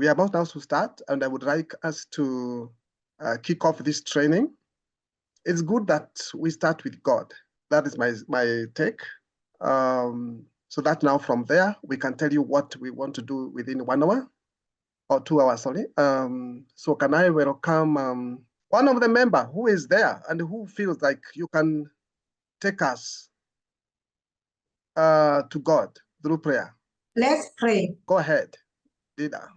We are about now to start, and I would like us to kick off this training. It's good that we start with God. That is my take. So that now from there, we can tell you what we want to do within 1 hour or 2 hours, sorry. So can I welcome one of the member who is there and who feels like you can take us to God through prayer? Let's pray. Go ahead, leader.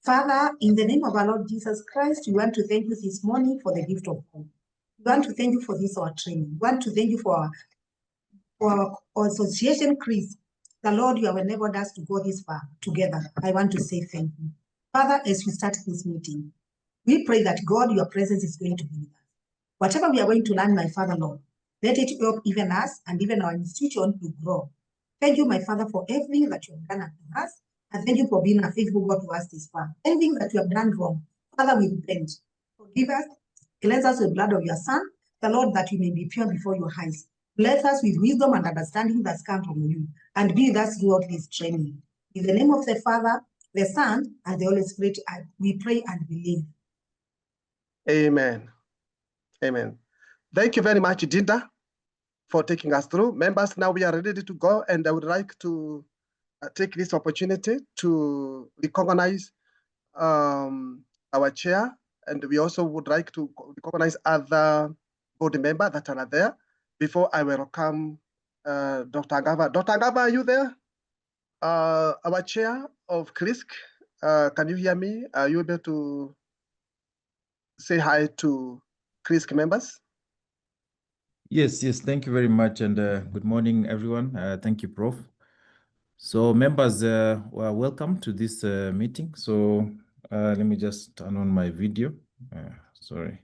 Father, in the name of our Lord Jesus Christ, we want to thank you this morning for the gift of God. We want to thank you for this, our training. We want to thank you for our association, KLISC. The Lord, you have enabled us to go this far together. I want to say thank you. Father, as we start this meeting, we pray that God, your presence is going to be with us. Whatever we are going to learn, my Father, Lord, let it help even us and even our institution to grow. Thank you, my Father, for everything that you have done unto us. And thank you for being a faithful God to us this far. Anything that you have done wrong, Father, we repent. Forgive us, cleanse us with the blood of your Son, the Lord, that we may be pure before your eyes. Bless us with wisdom and understanding that's come from you, and be with us throughout this training. In the name of the Father, the Son, and the Holy Spirit, we pray and believe. Amen. Amen. Thank you very much, Dinda, for taking us through. Members, now we are ready to go, and I would like to take this opportunity to recognize our chair, and we also would like to recognize other board members that are there before I welcome Dr. Agava. Dr. Agava, are you there? Our chair of KLISC, can you hear me? Are you able to say hi to KLISC members? Yes, thank you very much, and good morning, everyone. Thank you, Prof. So members, welcome to this meeting. So let me just turn on my video. Sorry.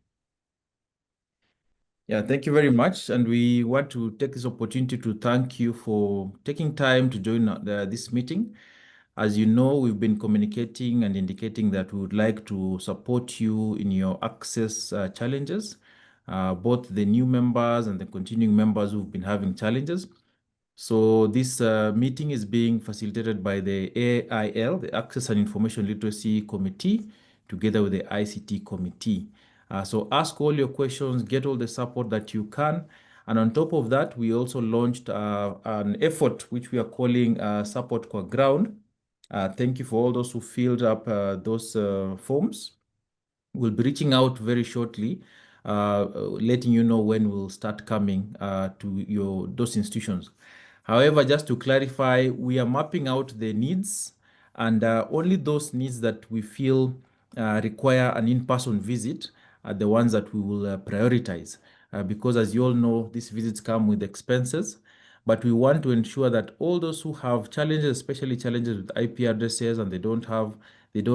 Yeah, thank you very much. And we want to take this opportunity to thank you for taking time to join this meeting. As you know, we've been communicating and indicating that we would like to support you in your access challenges, both the new members and the continuing members who've been having challenges. So this meeting is being facilitated by the AIL, the Access and Information Literacy Committee, together with the ICTI committee. So ask all your questions, get all the support that you can. And on top of that, we also launched an effort which we are calling Support Kwa Ground. Thank you for all those who filled up those forms. We'll be reaching out very shortly, letting you know when we'll start coming to those institutions. However, just to clarify, we are mapping out the needs, and only those needs that we feel require an in-person visit are the ones that we will prioritize. Because as you all know, these visits come with expenses, but we want to ensure that all those who have challenges, especially challenges with IP addresses, and they don't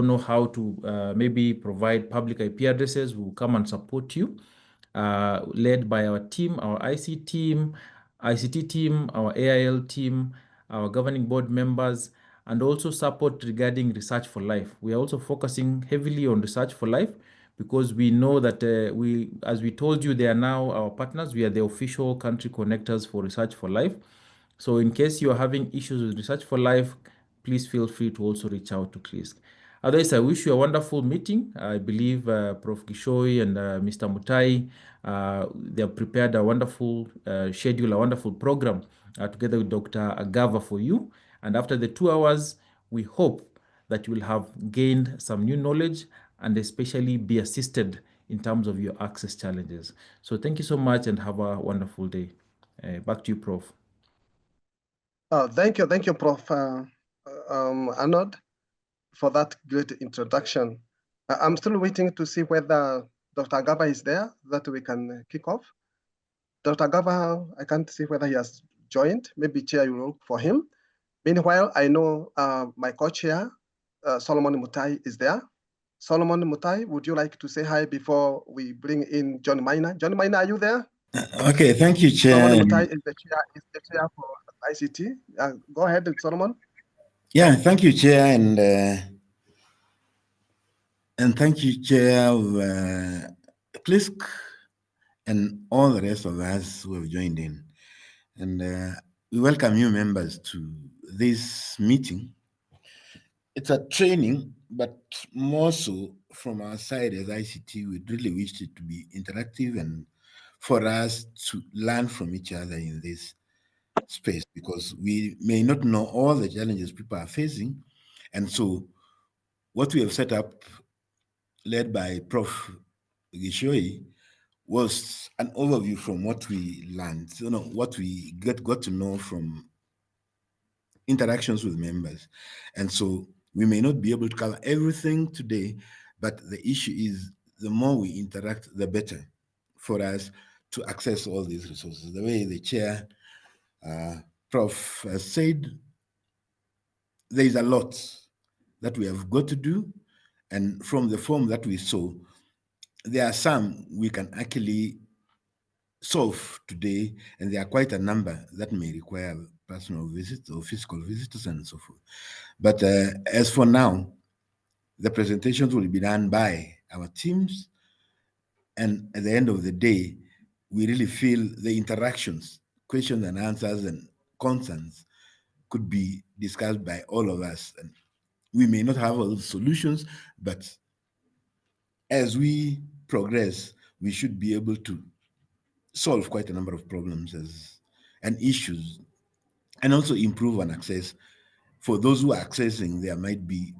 know how to maybe provide public IP addresses, will come and support you, led by our team, our ICT team, our AIL team, our governing board members, and also support regarding Research for Life. We are also focusing heavily on Research for Life because we know that as we told you, they are now our partners. We are the official country connectors for Research for Life. So in case you are having issues with Research for Life, please feel free to also reach out to KLISC. Otherwise, I wish you a wonderful meeting. I believe Prof. Gishoi and Mr. Mutai, they have prepared a wonderful schedule, a wonderful program together with Dr. Agava for you. And after the 2 hours, we hope that you will have gained some new knowledge and especially be assisted in terms of your access challenges. So thank you so much and have a wonderful day. Back to you, Prof. Thank you, Prof. Arnold, for that great introduction. I'm still waiting to see whether Dr. Agava is there, that we can kick off. Dr. Agava, I can't see whether he has joined. Maybe Chair will look for him. Meanwhile, I know my co-chair, Solomon Mutai, is there. Solomon Mutai, would you like to say hi before we bring in John Minor? John Minor, are you there? Okay, thank you, Chair. Solomon Mutai is the chair for ICT. Go ahead, Solomon. Yeah, thank you, Chair, and thank you, Chair of KLISC, and all the rest of us who have joined in. And we welcome you members to this meeting. it's a training, but more so from our side as ICT, we really wished it to be interactive and for us to learn from each other in this space, because we may not know all the challenges people are facing. And so what we have set up, led by Prof. Gishoi, was an overview from what we learned, what we got to know from interactions with members. And so we may not be able to cover everything today, but the issue is the more we interact, the better for us to access all these resources. The way the chair, Prof. has said, there is a lot that we have got to do. And from the form that we saw, there are some we can actually solve today, and there are quite a number that may require personal visits or physical visits and so forth. But as for now, the presentations will be done by our teams. And at the end of the day, we really feel the interactions, questions and answers and concerns could be discussed by all of us. And we may not have all the solutions, but as we progress, we should be able to solve quite a number of problems and issues, and also improve on access. For those who are accessing, there might be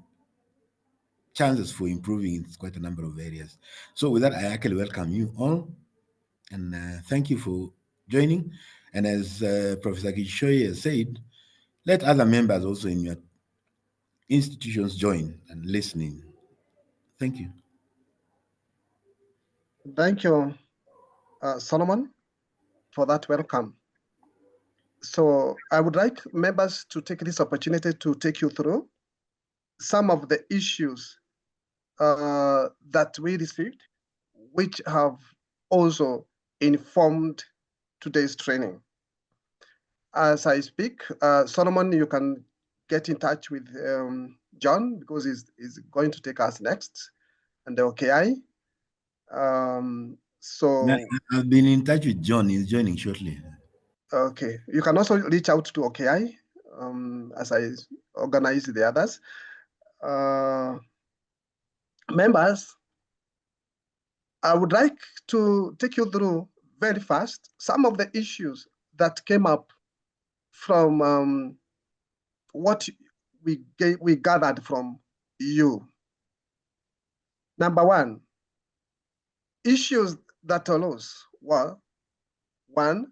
chances for improving in quite a number of areas. So with that, I actually welcome you all, and thank you for joining. And as Professor Kishoy has said, let other members also in your institutions join and listening. Thank you. Thank you, Solomon, for that welcome. So I would like members to take this opportunity to take you through some of the issues that we received, which have also informed today's training. As I speak, Solomon, you can get in touch with John, because he's going to take us next, and the OKI. So I've been in touch with John. He's joining shortly. okay, you can also reach out to OKI as I organize the others. Members, I would like to take you through very fast some of the issues that came up from what we gathered from you. Number one, issues that arose were, one,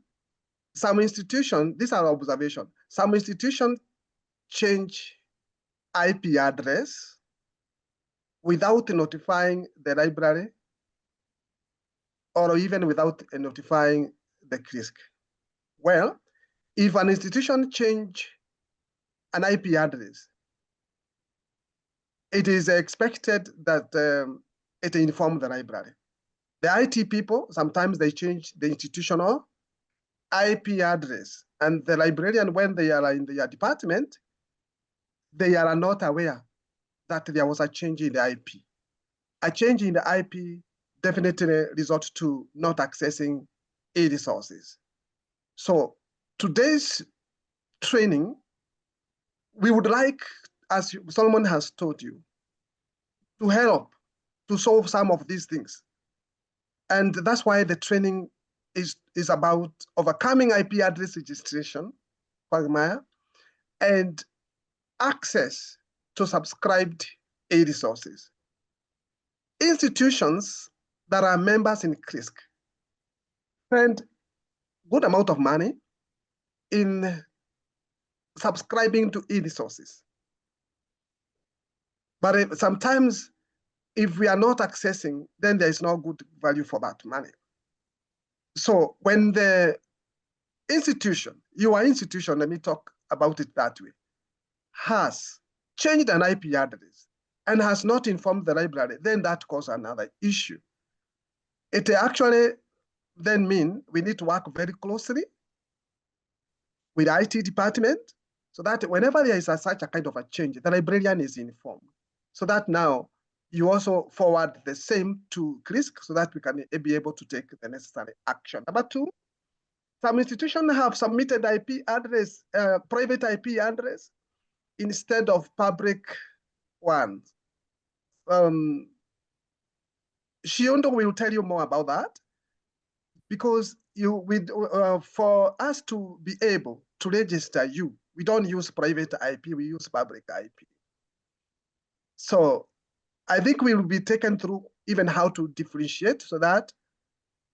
some institutions, these are observations, some institutions change IP address without notifying the library or even without notifying the KLISC. Well, if an institution change an IP address, it is expected that it inform the library. The IT people, sometimes they change the institutional IP address, and the librarian, when they are in their department, they are not aware that there was a change in the IP. A change in the IP definitely results to not accessing e-resources. So today's training, we would like, as Solomon has told you, to help to solve some of these things. And that's why the training is about overcoming IP address registration, quagmire, and access to subscribed e-resources. Institutions that are members in KLISC spend good amount of money in subscribing to e-resources. But sometimes if we are not accessing, then there is no good value for that money. So when the institution, your institution, let me talk about it that way, has changed an IP address and has not informed the library, then that causes another issue. It actually then means we need to work very closely with the IT department, so that whenever there is such a kind of a change, the librarian is informed. So that now you also forward the same to KLISC so that we can be able to take the necessary action. Number two, some institutions have submitted IP address, private IP address instead of public ones. Shiondo will tell you more about that, because for us to be able to register you, we don't use private IP, we use public IP. So I think we will be taken through even how to differentiate, so that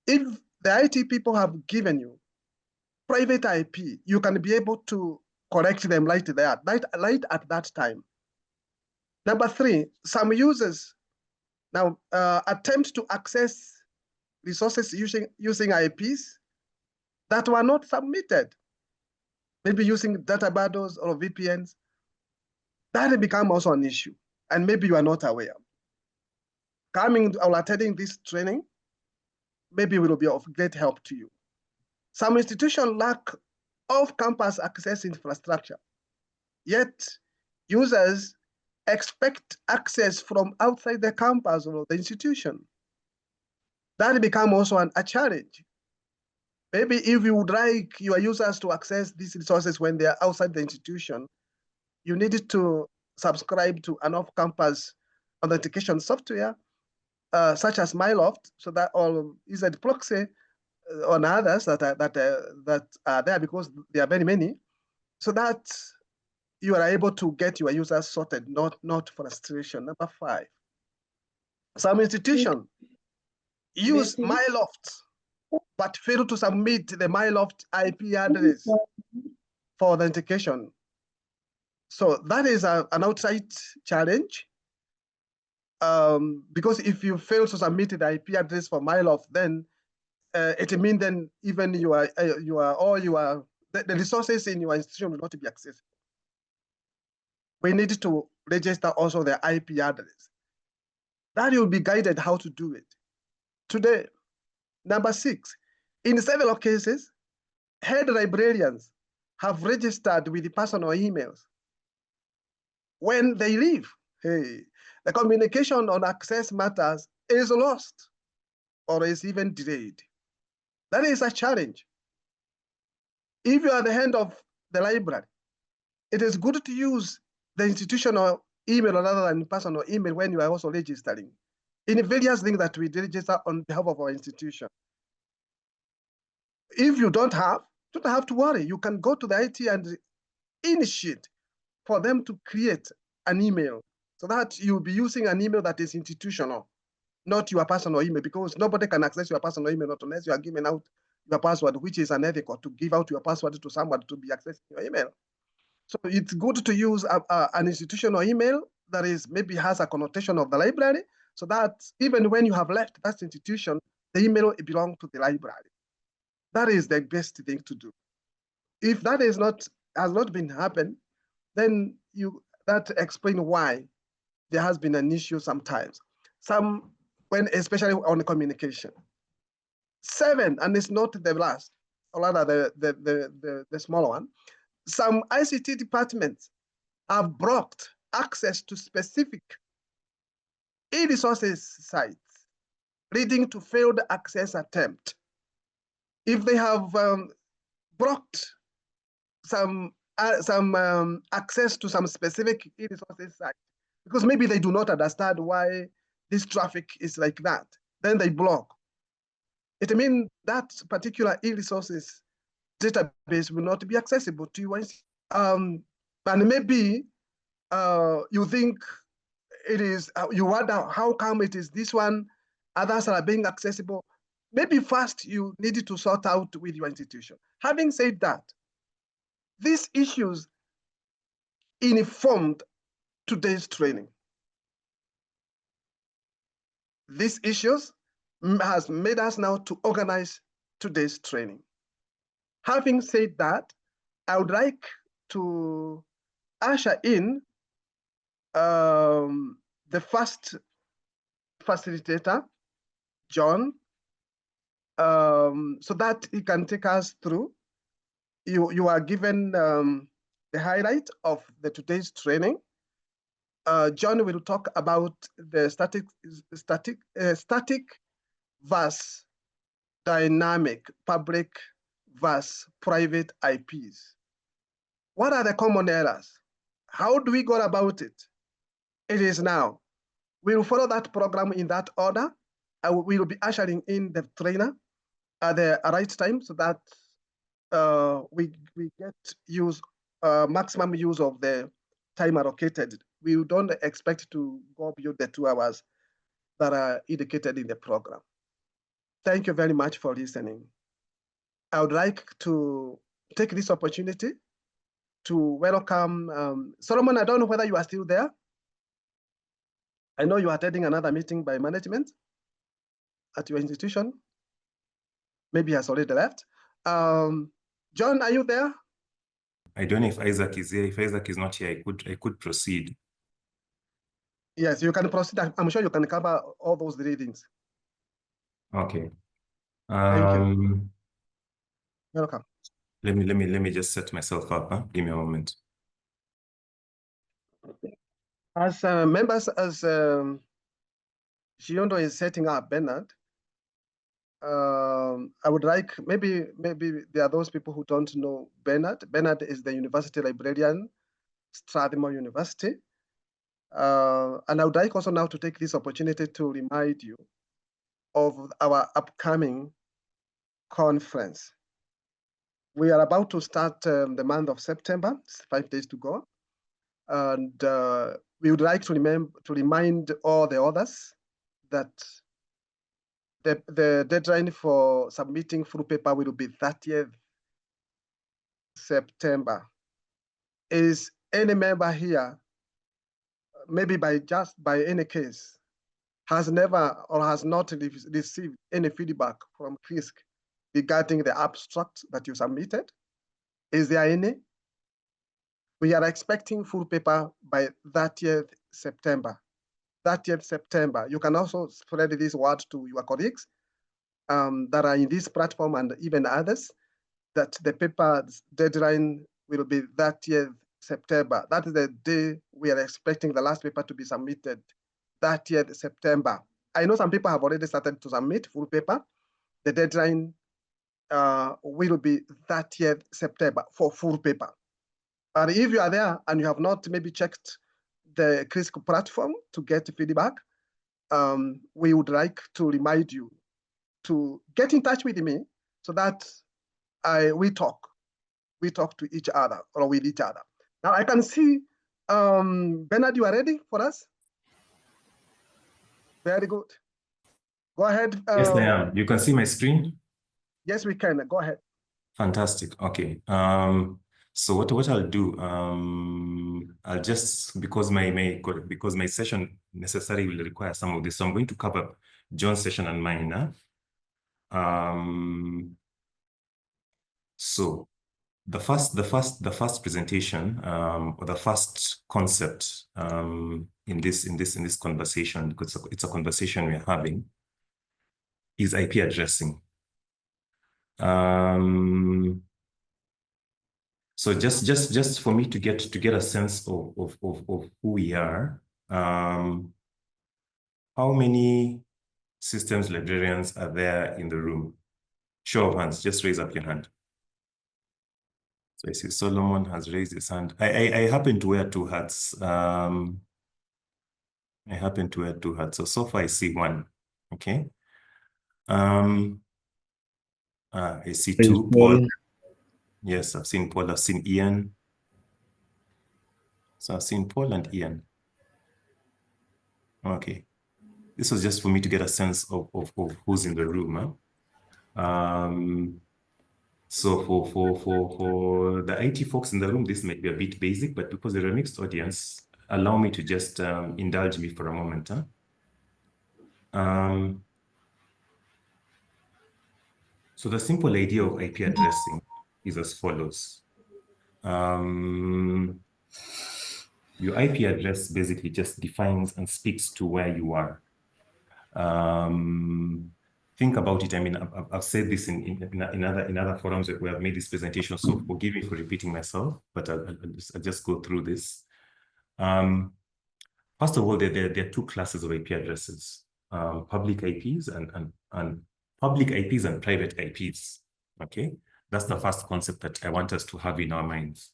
if the IT people have given you private IP, you can be able to correct them right there, right at that time. Number three, some users now attempt to access resources using IPs that were not submitted, maybe using data bundles or VPNs. That become also an issue, and maybe you are not aware. Coming or attending this training, maybe will be of great help to you. Some institutions lack off-campus access infrastructure, yet users expect access from outside the campus or the institution. That become also a challenge. Maybe if you would like your users to access these resources when they are outside the institution, you need to subscribe to an off-campus authentication software, such as MyLoft, so that all is a proxy on others that are there, because there are very many, so that you are able to get your users sorted, not frustration. Number five, some institutions use MyLoft, but fail to submit the MyLoft IP address for authentication. So that is an outside challenge, because if you fail to submit the IP address for MyLoft, then it means then even the resources in your institution will not be accessible. We need to register also the IP address. That you'll be guided how to do it. Today, number six, in several cases, head librarians have registered with the personal emails. When they leave, hey, the communication on access matters is lost or is even delayed. That is a challenge. If you are the head of the library, it is good to use the institutional email rather than personal email when you are also registering in various things that we register on behalf of our institution. If you don't have to worry. You can go to the IT and initiate for them to create an email, so that you'll be using an email that is institutional, not your personal email, because nobody can access your personal email not unless you are giving out your password, which is unethical to give out your password to someone to be accessing your email. So it's good to use an institutional email that is maybe has a connotation of the library, so that even when you have left that institution, the email belongs to the library. That is the best thing to do. If that has not been happened, then that explains why there has been an issue sometimes. Especially on the communication. 7, and it's not the last, or rather the smaller one. Some ICT departments have blocked access to specific e-resources sites, leading to failed access attempt. If they have blocked some access to some specific e-resources site, because maybe they do not understand why this traffic is like that, then they block. It means that particular e-resources database will not be accessible to you. And maybe you think it is, you wonder how come it is this one, others are being accessible. Maybe first you need to sort out with your institution. Having said that, these issues informed today's training. These issues has made us now to organize today's training. Having said that, I would like to usher in the first facilitator, John, so that he can take us through. You are given the highlight of today's training. John will talk about the static versus dynamic, public versus private IPs. What are the common errors? How do we go about it? it is now. We will follow that program in that order. We will be ushering in the trainer at the right time so that we get maximum use of the time allocated. We don't expect to go beyond the 2 hours that are indicated in the program. Thank you very much for listening. I would like to take this opportunity to welcome Solomon. I don't know whether you are still there. I know you are attending another meeting by management at your institution. Maybe he has already left. John, are you there? I don't know if Isaac is here. If Isaac is not here, I could proceed. Yes, you can proceed. I'm sure you can cover all those readings. Okay. Thank you. Welcome. Let me just set myself up. Huh? Give me a moment. As members, as Shiondo is setting up Bernard, I would like, maybe there are those people who don't know Bernard. Bernard is the university librarian, Strathmore University. And I would like also now to take this opportunity to remind you of our upcoming conference. We are about to start the month of September, it's 5 days to go. And we would like to remind all the others that the deadline for submitting full paper will be 30th September. Is any member here, maybe by any case, has never or has not received any feedback from KLISC regarding the abstract that you submitted? Is there any? We are expecting full paper by 30th September. 30th September. You can also spread this word to your colleagues that are in this platform and even others, that the paper deadline will be 30th September. That is the day we are expecting the last paper to be submitted, 30th September. I know some people have already started to submit full paper. The deadline will be 30th September for full paper. And if you are there and you have not maybe checked the KLISC platform to get feedback, we would like to remind you to get in touch with me so that we talk to each other or with each other. Now I can see, Bernard, you are ready for us? Very good. Go ahead. Yes, I am. You can see my screen? Yes, we can. Go ahead. Fantastic. Okay. So what I'll do, I'll just, because my session necessarily will require some of this, so I'm going to cover John's session and mine. So the first presentation, or the first concept in this conversation, because it's a conversation we're having, is IP addressing. So just for me to get a sense of who we are, how many systems librarians are there in the room? Show of hands, just raise up your hand. So I see Solomon has raised his hand. I happen to wear two hats. So far I see one. Okay. I see two. Paul. Yes, I've seen Paul. I've seen Ian. So I've seen Paul and Ian. Okay. This was just for me to get a sense of who's in the room. So for the IT folks in the room, this might be a bit basic, but because they're a mixed audience, allow me to just indulge me for a moment. So the simple idea of IP addressing is as follows. Your IP address basically just defines and speaks to where you are. Think about it. I mean, I've said this in other forums where I've made this presentation, so forgive me for repeating myself, but I'll just go through this. First of all, there are two classes of IP addresses: public IPs and public IPs and private IPs. Okay, that's the first concept that I want us to have in our minds.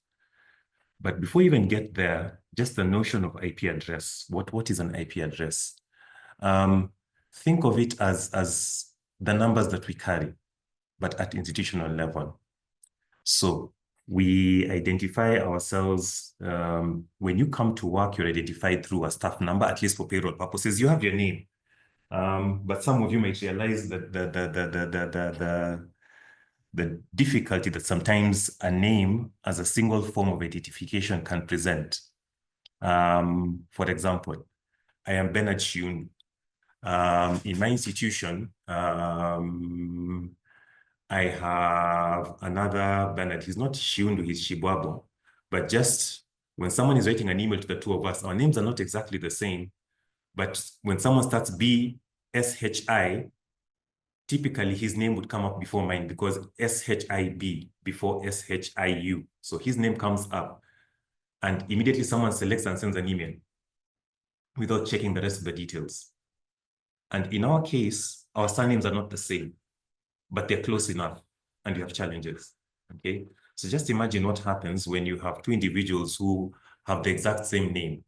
But before you even get there, just the notion of IP address. What is an IP address? Think of it as the numbers that we carry, but at institutional level. So we identify ourselves, when you come to work, you're identified through a staff number, at least for payroll purposes. You have your name. But some of you might realize that the difficulty that sometimes a name as a single form of identification can present. For example, I am Bernard Shiun. In my institution, I have another Bernard. He's not Shiundu, he's Shibwabo. But just when someone is writing an email to the two of us, our names are not exactly the same. But when someone starts BSHI, typically his name would come up before mine because SHIB before SHIU. So his name comes up and immediately someone selects and sends an email without checking the rest of the details. And in our case, our surnames are not the same, but they're close enough and you have challenges, okay? So just imagine what happens when you have two individuals who have the exact same name.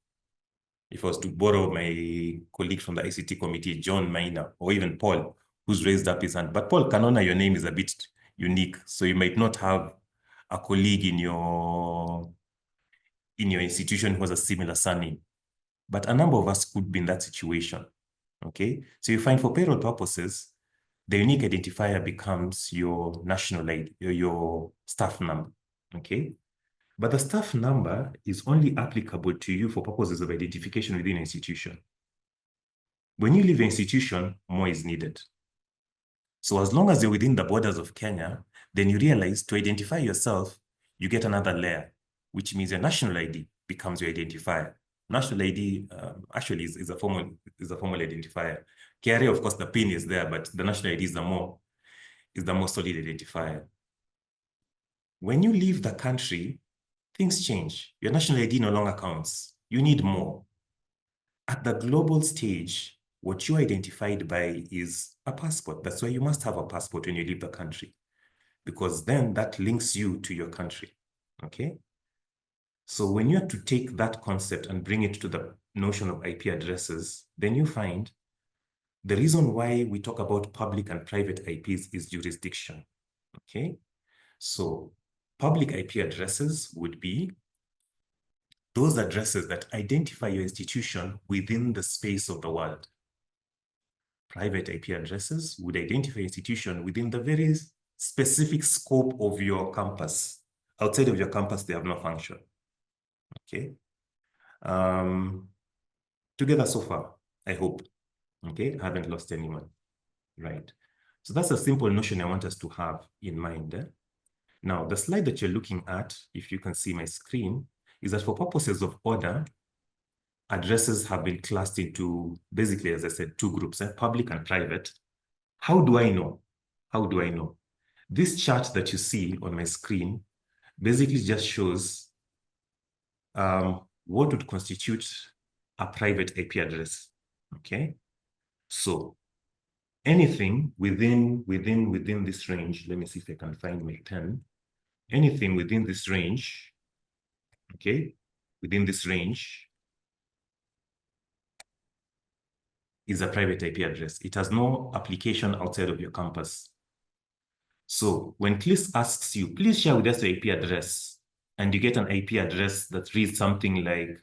If I was to borrow my colleague from the ICT committee, John Maina, or even Paul, who's raised up his hand. But Paul Kanona, your name is a bit unique. So you might not have a colleague in your institution who has a similar surname. But a number of us could be in that situation, okay? So you find for payroll purposes, the unique identifier becomes your national ID, your staff number, okay? But the staff number is only applicable to you for purposes of identification within an institution. When you leave an institution, more is needed. So as long as you're within the borders of Kenya, then you realize to identify yourself, you get another layer, which means your national ID becomes your identifier. National ID actually is a formal identifier. KRA, of course, the PIN is there, but the national ID is the more solid identifier. When you leave the country, things change. Your national ID no longer counts. You need more. At the global stage, what you're identified by is a passport. That's why you must have a passport when you leave the country, because then that links you to your country, okay? So when you have to take that concept and bring it to the notion of IP addresses, then you find the reason why we talk about public and private IPs is jurisdiction, okay? So public IP addresses would be those addresses that identify your institution within the space of the world. Private IP addresses would identify institution within the very specific scope of your campus. Outside of your campus, they have no function. Okay. Together so far, I hope. Okay, I haven't lost anyone. Right. So that's a simple notion I want us to have in mind. Now, the slide that you're looking at, if you can see my screen, is that for purposes of order, addresses have been classed into, basically, as I said, two groups, public and private. How do I know? How do I know? This chart that you see on my screen basically just shows what would constitute a private IP address, okay? So anything within this range, let me see if I can find my 10, anything within this range, okay, within this range is a private IP address. It has no application outside of your campus. So when KLISC asks you, please share with us your IP address, and you get an IP address that reads something like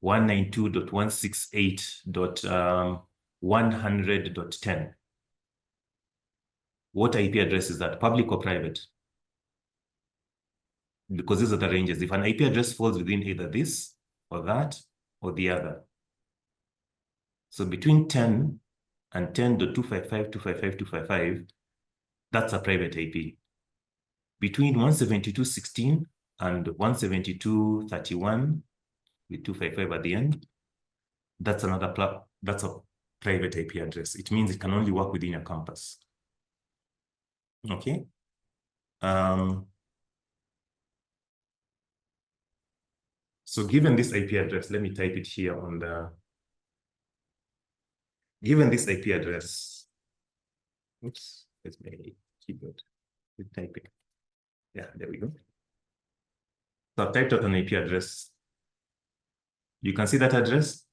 192.168.100.10. What IP address is that, public or private? Because these are the ranges. If an IP address falls within either this or that or the other. So between 10 and 10.255.255.255, that's a private IP. Between 172.16 and 172.31 with 255 at the end, that's a private IP address. It means it can only work within your campus. Okay. So given this IP address, let me type it here on the, given this IP address, oops, let's make a keyboard with typing. Yeah, there we go. So I've typed out an IP address You can see that address?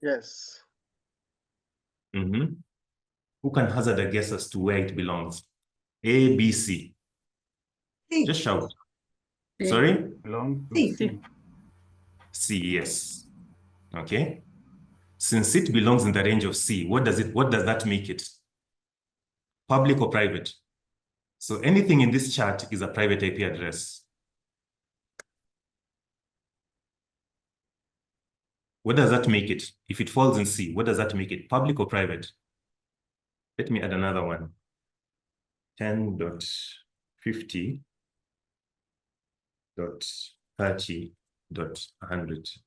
Yes. Mm-hmm. Who can hazard a guess as to where it belongs? A, B, C. C. Just shout. C. Sorry? Belong to C. C. C, yes. Okay. Since it belongs in the range of C, what does that make it? Public or private? So anything in this chart is a private IP address. What does that make it? If it falls in C, what does that make it? Public or private? Let me add another one. 10.50.30.100.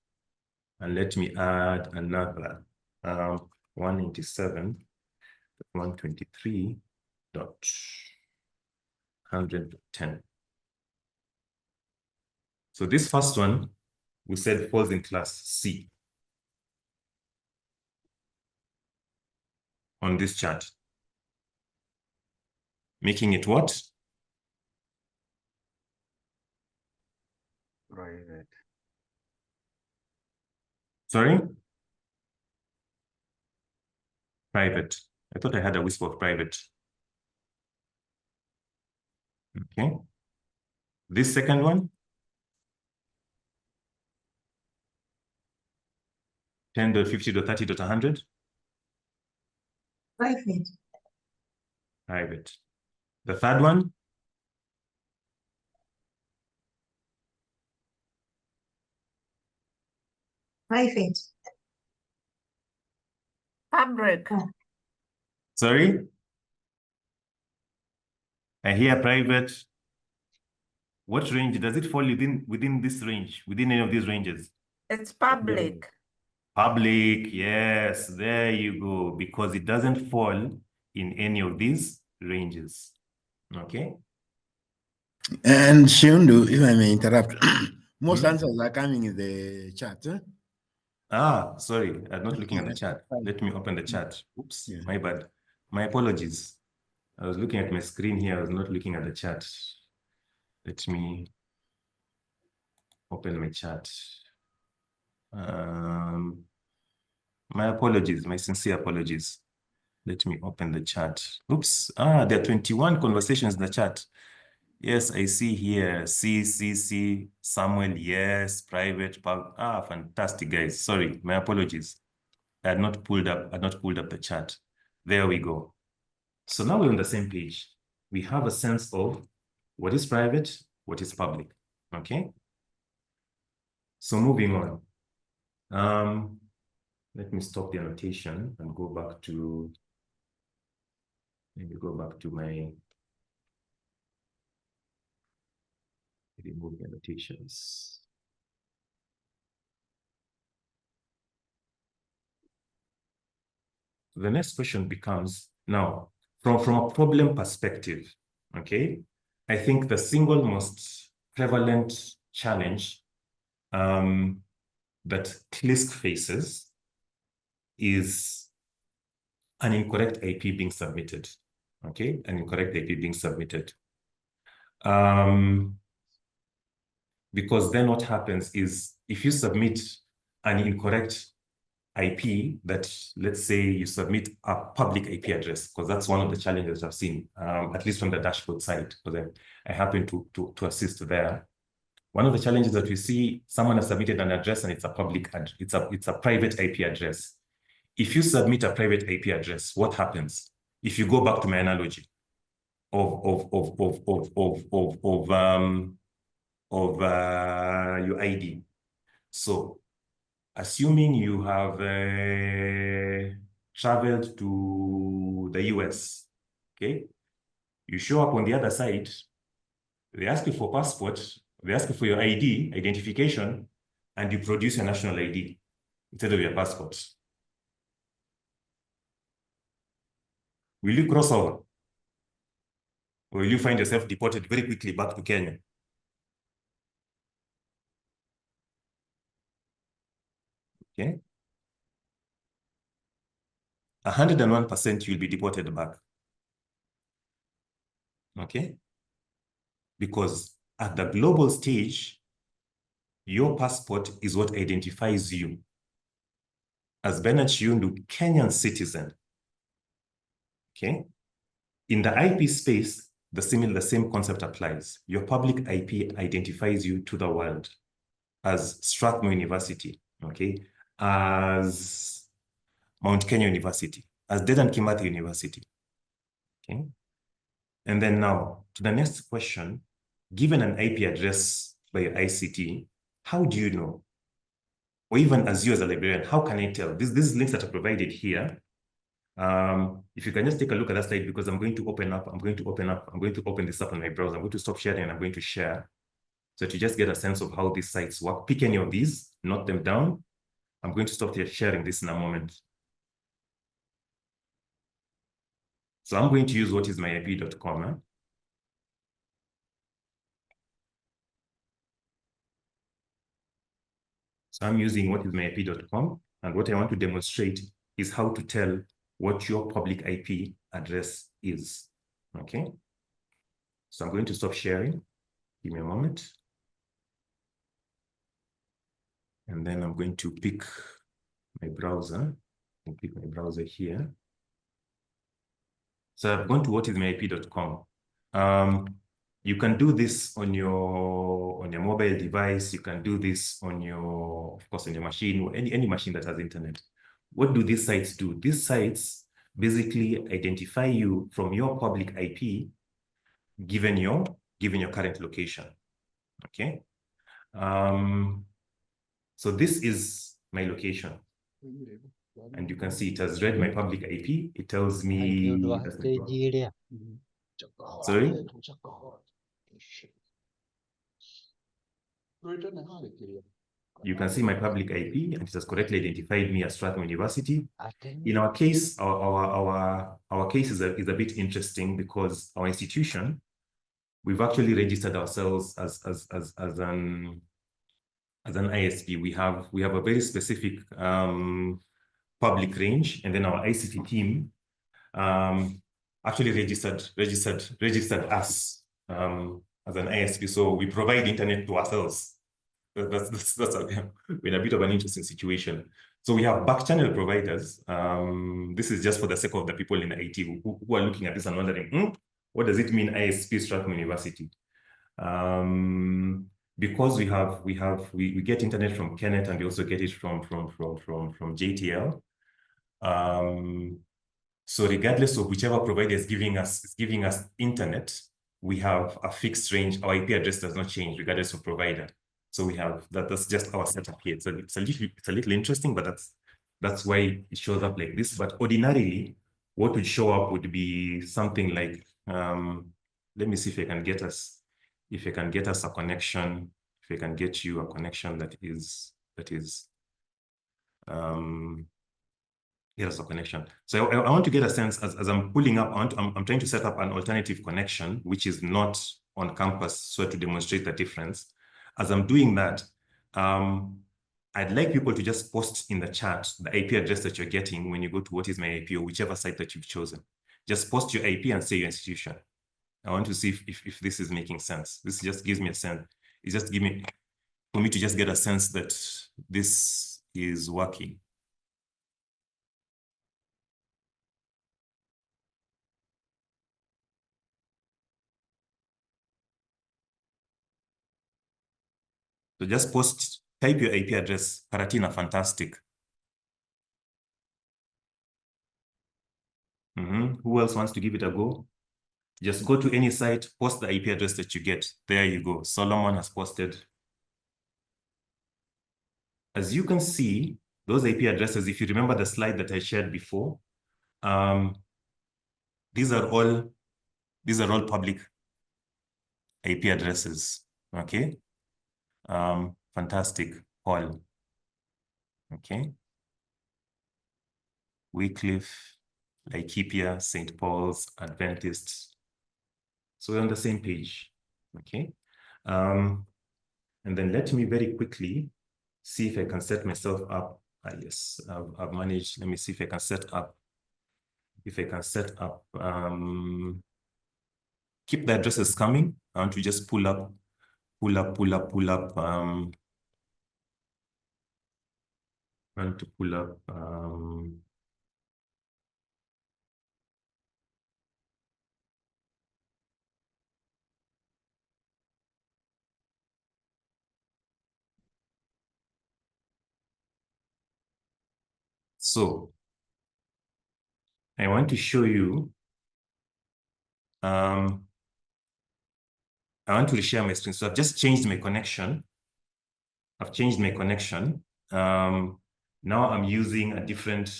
And let me add another 187.123.110. So this first one, we said falls in class C on this chart. Making it what? Private. Sorry? Private. I thought I had a whisper of private. Okay. This second one? 10.50.30.100? Private. Private. The third one? Private. Public. Sorry? I hear private. What range? Does it fall within this range? Within any of these ranges? It's public. Public, yes, there you go. Because it doesn't fall in any of these ranges. Okay? And Shundu, if I may interrupt, most answers are coming in the chat. Ah, sorry, I'm not looking at the chat. Let me open the chat. Oops, Yeah. my bad. My apologies. I was looking at my screen here. I was not looking at the chat. Let me open my chat. My apologies, my sincere apologies. Let me open the chat. Oops, there are 21 conversations in the chat. Yes, I see here. C, Samuel, yes, private, fantastic, guys. Sorry, my apologies. I had not pulled up the chat. There we go. So now we're on the same page. We have a sense of what is private, what is public. Okay. So moving on. Let me stop the annotation and go back to, maybe go back to my remove the annotations. The next question becomes, now, from a problem perspective, okay, I think the single most prevalent challenge that KLISC faces is an incorrect IP being submitted, okay, an incorrect IP being submitted. Because then what happens is if you submit an incorrect IP that, let's say you submit a public IP address, because that's one of the challenges I've seen, at least from the dashboard side, because I happen to assist there. One of the challenges that we see, someone has submitted an address and it's a public, it's a private IP address. If you submit a private IP address, what happens? If you go back to my analogy of your ID. So assuming you have traveled to the US, okay? You show up on the other side, they ask you for passport, they ask you for your ID, identification, and you produce your national ID instead of your passport. Will you cross over? Or will you find yourself deported very quickly back to Kenya? Okay. 101% you'll be deported back. Okay. because at the global stage, your passport is what identifies you as Bernard Chiundu, Kenyan citizen. Okay. In the IP space, the same concept applies. Your public IP identifies you to the world as Strathmore University, okay, as Mount Kenya University, as Dedan Kimathi University, okay? And then now, to the next question, given an IP address by your ICT, how do you know? Or even as you as a librarian, how can I tell? These links that are provided here, if you can just take a look at that slide, because I'm going to open this up on my browser. I'm going to stop sharing and I'm going to share. So to just get a sense of how these sites work, pick any of these, note them down. I'm going to stop here sharing this in a moment. So I'm going to use whatismyip.com. So I'm using whatismyip.com, and what I want to demonstrate is how to tell what your public IP address is, okay? So I'm going to stop sharing. Give me a moment. And then I'm going to pick my browser. I'll pick my browser here. So I've gone to whatismyip.com. You can do this on your mobile device. You can do this on your, of course, on your machine, or any machine that has internet. What do these sites do? These sites basically identify you from your public IP, given your current location. Okay. So this is my location. And you can see it has read my public IP. It tells me that's my browser. Sorry? You can see my public IP, and it has correctly identified me as Strathmore University. In our case, our case is a bit interesting because our institution, we've actually registered ourselves as an ISP. We have a very specific public range, and then our ICT team actually registered us as an ISP. So we provide internet to ourselves. That's we're in a bit of an interesting situation. So we have back channel providers. This is just for the sake of the people in the IT who are looking at this and wondering, what does it mean ISP Strathmore University? Because we get internet from Kenneth, and we also get it from JTL. So regardless of whichever provider is giving us internet, we have a fixed range. Our IP address does not change regardless of provider. So we have that's just our setup here. So it's a little interesting, but that's why it shows up like this. But ordinarily, what would show up would be something like, let me see if I can get us a connection, if I can get you a connection that is here's a connection. So I want to get a sense as I'm pulling up, I'm trying to set up an alternative connection, which is not on campus, so to demonstrate the difference. As I'm doing that, I'd like people to just post in the chat the IP address that you're getting when you go to WhatIsMyIP or whichever site that you've chosen. Just post your IP and say your institution. I want to see if this is making sense. This just gives me a sense. It just gives me, for me to just get a sense that this is working. So just type your IP address, Karatina, fantastic. Who else wants to give it a go? Just go to any site, post the IP address that you get. There you go. Solomon has posted. As you can see, those IP addresses, if you remember the slide that I shared before, these are all public IP addresses. Okay. Fantastic. All. Okay. Wycliffe, Laikipia, St. Paul's, Adventist. So we're on the same page. Okay. And then let me very quickly see if I can set myself up. Yes, I've managed. Let me see if I can set up. keep the addresses coming. I want to just pull up. I want to pull up. So I want to show you. I want to share my screen. So I've just changed my connection. Now I'm using a different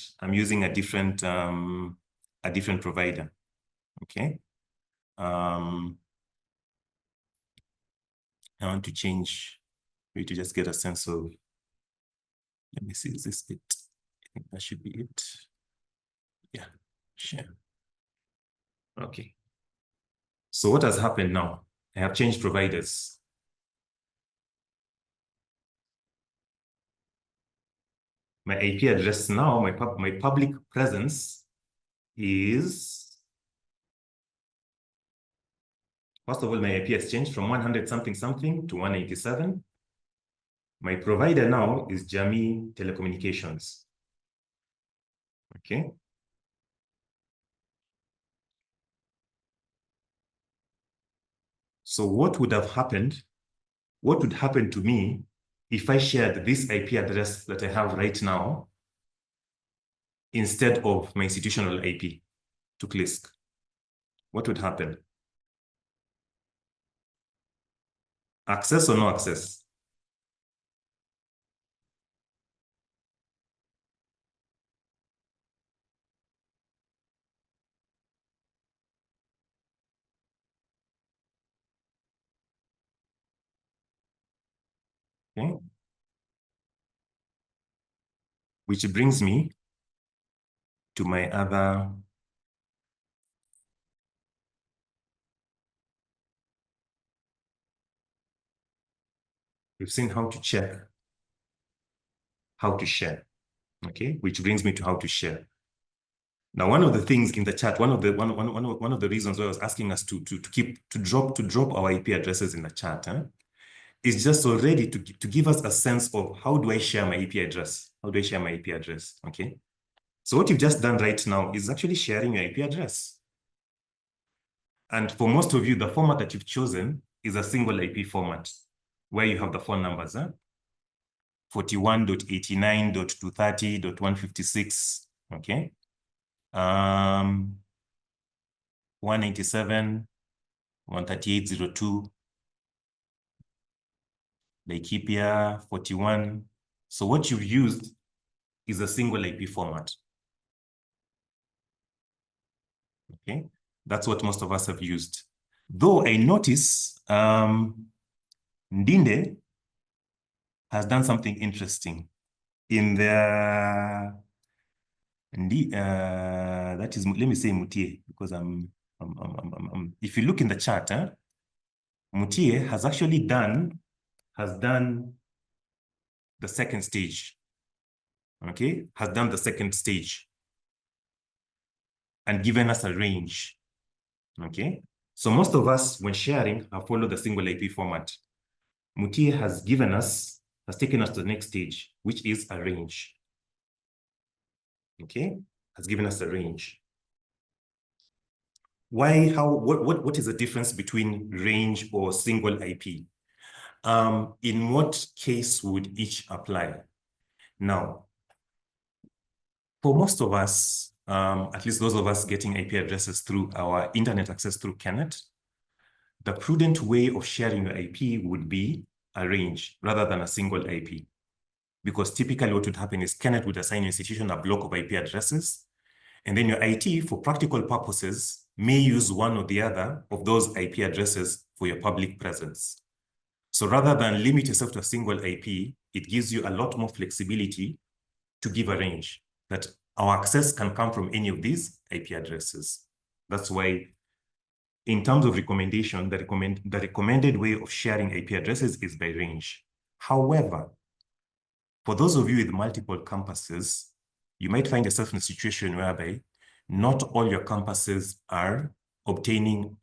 provider. Okay. I want to change for you to just get a sense of, let me see, is this it? I think that should be it. Yeah, share. Okay. So what has happened now? I have changed providers. My IP address now, my public presence is, first of all, my IP has changed from 100 something to 187. My provider now is Jamii Telecommunications. Okay. So what would happen to me if I shared this IP address that I have right now instead of my institutional IP to KLISC? What would happen? Access or no access? Okay. Which brings me to my other. We've seen how to check, how to share. Okay, which brings me to how to share. Now, one of the things in the chat, one of the reasons why I was asking us to drop our IP addresses in the chat, is just already to give us a sense of how do I share my IP address? How do I share my IP address? Okay. So what you've just done right now is actually sharing your IP address. And for most of you, the format that you've chosen is a single IP format where you have the phone numbers, 41.89.230.156, okay? 187, 138.02, Laikipia, 41. So what you've used is a single IP format. Okay, that's what most of us have used. Though I notice Ndinde has done something interesting in the that is, let me say Mutie, because if you look in the chat, Mutie has actually done the second stage. Okay, has done the second stage and given us a range. Okay, so most of us, when sharing, have followed the single IP format. Mutie has taken us to the next stage, which is a range. Okay, has given us a range. Why, what is the difference between range or single IP? In what case would each apply? Now, for most of us, at least those of us getting IP addresses through our internet access through KNET, the prudent way of sharing your IP would be a range rather than a single IP. Because typically what would happen is KNET would assign your institution a block of IP addresses, and then your IT, for practical purposes, may use one or the other of those IP addresses for your public presence. So rather than limit yourself to a single IP, it gives you a lot more flexibility to give a range that our access can come from any of these IP addresses. That's why, in terms of recommendation, the recommended way of sharing IP addresses is by range. However, for those of you with multiple campuses, you might find yourself in a situation whereby not all your campuses are obtaining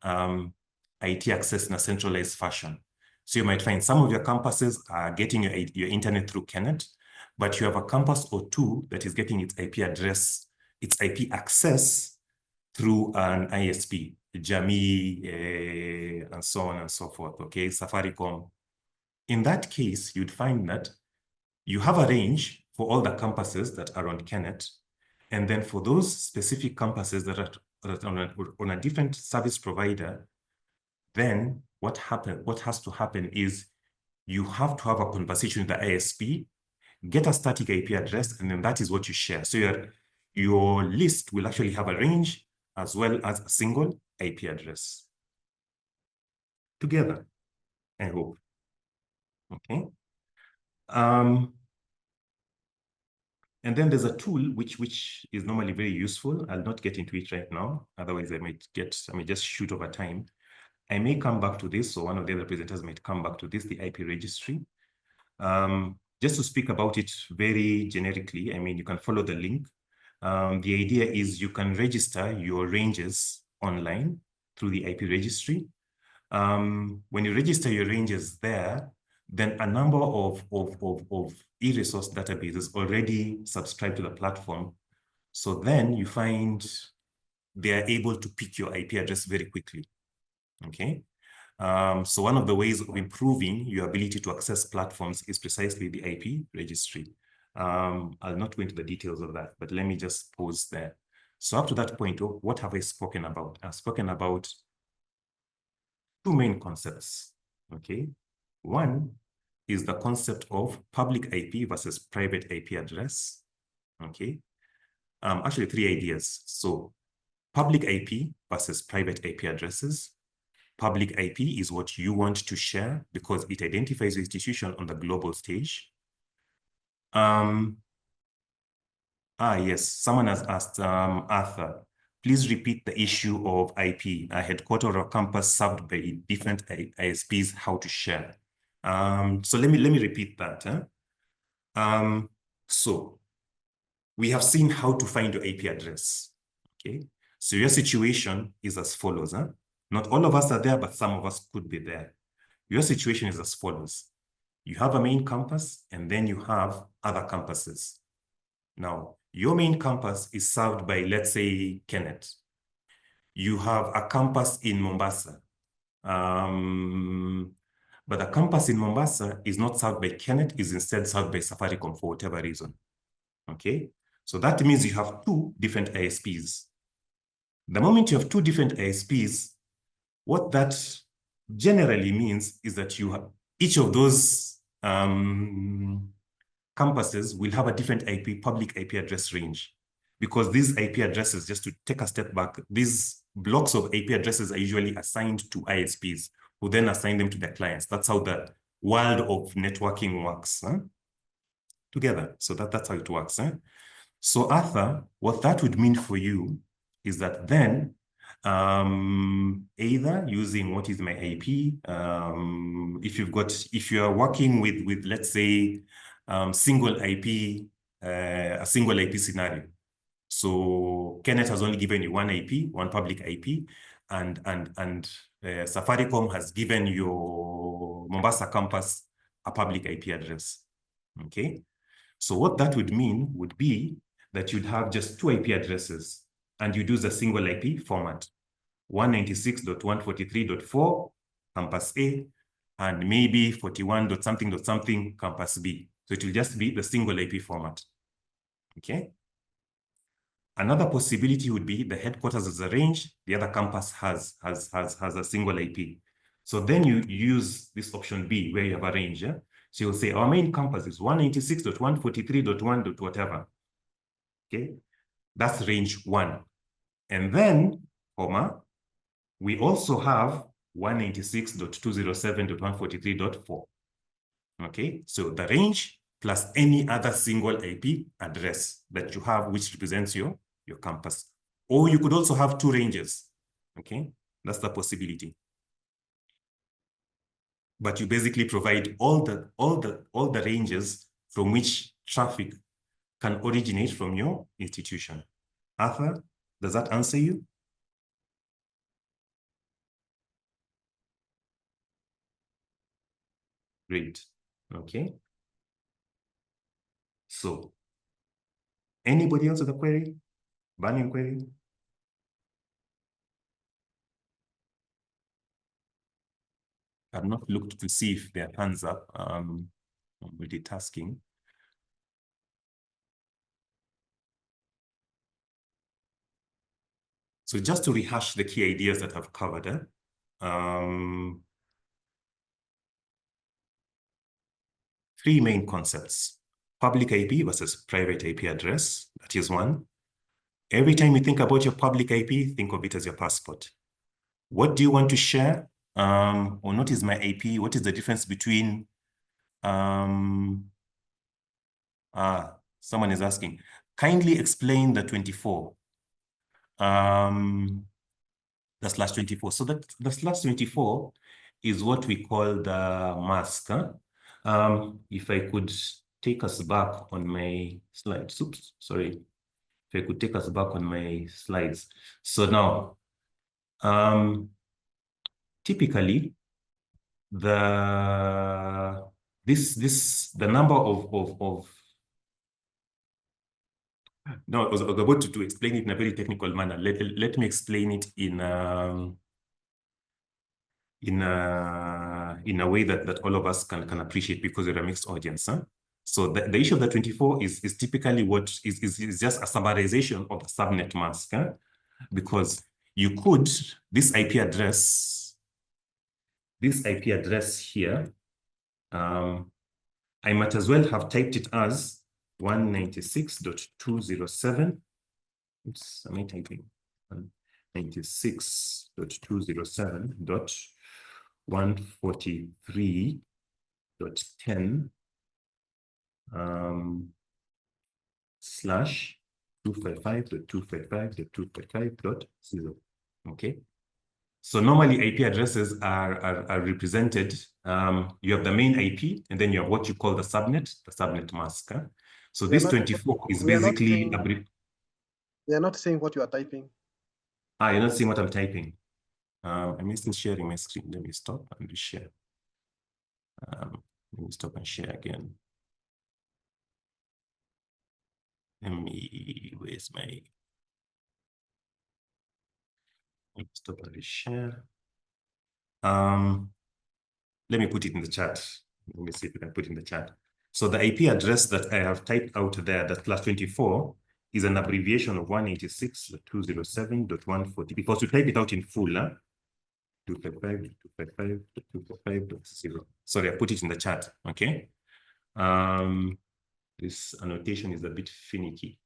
IT access in a centralized fashion. So you might find some of your campuses are getting your internet through KNET, but you have a campus or two that is getting its IP address, its IP access through an ISP, Jamii, and so on and so forth, okay, Safaricom. In that case, you'd find that you have a range for all the campuses that are on KNET, and then for those specific campuses that are on a different service provider, then what has to happen is you have to have a conversation with the ISP, get a static IP address, and then that is what you share. So your list will actually have a range as well as a single IP address together, I hope. Okay. And then there's a tool which is normally very useful. I'll not get into it right now. Otherwise, I may just shoot over time. I may come back to this, so one of the other presenters might come back to this, the IP registry. Just to speak about it very generically, I mean, you can follow the link. The idea is you can register your ranges online through the IP registry. When you register your ranges there, then a number of e-resource databases already subscribe to the platform. So then you find they are able to pick your IP address very quickly, okay? So one of the ways of improving your ability to access platforms is precisely the IP registry. I'll not go into the details of that, but let me just pause there. So up to that point, what have I spoken about? I've spoken about two main concepts, okay? One is the concept of public IP versus private IP address, okay? Actually, three ideas. So public IP versus private IP addresses. Public IP is what you want to share because it identifies the institution on the global stage. Yes, someone has asked, Arthur, please repeat the issue of IP, a headquarter or campus served by different ISPs, how to share. So let me repeat that. So we have seen how to find your IP address, okay? So your situation is as follows. Not all of us are there, but some of us could be there. Your situation is as follows. You have a main campus, and then you have other campuses. Now, your main campus is served by, let's say, KNET. You have a campus in Mombasa. But the campus in Mombasa is not served by KNET, is instead served by Safaricom for whatever reason, okay? So that means you have two different ISPs. The moment you have two different ISPs, what that generally means is that you have each of those campuses will have a different public IP address range, because these IP addresses, just to take a step back, these blocks of IP addresses are usually assigned to ISPs, who then assign them to their clients. That's how the world of networking works together. So that's how it works. So Arthur, what that would mean for you is that then either using what is my IP, if you are working with let's say single IP, a single IP scenario. So KNET has only given you one IP, one public IP, and Safaricom has given your Mombasa campus a public IP address. Okay. So what that would mean would be that you'd have just two IP addresses, and you'd use a single IP format, 196.143.4 campus A, and maybe 41.something.something campus B. So it will just be the single IP format. Okay. Another possibility would be the headquarters as a range, the other campus has a single IP. So then you use this option B where you have a range. Yeah? So you'll say our main campus is 196.143.1. whatever. Okay, that's range 1. And then, we also have 196.207.143.4. Okay, so the range plus any other single IP address that you have, which represents your campus. Or you could also have two ranges. Okay, that's the possibility. But you basically provide all the ranges from which traffic can originate from your institution. Arthur, does that answer you? Great. Okay. So, anybody else with a query? Burning query? I've not looked to see if their hands up. I'm multitasking. So just to rehash the key ideas that I've covered, three main concepts: public IP versus private IP address. That is one. Every time you think about your public IP, think of it as your passport. What do you want to share? Or what is my IP? What is the difference between, someone is asking, kindly explain the 24. The /24. So that the /24 is what we call the mask. If I could take us back on my slides. Oops, sorry. If I could take us back on my slides. So now, typically, the number of no, I was about to explain it in a very technical manner. Let me explain it in a way that all of us can appreciate, because we're a mixed audience. So the issue of the 24 is typically what is just a summarization of the subnet mask, because you could, this IP address here, I might as well have typed it as 196.207. Oops, am I typing? 96.207.143.10 slash 255.255.255.0. Okay. So normally IP addresses are represented. You have the main IP, and then you have what you call the subnet mask. So this 24 is basically a brief. We are not saying what you are typing. You're not seeing what I'm typing. I'm still sharing my screen. Let me stop and share. Let me stop and share again. Where's my? Let me stop and share. Let me put it in the chat. Let me see if I can put it in the chat. So the IP address that I have typed out there, that +24, is an abbreviation of 186.207.140. Because you type it out in full, 255.255.255.0. Sorry, I put it in the chat. Okay. This annotation is a bit finicky.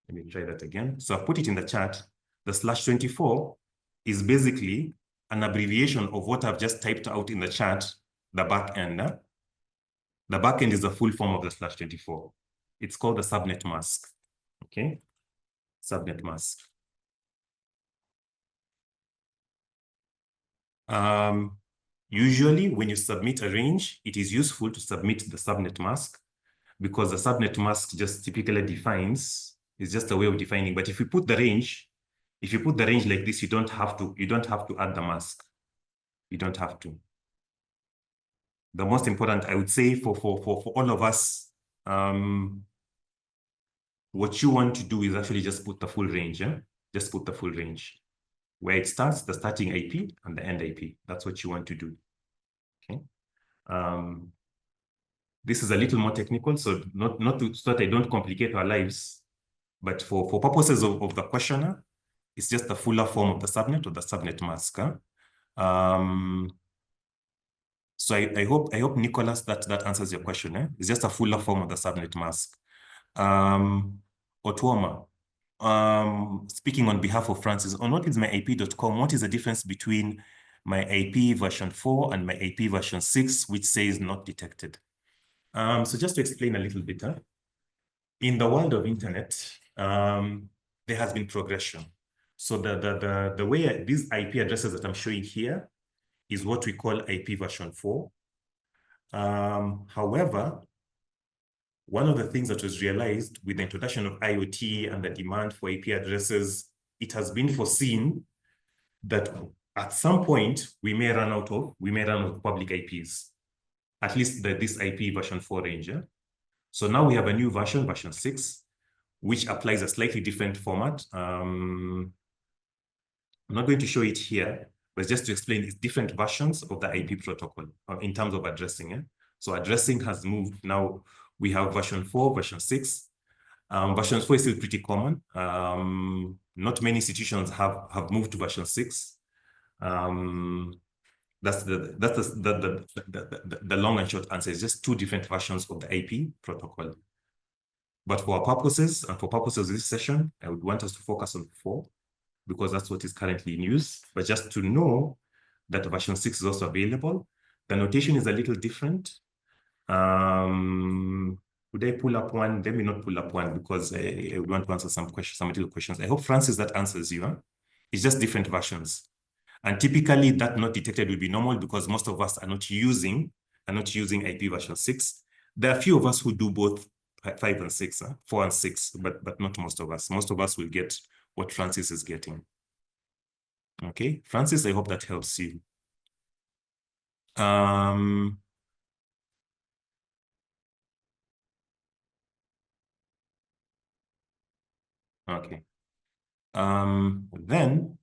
Let me try that again. So I've put it in the chat. The /24 is basically an abbreviation of what I've just typed out in the chat, the back end. The back end is the full form of the /24. It's called the subnet mask. Okay, subnet mask. Usually, when you submit a range, it is useful to submit the subnet mask, because the subnet mask just typically defines, it's just a way of defining. But if you put the range, like this, you don't have to add the mask. You don't have to. The most important, I would say, for all of us, what you want to do is actually just put the full range. Just put the full range. Where it starts, the starting IP and the end IP. That's what you want to do. Okay. This is a little more technical, so so that I don't complicate our lives, but for purposes of the questionnaire, it's just the fuller form of the subnet or the subnet mask. So I hope Nicholas that answers your question. It's just a fuller form of the subnet mask. Otuoma, speaking on behalf of Francis, on what is my IP.com, what is the difference between my IP version 4 and my IP version 6, which says not detected? So just to explain a little bit, in the world of internet, there has been progression. So the way these IP addresses that I'm showing here is what we call IP version 4. However, one of the things that was realized with the introduction of IoT and the demand for IP addresses, it has been foreseen that at some point, we may run out of public IPs, at least this IP version 4 range. Yeah? So now we have a new version 6, which applies a slightly different format. I'm not going to show it here, but just to explain, it's different versions of the IP protocol in terms of addressing. Yeah? So addressing has moved. Now we have version 4, version 6. Version 4 is still pretty common. Not many institutions have moved to version 6. That's the long and short answer. It's just 2 different versions of the IP protocol. But for our purposes, and for purposes of this session, I would want us to focus on 4, because that's what is currently in use. But just to know that version 6 is also available. The notation is a little different. Would I pull up one? Let me not pull up one, because I want to answer some questions, some little questions. I hope, Francis, that answers you. Huh? It's just different versions. And typically that not detected will be normal, because most of us are not using IP version 6. There are a few of us who do both 5 and 6, 4 and 6, but not most of us. Most of us will get what Francis is getting. Okay, Francis, I hope that helps you. Okay. Then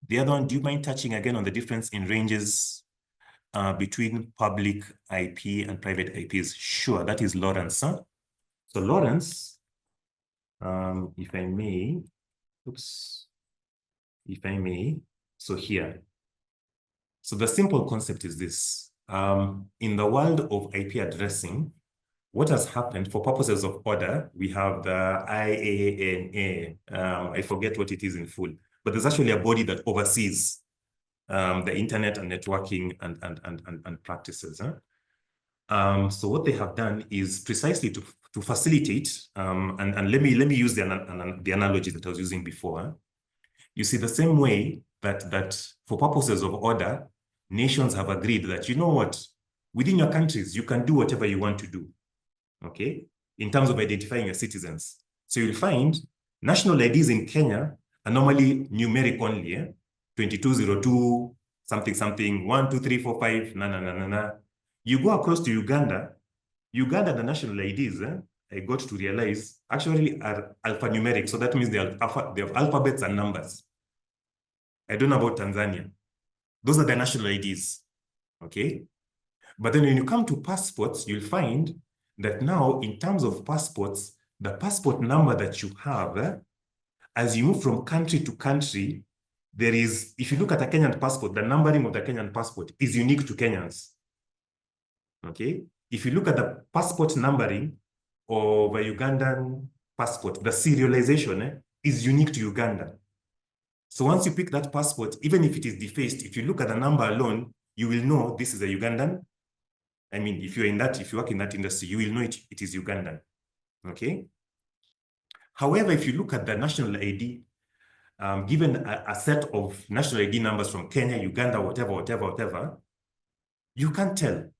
the other one, do you mind touching again on the difference in ranges between public IP and private IPs? Sure, that is Lawrence. Huh? So Lawrence, if I may, so here. So the simple concept is this. In the world of IP addressing, what has happened, for purposes of order, we have the IANA. I forget what it is in full, but there's actually a body that oversees the internet and networking and practices. Huh? So what they have done is precisely to facilitate, and let me use the analogy that I was using before. Huh? You see, the same way that for purposes of order, nations have agreed that, you know what, within your countries, you can do whatever you want to do. Okay, in terms of identifying your citizens. So you'll find national IDs in Kenya are normally numeric only, 2202, something, something, 1, 2, 3, 4, 5, na. You go across to Uganda, the national IDs, I got to realize, actually are alphanumeric. So that means they have alphabets and numbers. I don't know about Tanzania. Those are the national IDs, okay? But then when you come to passports, you'll find that now, in terms of passports, the passport number that you have, as you move from country to country, there is, if you look at a Kenyan passport, the numbering of the Kenyan passport is unique to Kenyans. Okay? If you look at the passport numbering of a Ugandan passport, the serialization is unique to Uganda. So once you pick that passport, even if it is defaced, if you look at the number alone, you will know this is a Ugandan. I mean, if you work in that industry, you will know it is Ugandan, okay? However, if you look at the national ID, given a set of national ID numbers from Kenya, Uganda, whatever, you can't tell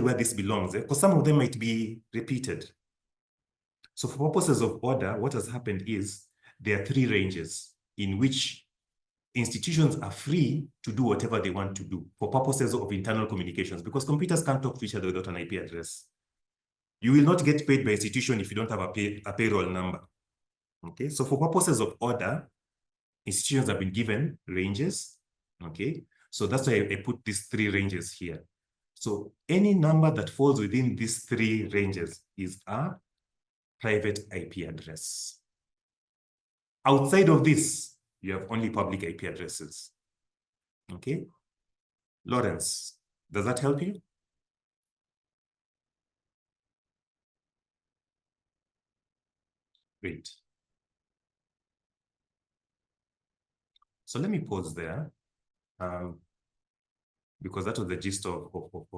where this belongs, because some of them might be repeated. So for purposes of order, what has happened is there are 3 ranges in which institutions are free to do whatever they want to do for purposes of internal communications, because computers can't talk to each other without an IP address. You will not get paid by institution if you don't have a payroll number. Okay, so for purposes of order, institutions have been given ranges. Okay, so that's why I put these 3 ranges here. So any number that falls within these 3 ranges is a private IP address. Outside of this, you have only public IP addresses. Okay? Lawrence, does that help you? Great. So let me pause there, because that was the gist of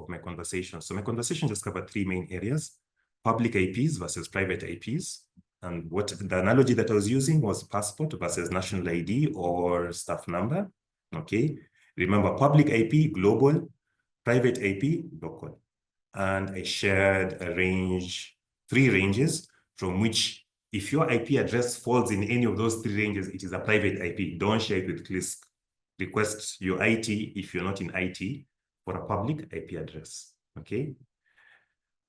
my conversation. So my conversation just covered 3 main areas: public IPs versus private IPs. And what the analogy that I was using was passport versus national ID or staff number. Okay. Remember, public IP, global, private IP, local. And I shared a range, 3 ranges from which if your IP address falls in any of those 3 ranges, it is a private IP. Don't share it with KLISC. Request your IT, if you're not in IT, for a public IP address, okay?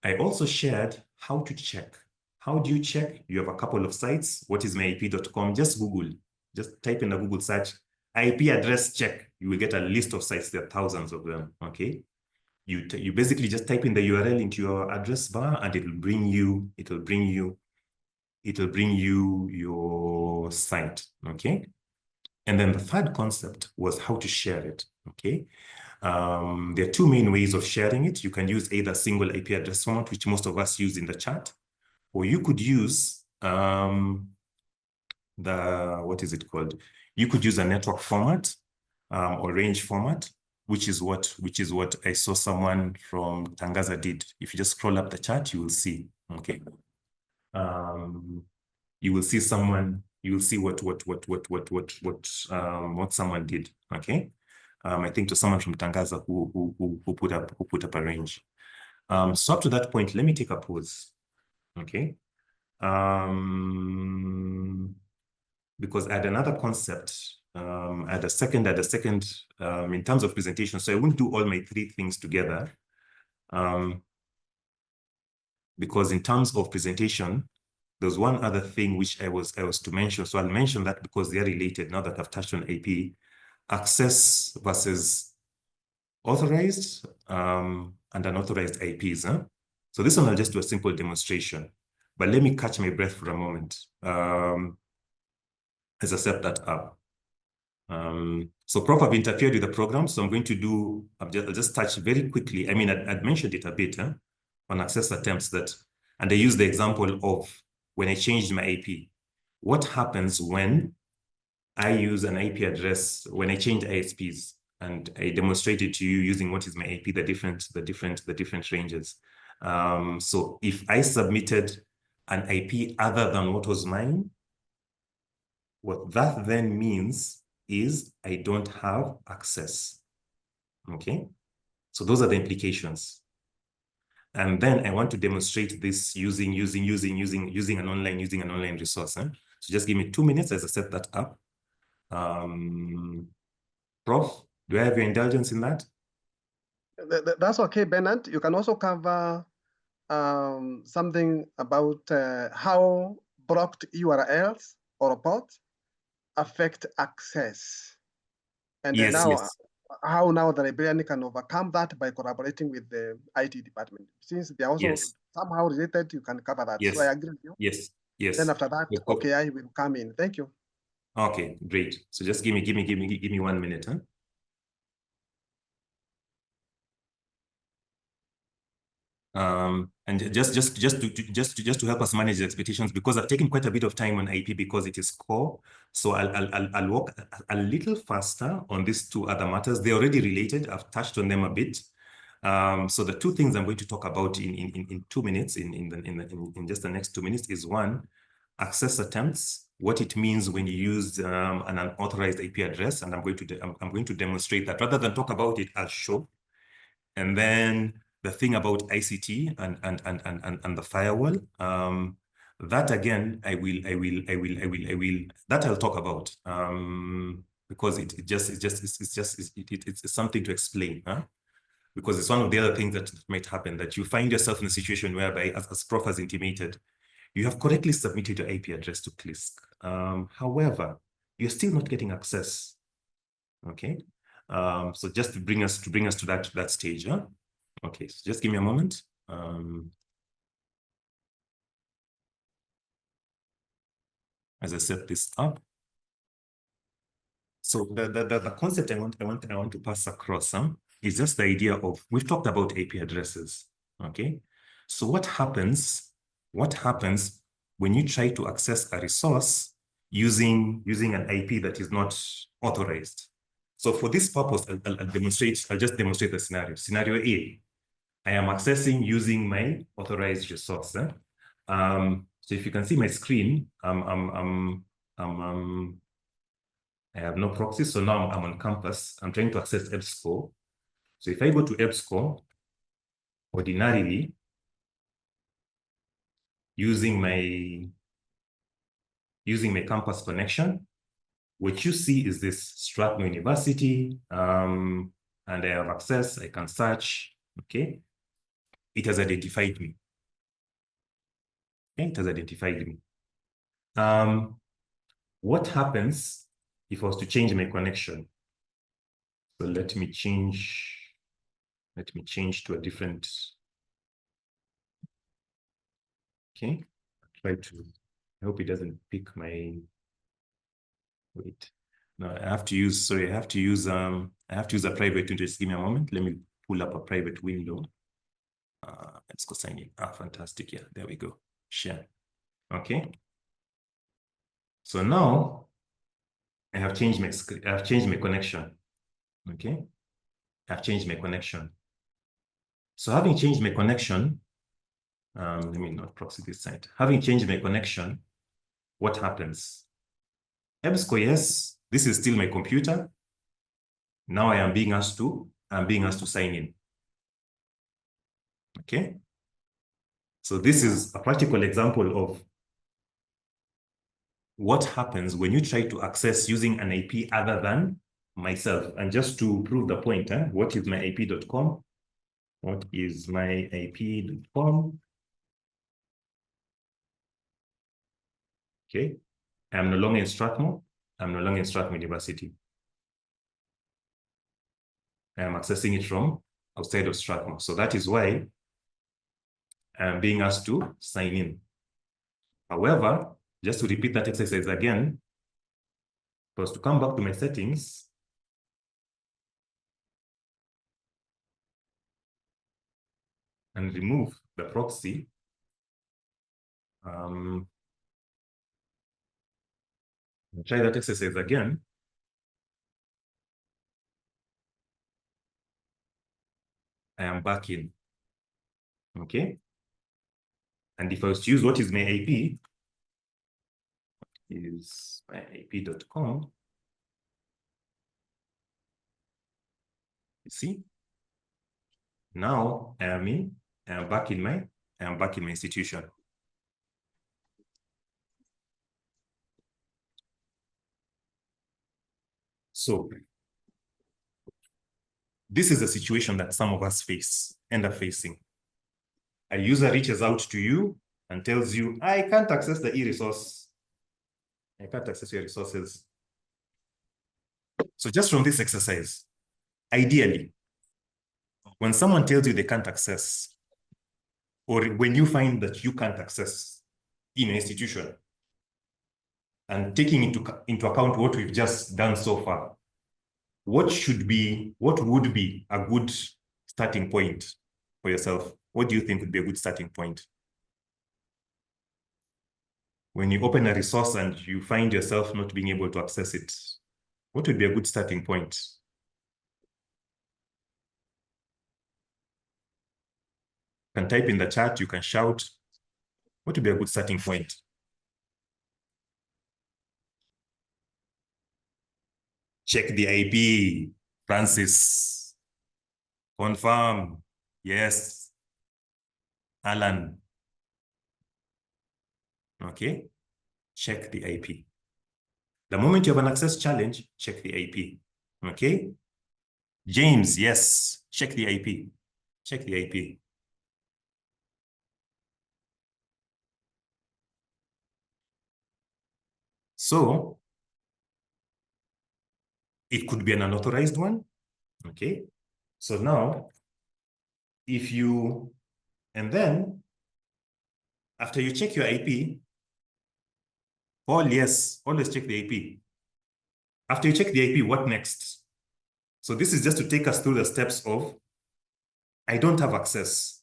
I also shared how to check. How do you check? You have a couple of sites. whatismyip.com, just Google. Just type in a Google search, IP address check. You will get a list of sites. There are thousands of them, okay? You basically just type in the URL into your address bar and it will bring you your site, okay? And then the third concept was how to share it, okay? There are 2 main ways of sharing it. You can use either single IP address format, which most of us use in the chat, or you could use what is it called? You could use a network format or range format, which is what I saw someone from Tangaza did. If you just scroll up the chat, you will see, okay? You will see someone, you will see what someone did, okay? I think to someone from Tangaza who put up a range. So up to that point, let me take a pause, okay? Because I had another concept, at a second, in terms of presentation. So I won't do all my 3 things together, because in terms of presentation, there's one other thing which I was to mention. So I'll mention that because they are related now that I've touched on IP, access versus authorized and unauthorized IPs. Huh? So this one I'll just do a simple demonstration, but let me catch my breath for a moment as I set that up. So Prof have interfered with the program, so I'm going to do, I'll just touch very quickly. I mean, I'd mentioned it a bit on access attempts and I used the example of when I changed my IP. What happens when I use an IP address, when I change ISPs, and I demonstrated to you using what is my IP, the different ranges. So if I submitted an IP other than what was mine, what that then means is I don't have access, okay? So those are the implications. And then I want to demonstrate this using an online resource. So just give me 2 minutes as I set that up. Prof, do I have your indulgence in that? That's okay, Bernard. You can also cover something about how blocked URLs or ports affect access. And Yes, now, yes. how now the librarian can overcome that by collaborating with the IT department. Since they are also somehow related, you can cover that. Yes. So I agree with you. Yes, yes. Then after that, okay, I will come in. Thank you. Okay, great. So just give me 1 minute, huh? And just to help us manage the expectations, because I've taken quite a bit of time on IP because it is core. So I'll walk a little faster on these 2 other matters. They're already related. I've touched on them a bit. So the 2 things I'm going to talk about in 2 minutes, in just the next 2 minutes, is 1, access attempts, what it means when you use an unauthorized IP address, and I'm going to demonstrate that. Rather than talk about it, I'll show. And then the thing about ICT and the firewall, that again, that I'll talk about, because it's something to explain, huh? Because it's one of the other things that might happen, that you find yourself in a situation whereby, as Prof has intimated, you have correctly submitted your IP address to KLISC. However, you're still not getting access, okay? So just to bring us to that stage, huh? Okay, so just give me a moment. As I set this up. So the concept I want to pass across is just the idea of, we've talked about IP addresses, okay? So what happens when you try to access a resource using an IP that is not authorized? So for this purpose, I'll just demonstrate the scenario. Scenario A, I am accessing using my authorized resource. So if you can see my screen, I have no proxy, so now I'm on campus. I'm trying to access EBSCO. So if I go to EBSCO, ordinarily, using my using my campus connection, what you see is this Strathmore University, and I have access, I can search, okay? It has identified me. Okay, it has identified me. What happens if I was to change my connection? So let me change to a different, okay? I hope it doesn't pick my, wait. No, I have to use a private window. Just give me a moment. Let me pull up a private window. Let's go sign in. Fantastic. Yeah, there we go. Share. Okay. So now I have changed my connection. Okay. I've changed my connection. So having changed my connection, let me not proxy this site. Having changed my connection, what happens? EBSCO, yes, this is still my computer. Now I'm being asked to sign in. Okay. So this is a practical example of what happens when you try to access using an IP other than myself. And just to prove the point, what is my IP.com? What is my IP.com? Okay. I'm no longer in Strathmore. I'm no longer in Strathmore University. I am accessing it from outside of Strathmore. So that is why I'm being asked to sign in. However, just to repeat that exercise again, was to come back to my settings and remove the proxy. Try that exercise again. I am back in. Okay. And if I was to use what is my IP, is my IP.com. You see? Now I am back in my institution. So this is a situation that some of us end up facing. A user reaches out to you and tells you, I can't access the e-resource. I can't access your resources. So just from this exercise, ideally, when someone tells you they can't access, or when you find that you can't access in an institution, and taking into account what we've just done so far, what would be a good starting point for yourself? What do you think would be a good starting point? When you open a resource and you find yourself not being able to access it, what would be a good starting point? You can type in the chat, you can shout. What would be a good starting point? Check the IP, Francis. Confirm, yes. Alan. Okay, check the IP. The moment you have an access challenge, check the IP. Okay, James, yes, check the IP. Check the IP. So it could be an unauthorized one. Okay, so now and then after you check your IP, yes, always check the IP. After you check the IP, what next? So this is just to take us through the steps of, I don't have access.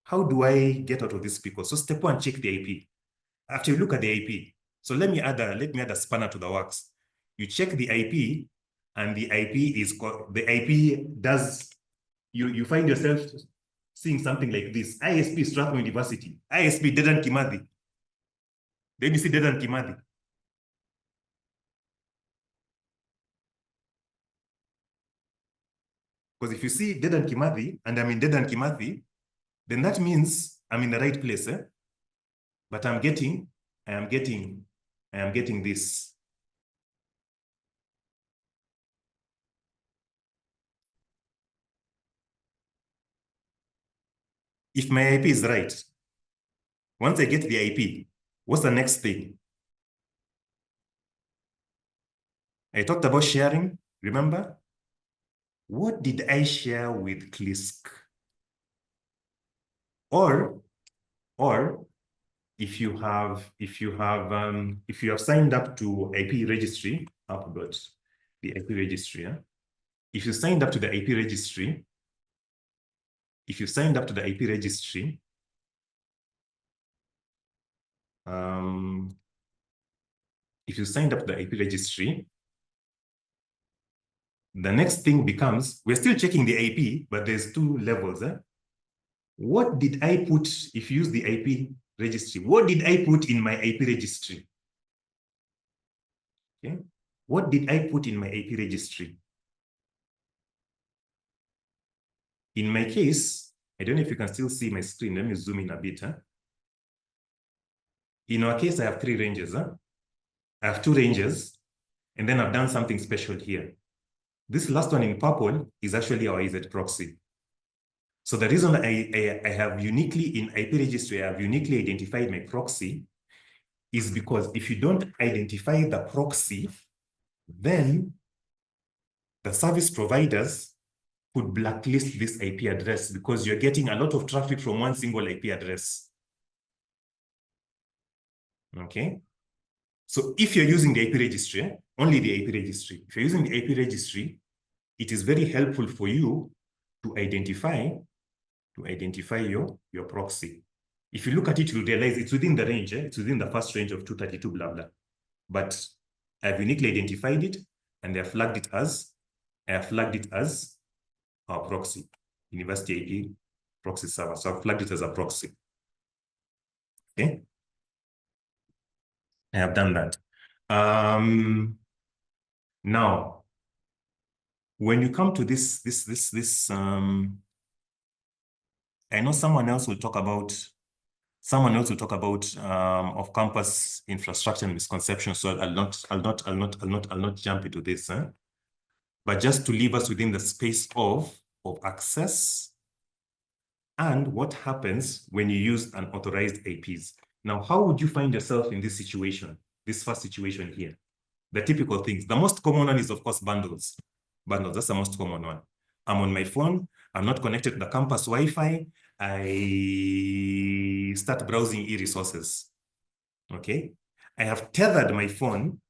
How do I get out of this pickle? So step one, check the IP. After you look at the IP, so let me add a spanner to the works. You check the IP, and the IP does, you find yourself seeing something like this: ISP Strathmore University, ISP Dedan Kimathi. Then you see Dedan Kimathi. Because if you see Dedan Kimathi and I'm in Dedan Kimathi, then that means I'm in the right place. But I am getting I am getting this. If my IP is right, once I get the IP, what's the next thing? I talked about sharing, remember? What did I share with KLISC? Or if you have signed up to IP registry, the IP registry, yeah? If you signed up to the IP registry, if you signed up to the IP registry, the next thing becomes, we're still checking the IP, but there's two levels. What did I put, if you use the IP registry, what did I put in my IP registry? Okay. What did I put in my IP registry? In my case, I don't know if you can still see my screen. Let me zoom in a bit. In our case, I have 3 ranges. I have 2 ranges, and then I've done something special here. This last one in purple is actually our EZ proxy. So the reason I have uniquely, in IP registry, I have uniquely identified my proxy is because if you don't identify the proxy, then the service providers could blacklist this IP address because you're getting a lot of traffic from one single IP address. Okay. So if you're using the IP registry, only the IP registry, if you're using the IP registry, it is very helpful for you to identify your proxy. If you look at it, you'll realize it's within the range. It's within the first range of 232, blah, blah. But I've uniquely identified it, and I have flagged it as our proxy, University IP proxy server. So I've flagged it as a proxy. Okay. I have done that. Now, when you come to this, I know someone else will talk about off-campus infrastructure and misconceptions. So I'll not jump into this. But just to leave us within the space of access and what happens when you use unauthorized APs. Now, how would you find yourself in this situation, this first situation here? The typical things. The most common one is, of course, bundles. Bundles, that's the most common one. I'm on my phone. I'm not connected to the campus Wi-Fi. I start browsing e-resources. Okay. I have tethered my phone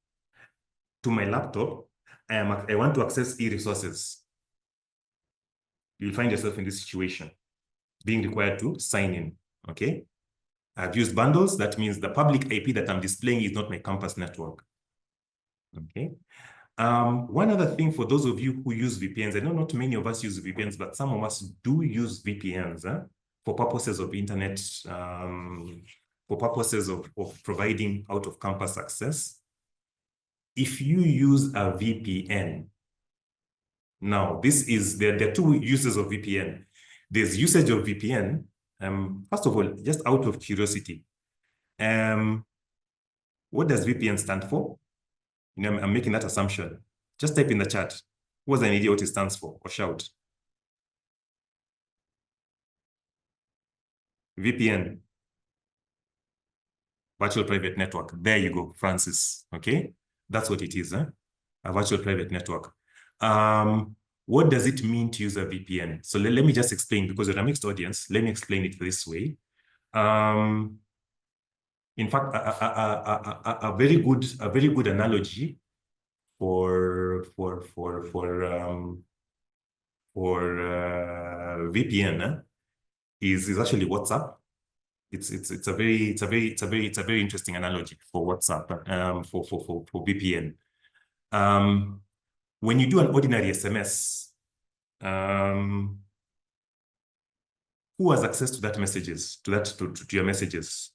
to my laptop. I want to access e-resources. You'll find yourself in this situation, being required to sign in. Okay. I've used bundles. That means the public IP that I'm displaying is not my campus network. Okay. One other thing for those of you who use VPNs, I know not many of us use VPNs, but some of us do use VPNs for purposes of internet, for purposes of providing out-of-campus access. If you use a VPN, now there are 2 uses of VPN. There's usage of VPN. First of all, just out of curiosity, what does VPN stand for? You know, I'm making that assumption. Just type in the chat. Who has an idea what it stands for? Or shout. VPN. Virtual private network. There you go, Francis. Okay? That's what it is, a virtual private network. What does it mean to use a VPN? So let me just explain, because we're a mixed audience. Let me explain it this way. In fact, a very good analogy for VPN is actually WhatsApp. It's a very interesting analogy for WhatsApp, for VPN. When you do an ordinary SMS, who has access to that messages, to your messages?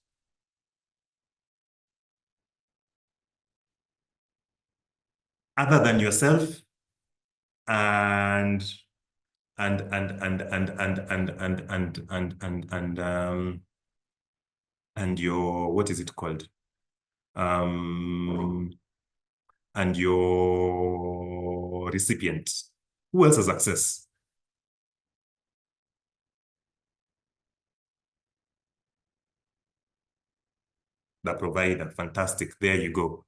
Other than yourself and your, what is it called? and your recipient. Who else has access? The provider. Fantastic. There you go.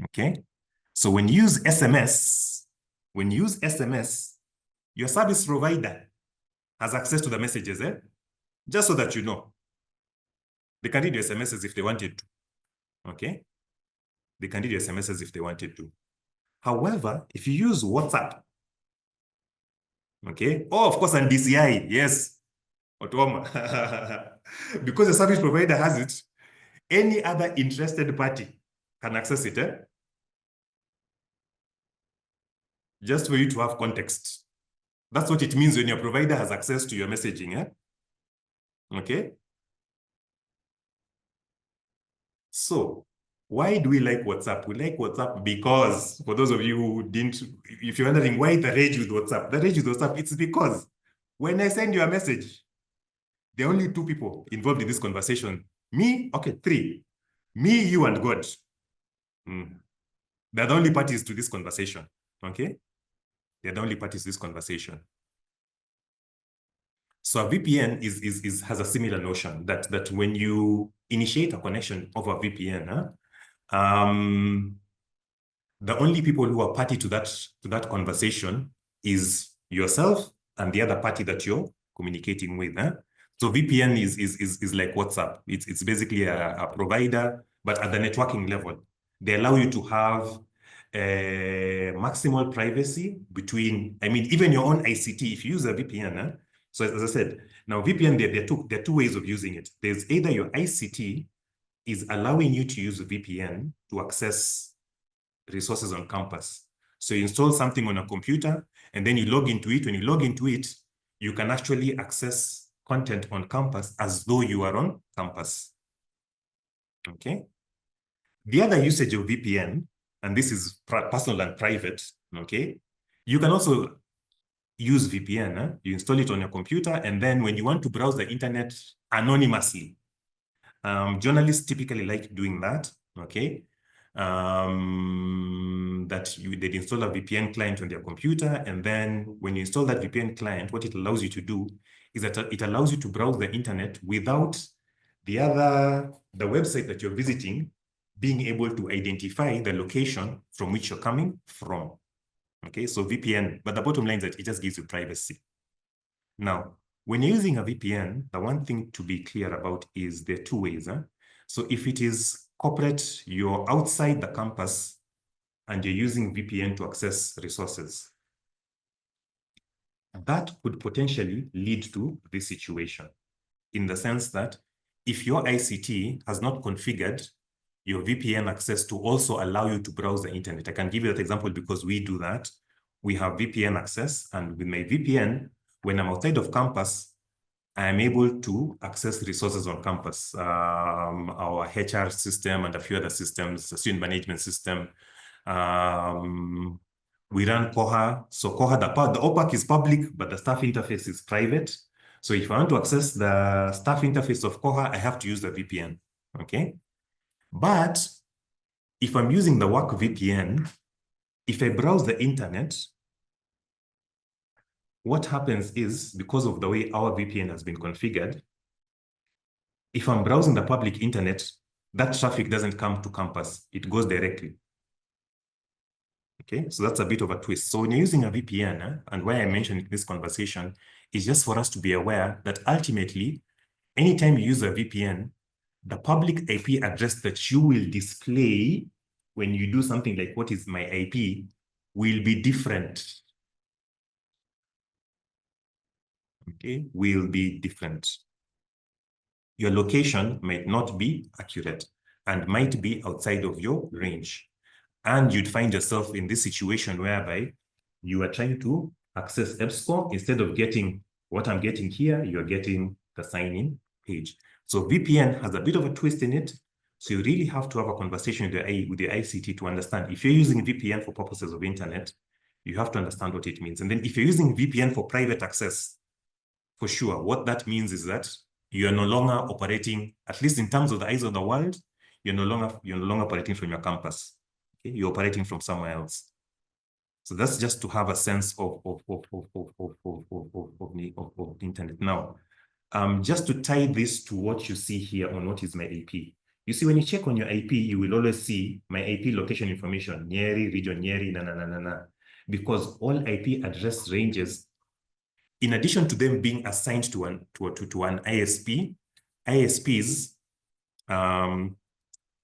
Okay. So when you use SMS, your service provider has access to the messages, just so that you know. They can read your SMSs if they wanted to. Okay. They can read your SMSs if they wanted to. However, if you use WhatsApp, okay, oh, of course, and DCI, yes, because the service provider has it, any other interested party can access it, just for you to have context. That's what it means when your provider has access to your messaging, okay? So, why do we like WhatsApp? We like WhatsApp because, for those of you who didn't, if you're wondering why the rage with WhatsApp, it's because when I send you a message, there are only two people involved in this conversation. Me, okay, three. Me, you, and God. They're the only parties to this conversation, okay? They're the only parties to this conversation. So a VPN has a similar notion that when you initiate a connection over VPN, the only people who are party to that conversation is yourself and the other party that you're communicating with. So VPN is like WhatsApp. It's basically a provider, but at the networking level, they allow you to have maximal privacy between, even your own ICT. If you use a VPN, so as I said, now VPN, there are two ways of using it. There's either your ICT is allowing you to use a VPN to access resources on campus. So you install something on a computer and then you log into it. When you log into it, you can actually access content on campus as though you are on campus. Okay. The other usage of VPN, and this is personal and private, okay, you can also use VPN. You install it on your computer, and then when you want to browse the internet anonymously, journalists typically like doing that, okay? They'd install a VPN client on their computer, and then when you install that VPN client, what it allows you to do is that it allows you to browse the internet without the website that you're visiting being able to identify the location from which you're coming from. Okay, so VPN, but the bottom line is that it just gives you privacy. Now, when you're using a VPN, the one thing to be clear about is there are two ways. So if it is corporate, you're outside the campus and you're using VPN to access resources, that could potentially lead to this situation, in the sense that if your ICT has not configured your VPN access to also allow you to browse the internet. I can give you that example because we do that. We have VPN access, and with my VPN, when I'm outside of campus, I am able to access resources on campus, our HR system and a few other systems, the student management system. We run Koha. So Koha, the OPAC is public, but the staff interface is private. So if I want to access the staff interface of Koha, I have to use the VPN, okay? But if I'm using the work VPN, if I browse the internet, what happens is, because of the way our VPN has been configured, if I'm browsing the public internet, that traffic doesn't come to campus, it goes directly. Okay, so that's a bit of a twist. So when you're using a VPN, and why I mentioned this conversation is just for us to be aware that ultimately, anytime you use a VPN, the public IP address that you will display when you do something like what is my IP will be different. Okay, will be different. Your location might not be accurate and might be outside of your range. And you'd find yourself in this situation whereby you are trying to access EBSCO. Instead of getting what I'm getting here, you're getting the sign-in page. So VPN has a bit of a twist in it. So you really have to have a conversation with the ICT to understand. If you're using VPN for purposes of internet, you have to understand what it means. And then if you're using VPN for private access, for sure, what that means is that you are no longer operating, at least in terms of the eyes of the world, you're no longer operating from your campus. Okay? You're operating from somewhere else. So that's just to have a sense of the internet. Now, just to tie this to what you see here on what is my AP. You see, when you check on your AP, you will always see my AP location information, Nyeri, region Nyeri, because all IP address ranges, in addition to them being assigned to an ISP, ISPs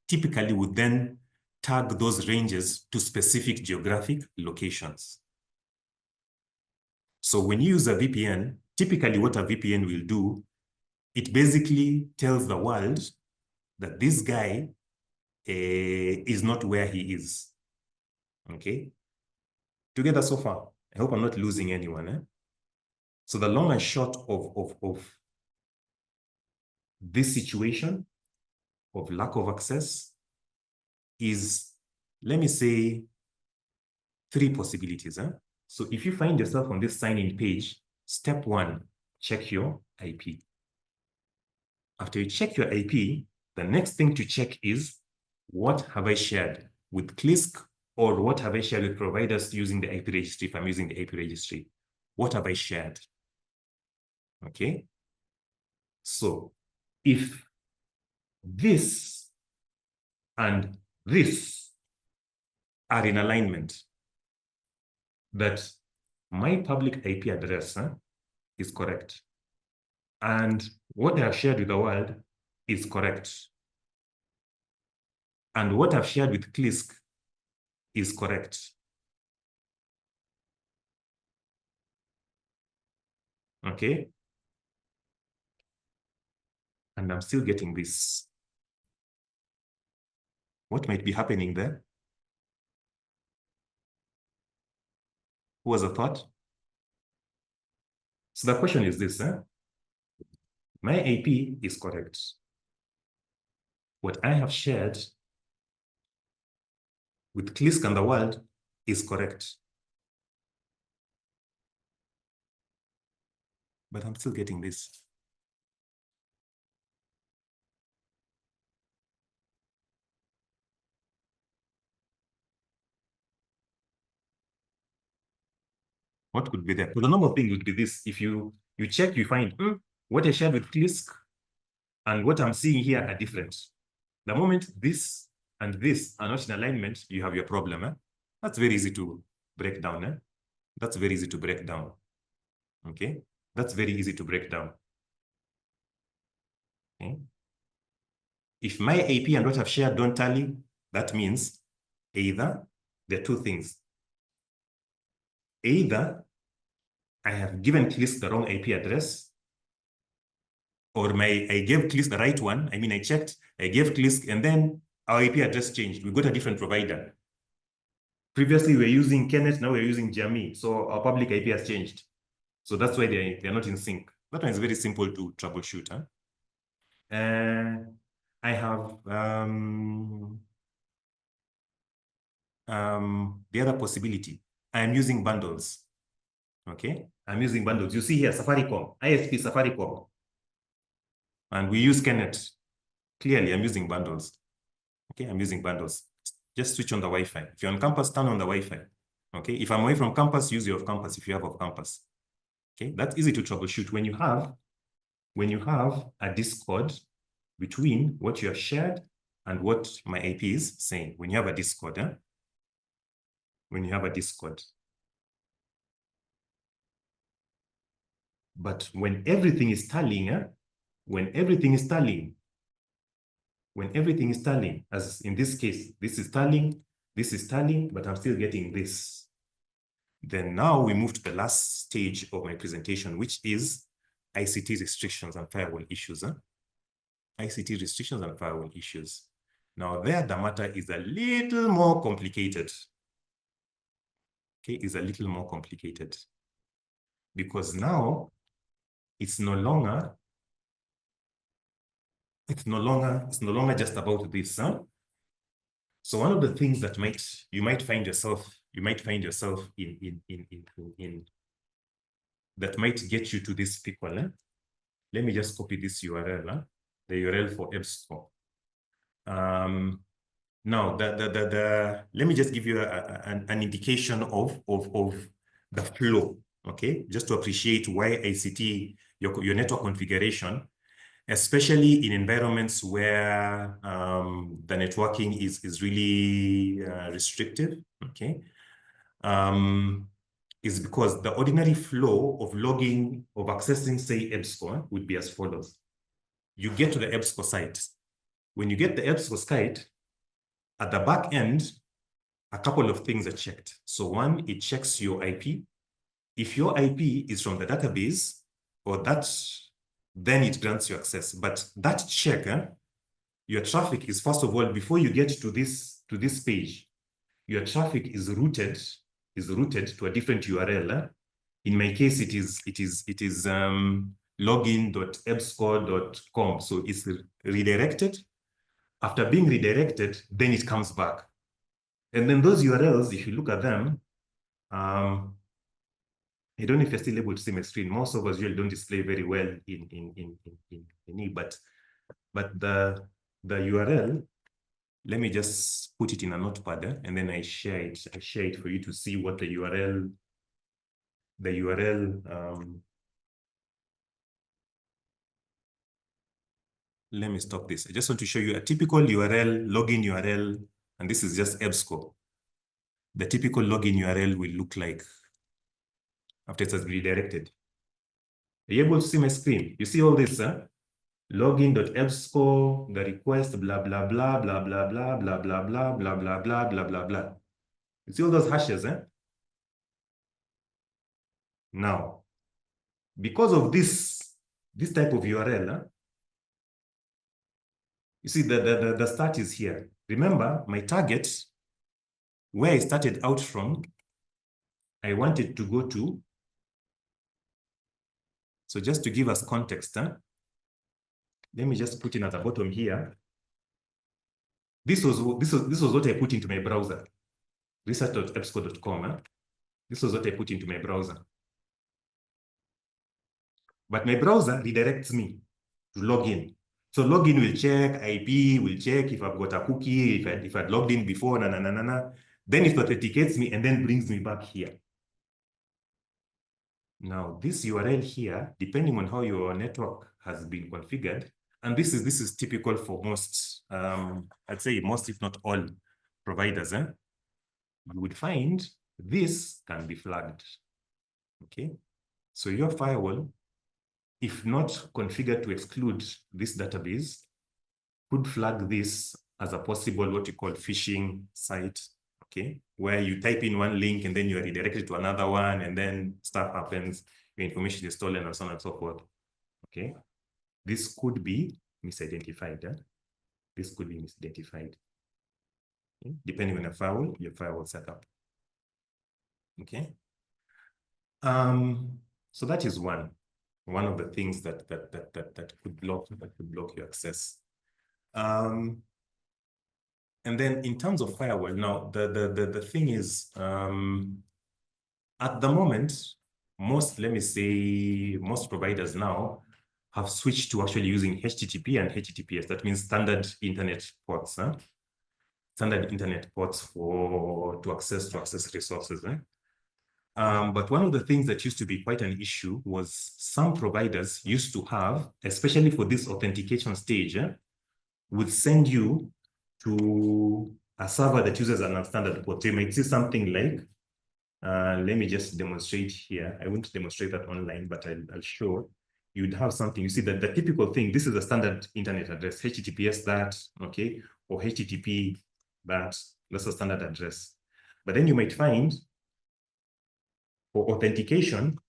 typically would then tag those ranges to specific geographic locations. So when you use a VPN, typically what a VPN will do, it basically tells the world that this guy is not where he is. Okay? Together so far, I hope I'm not losing anyone. So the long and short of this situation of lack of access is, let me say, 3 possibilities. So if you find yourself on this sign-in page, step 1, check your IP. After you check your IP, the next thing to check is, what have I shared with KLISC, or what have I shared with providers using the IP registry if I'm using the IP registry? What have I shared? Okay. So if this and this are in alignment, that my public IP address is correct, and what I have shared with the world is correct, and what I've shared with KLISC is correct, okay? And I'm still getting this. What might be happening there? Who has a thought? So the question is this, my IP is correct. What I have shared with KLISC and the world is correct. But I'm still getting this. What could be there? Well, the normal thing would be this. If you check, you find what I shared with KLISC and what I'm seeing here are different. The moment this and this are not in alignment, you have your problem. That's very easy to break down. That's very easy to break down. Okay? That's very easy to break down. Okay? If my AP and what I've shared don't tally, that means either there are 2 things. Either I have given KLISC the wrong IP address, or I gave KLISC the right one. I mean, I checked, I gave KLISC, and then our IP address changed. We got a different provider. Previously, we were using Kenneth, now we're using Jamie. So our public IP has changed. So that's why they're not in sync. That one is very simple to troubleshoot. I have the other possibility. I'm using bundles. Okay, I'm using bundles. You see here, Safaricom, ISP Safaricom. And we use Kenneth. Clearly, I'm using bundles. Okay, I'm using bundles. Just switch on the Wi-Fi. If you're on campus, turn on the Wi-Fi. Okay, if I'm away from campus, use your off-campus if you have off-campus. Okay, that's easy to troubleshoot. When you have a discord between what you have shared and what my IP is saying. When you have a discord, when you have a discord. But when everything is tallying, when everything is tallying, as in this case, this is tallying, but I'm still getting this. Then now we move to the last stage of my presentation, which is ICT restrictions and firewall issues. ICT restrictions and firewall issues. Now there, the matter is a little more complicated. Okay, is a little more complicated. Because now it's no longer just about this. So one of the things that you might find yourself in that might get you to this pickle let me just copy this URL, the URL for EBSCO. Now, let me just give you an indication of the flow, okay? Just to appreciate why ICT, your network configuration, especially in environments where the networking is really restrictive, okay? Is because the ordinary flow of logging, of accessing, say, EBSCO would be as follows. You get to the EBSCO site. When you get the EBSCO site, at the back end, a couple of things are checked. So one, it checks your IP. If your IP is from the database, or that, then it grants you access. But that check, your traffic is, first of all, before you get to this page, your traffic is routed to a different URL. In my case, it is login.ebsco.com. So it's redirected. After being redirected, then it comes back. And then those URLs, if you look at them, I don't know if you're still able to see my screen. Most of us usually don't display very well in it, but the URL, let me just put it in a notepad, and then I share it. I share it for you to see what the URL. Let me stop this. I just want to show you a typical URL, login URL, and this is just EBSCO. The typical login URL will look like after it has been redirected. Are you able to see my screen? You see all this, login.ebsco, the request, blah, blah, blah, blah, blah, blah, blah, blah, blah, blah, blah, blah, blah, blah, blah. You see all those hashes, Now, because of this type of URL, you see the start is here. Remember, my target, where I started out from, I wanted to go to. So just to give us context, let me just put in at the bottom here. This was what I put into my browser, research.ebsco.com. This was what I put into my browser. But my browser redirects me to log in. So login will check, IP will check if I've got a cookie, if I'd logged in before, Then it authenticates me and then brings me back here. Now, this URL here, depending on how your network has been configured, and this is typical for most, I'd say most, if not all, providers, you would find this can be flagged, okay? So your firewall, if not configured to exclude this database, could flag this as a possible what you call phishing site, okay? Where you type in one link and then you're redirected to another one and then stuff happens, your information is stolen and so on and so forth, okay? This could be misidentified. This could be misidentified, okay? Depending on your firewall setup, okay? So that is one of the things that could block your access. And then in terms of firewall, now the thing is, at the moment, most providers now have switched to actually using HTTP and HTTPS. That means standard internet ports, standard internet ports to access resources. But one of the things that used to be quite an issue was some providers used to have, especially for this authentication stage, would send you to a server that uses an standard port. So you might see something like, let me just demonstrate here. I won't demonstrate that online, but I'll show. You'd have something, you see that the typical thing, this is a standard internet address, HTTPS that, okay, or HTTP that, that's a standard address. But then you might find for authentication,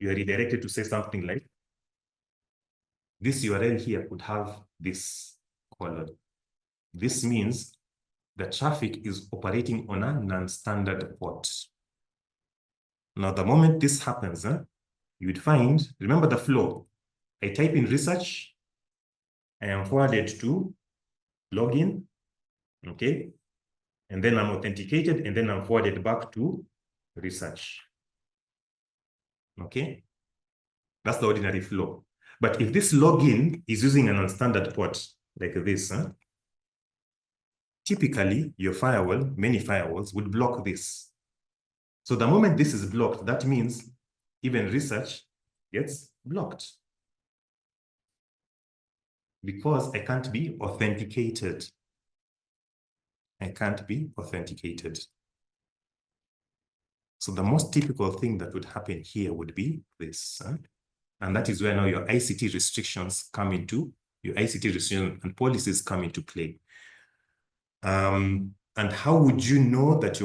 you are redirected to say something like, this URL here could have this colon. This means the traffic is operating on a non-standard port. Now, the moment this happens, you would find, remember the flow. I type in research, I am forwarded to login, okay? And then I'm authenticated, and then I'm forwarded back to research, okay? That's the ordinary flow. But if this login is using a non-standard port like this, typically your firewall, many firewalls would block this. So the moment this is blocked, that means even research gets blocked because I can't be authenticated. I can't be authenticated. So the most typical thing that would happen here would be this. And that is where now your ICT restrictions come into, your ICT restrictions and policies come into play. And how would you know that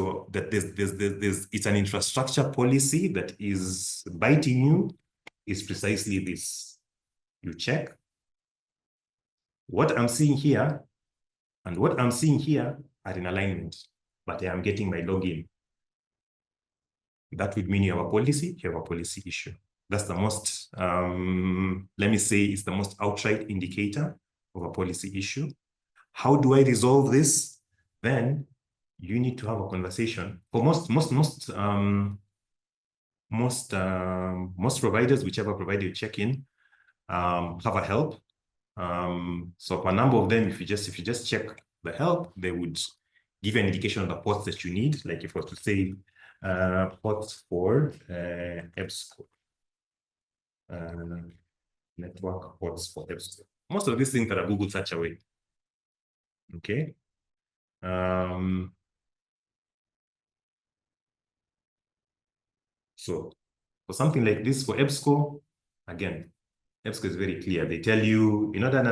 it's an infrastructure policy that is biting you? Is precisely this. You check what I'm seeing here and what I'm seeing here are in alignment, but I am getting my login. That would mean you have a policy, you have a policy issue. That's the most, let me say, it's the most outright indicator of a policy issue. How do I resolve this? Then you need to have a conversation. For most providers, whichever provider you check in, have a help. So for a number of them, if you just check the help, they would give you an indication of the ports that you need. Like if I was to say ports for EBSCO, network ports for EBSCO. Most of these things that are Google search away. Okay. So for something like this, for EBSCO, again, EBSCO is very clear. They tell you, they'll tell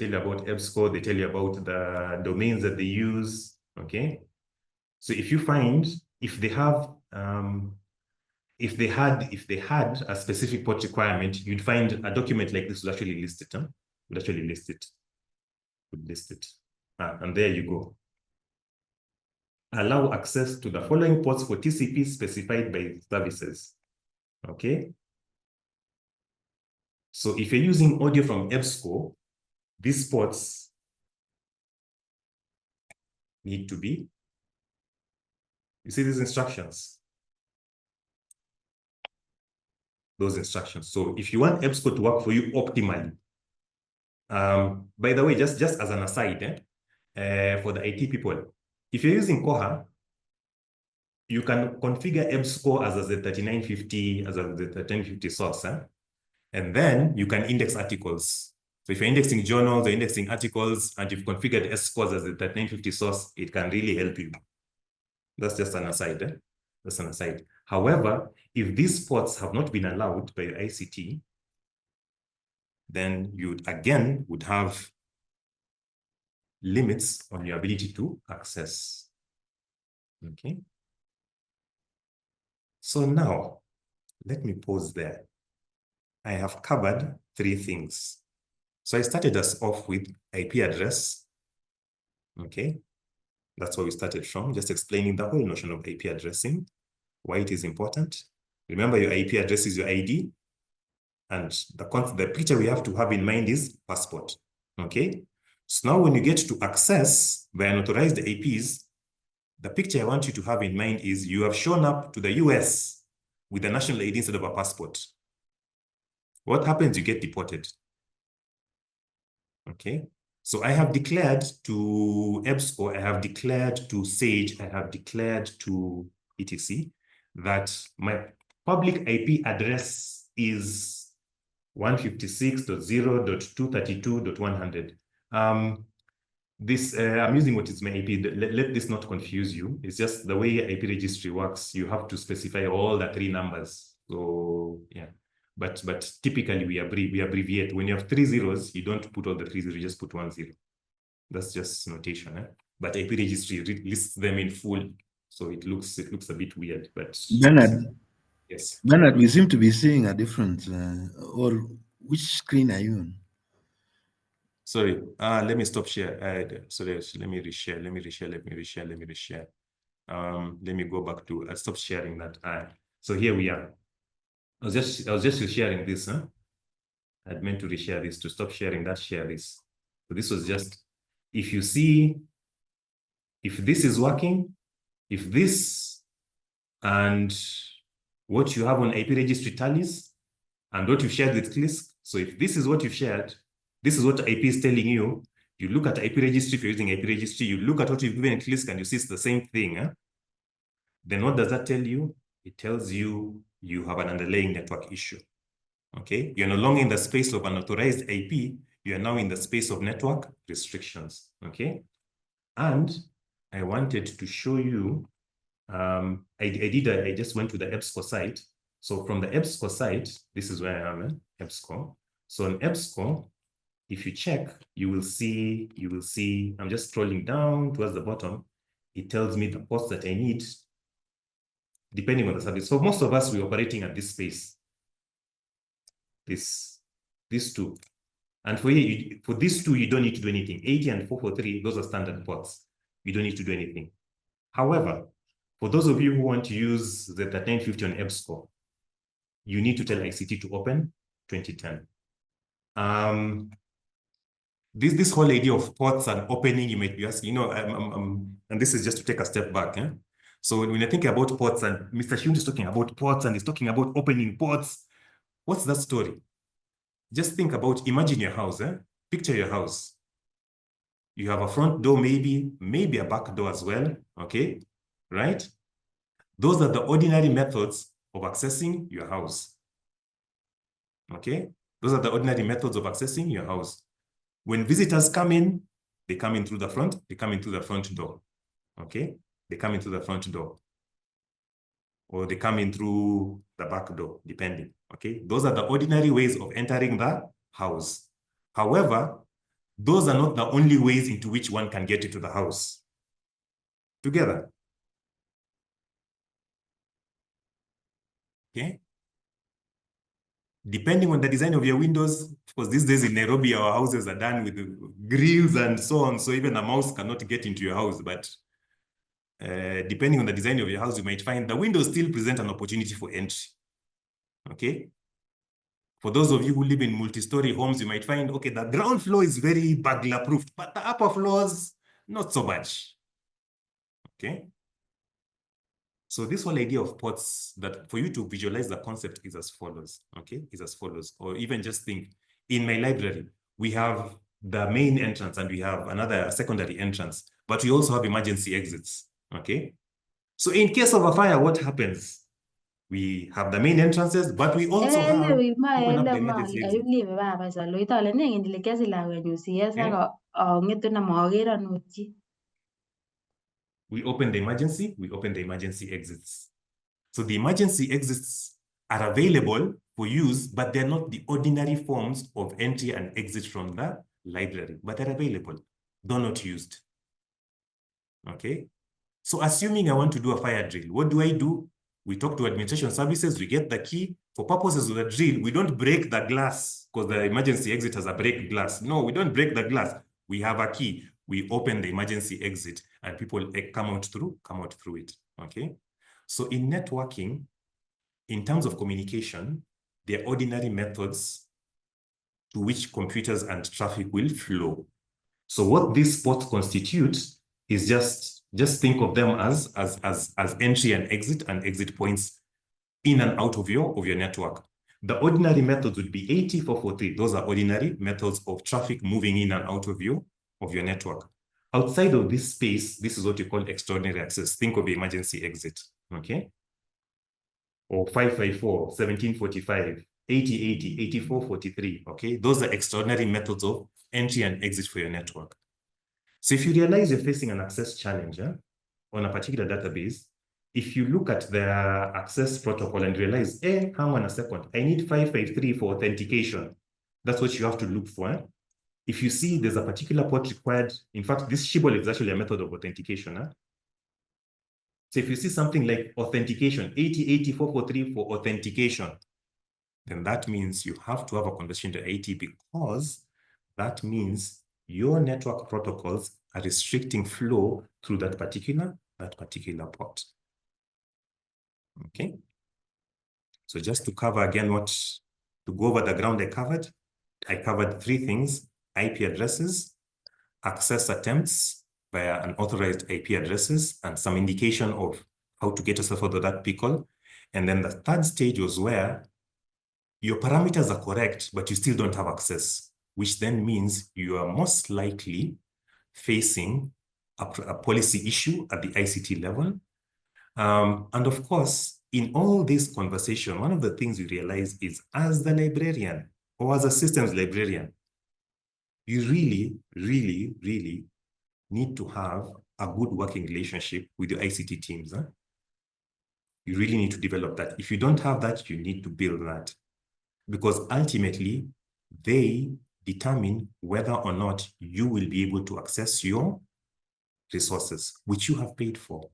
you about EBSCO, they tell you about the domains that they use, okay? So if you find, if they have, if they had a specific port requirement, you'd find a document like this would actually list it, would actually list it, would list it. And there you go. Allow access to the following ports for TCP specified by services, okay? So if you're using audio from EBSCO, these ports need to be, you see these instructions? Those instructions. So if you want EBSCO to work for you optimally, by the way, just as an aside, for the IT people, if you're using Koha, you can configure EBSCO as a Z3950, as a Z3950 source, and then you can index articles. So if you're indexing journals or indexing articles, and you've configured EBSCO as a Z3950 source, it can really help you. That's just an aside. That's an aside. However, if these ports have not been allowed by ICT, then you again would have limits on your ability to access. Okay. So now, let me pause there. I have covered 3 things. So I started us off with IP address. Okay. That's where we started from, just explaining the whole notion of IP addressing, why it is important. Remember, your IP address is your ID. And the picture we have to have in mind is passport. Okay. So now when you get to access via unauthorized IPs, the picture I want you to have in mind is you have shown up to the US with a national ID instead of a passport. What happens? You get deported. Okay. So I have declared to EBSCO, I have declared to SAGE, I have declared to etc. that my public IP address is 156.0.232.100. I'm using what is my IP. Let this not confuse you. It's just the way IP registry works. You have to specify all the 3 numbers. So yeah, but typically we abbreviate. When you have 3 zeros, you don't put all the 3 zeros. You just put 1 0. That's just notation. But IP registry lists them in full, so it looks a bit weird. But Bernard, yes, Bernard, we seem to be seeing a different. Or which screen are you on? Sorry, let me stop share. Sorry, let me reshare. Let me reshare. Let me go back to stop sharing that. So here we are. I was just resharing this. I'd meant to reshare this, to stop sharing that, share this. So this was just, if you see, if this is working, if this and what you have on IP registry tallies and what you've shared with KLISC. So if this is what you've shared, this is what IP is telling you. You look at IP registry, if you're using IP registry, you look at what you've given KLISC and you see it's the same thing. Then what does that tell you? It tells you you have an underlying network issue. Okay, you're no longer in the space of unauthorized IP, you are now in the space of network restrictions. Okay, and I wanted to show you, I just went to the EBSCO site. So from the EBSCO site, this is where I am, EBSCO. So on EBSCO, if you check, you will see, I'm just scrolling down towards the bottom. It tells me the ports that I need, depending on the service. So most of us, we're operating at this space. These two. And for these two, you don't need to do anything. 80 and 443, those are standard ports. You don't need to do anything. However, for those of you who want to use the 3950 on EBSCO, you need to tell ICT to open 2010. This whole idea of ports and opening, you might be asking, and this is just to take a step back. So when I think about ports, and Mr. Shun is talking about ports and he's talking about opening ports, what's that story? Just think about, imagine your house, Picture your house. You have a front door, maybe a back door as well, okay? Right? Those are the ordinary methods of accessing your house. Okay? Those are the ordinary methods of accessing your house. When visitors come in, they come in through the front, they come in through the front door. Okay? They come in through the front door. Or they come in through the back door, depending. Okay? Those are the ordinary ways of entering the house. However, those are not the only ways into which one can get into the house. Together. Okay? Depending on the design of your windows, because these days in Nairobi, our houses are done with grills and so on, so even a mouse cannot get into your house. But depending on the design of your house, you might find the windows still present an opportunity for entry. Okay? For those of you who live in multi-story homes, you might find, okay, the ground floor is very burglar-proof, but the upper floors, not so much. Okay? So this whole idea of ports, that for you to visualize the concept, is as follows, okay? Is as follows. Or even just think, in my library, we have the main entrance and we have another secondary entrance, but we also have emergency exits, okay? So in case of a fire, what happens? We have the main entrances, but we also have open up the emergency exit. Okay? We open the emergency exits. So the emergency exits are available for use, but they're not the ordinary forms of entry and exit from the library, but they're available, though not used. Okay? So assuming I want to do a fire drill, what do? We talk to administration services, we get the key. For purposes of the drill, we don't break the glass because the emergency exit has a break glass. No, we don't break the glass. We have a key. We open the emergency exit and people come out through it, okay? So in networking, in terms of communication, there are ordinary methods to which computers and traffic will flow. So what these ports constitute is just think of them as entry and exit points in and out of your network. The ordinary methods would be 80, 443. Those are ordinary methods of traffic moving in and out of your network. Outside of this space, this is what you call extraordinary access. Think of the emergency exit, okay? Or 554, 1745, 8080, 8443, okay? Those are extraordinary methods of entry and exit for your network. So if you realize you're facing an access challenge on a particular database, if you look at the access protocol and realize, hang on a second, I need 553 for authentication. That's what you have to look for. If you see there's a particular port required, in fact, this Shibboleth is actually a method of authentication. So if you see something like authentication, 808443 for authentication, then that means you have to have a conversation to IT, because that means your network protocols are restricting flow through that particular port. Okay. So just to cover again to go over the ground I covered three things: IP addresses, access attempts via unauthorized IP addresses, and some indication of how to get yourself out of that pickle. And then the third stage was where your parameters are correct, but you still don't have access, which then means you are most likely facing a policy issue at the ICT level. And of course, in all this conversation, one of the things you realize is as the librarian or as a systems librarian, you really, really, really need to have a good working relationship with your ICT teams. Huh? You really need to develop that. If you don't have that, you need to build that. Because ultimately, they determine whether or not you will be able to access your resources, which you have paid for.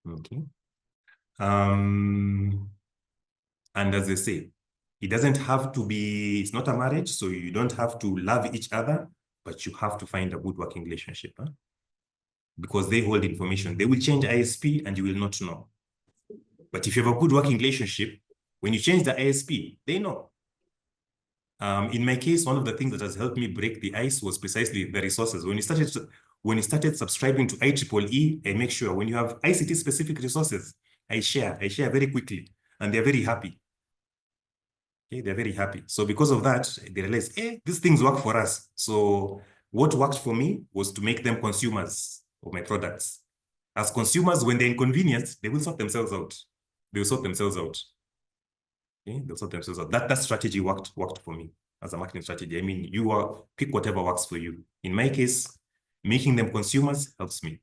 Okay. And as they say, it doesn't have to be, it's not a marriage, so you don't have to love each other, but you have to find a good working relationship. Huh? Because they hold information. They will change ISP and you will not know. But if you have a good working relationship, when you change the ISP, they know. In my case, one of the things that has helped me break the ice was precisely the resources. When you started subscribing to IEEE, I make sure when you have ICT specific resources, I share very quickly, and they're very happy. Okay, they're very happy. So because of that, they realize, hey, these things work for us. So what worked for me was to make them consumers of my products. As consumers, when they're inconvenienced, they will sort themselves out. They will sort themselves out. Okay, they'll sort themselves out. That strategy worked for me as a marketing strategy. I mean, pick whatever works for you. In my case, making them consumers helps me.